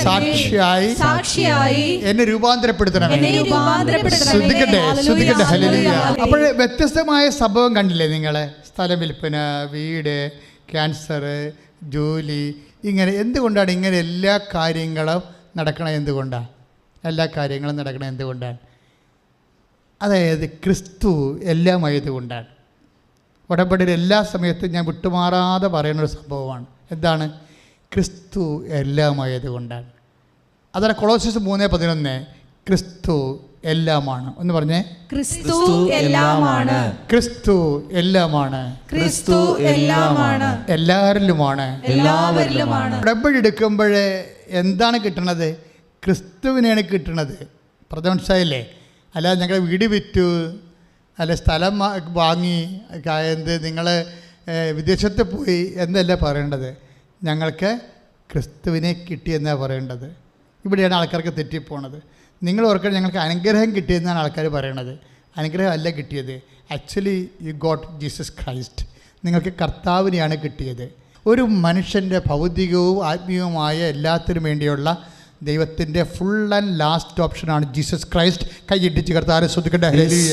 സാക്ഷിയായി എന്നെ രൂപാന്തരപ്പെടുത്തണമേ. ശ്രദ്ധിക്കട്ടെ. ഹല്ലേലൂയ. അപ്പോൾ വ്യത്യസ്തമായ സംഭവം കണ്ടില്ലേ നിങ്ങൾ? സ്ഥലം വിൽപ്പന, വീട്, ക്യാൻസർ, ജോലി, ഇങ്ങനെ എന്തുകൊണ്ടാണ് ഇങ്ങനെ എല്ലാ കാര്യങ്ങളും നടക്കണം? എന്തുകൊണ്ടാണ്? അതായത് ക്രിസ്തു എല്ലാമായതുകൊണ്ടാണ്. ഉടമ്പടിയിൽ എല്ലാ സമയത്തും ഞാൻ വിട്ടുമാറാതെ പറയുന്നൊരു സംഭവമാണ്. എന്താണ്? ക്രിസ്തു എല്ലാമായതുകൊണ്ടാണ്. അതാണ് കൊളോസ്യസ് 3:11, ക്രിസ്തു എല്ലാമാണ്. ഒന്ന് പറഞ്ഞേ, ക്രിസ്തു എല്ലാമാണ്. എല്ലാവരിലുമാണ്. ഉടമ്പടി എടുക്കുമ്പോഴേ എന്താണ് കിട്ടണത്? ക്രിസ്തുവിനെയാണ് കിട്ടണത്. പറഞ്ഞ മനസ്സിലായില്ലേ? അല്ലാതെ ഞങ്ങൾ വീട് വിറ്റു, അല്ല സ്ഥലം വാങ്ങി, നിങ്ങൾ വിദേശത്ത് പോയി എന്നല്ല പറയേണ്ടത്. ഞങ്ങൾക്ക് ക്രിസ്തുവിനെ കിട്ടിയെന്നാണ് പറയേണ്ടത്. ഇവിടെയാണ് ആൾക്കാർക്ക് തെറ്റിപ്പോണത്. നിങ്ങൾ ഓർക്കണം, ഞങ്ങൾക്ക് അനുഗ്രഹം കിട്ടിയെന്നാണ് ആൾക്കാർ പറയണത്. അനുഗ്രഹം അല്ല കിട്ടിയത്. Actually you got Jesus Christ. നിങ്ങൾക്ക് കർത്താവിനെയാണ് കിട്ടിയത്. ഒരു മനുഷ്യൻ്റെ ഭൗതികവും ആത്മീയവുമായ എല്ലാത്തിനും വേണ്ടിയുള്ള ദൈവത്തിൻ്റെ ഫുൾ ആൻഡ് ലാസ്റ്റ് ഓപ്ഷനാണ് ജീസസ് ക്രൈസ്റ്റ്. കൈയിട്ടിച്ച് കർത്താവിനെ സ്തുതിക്കട്ടെ. ഹല്ലേലൂയ.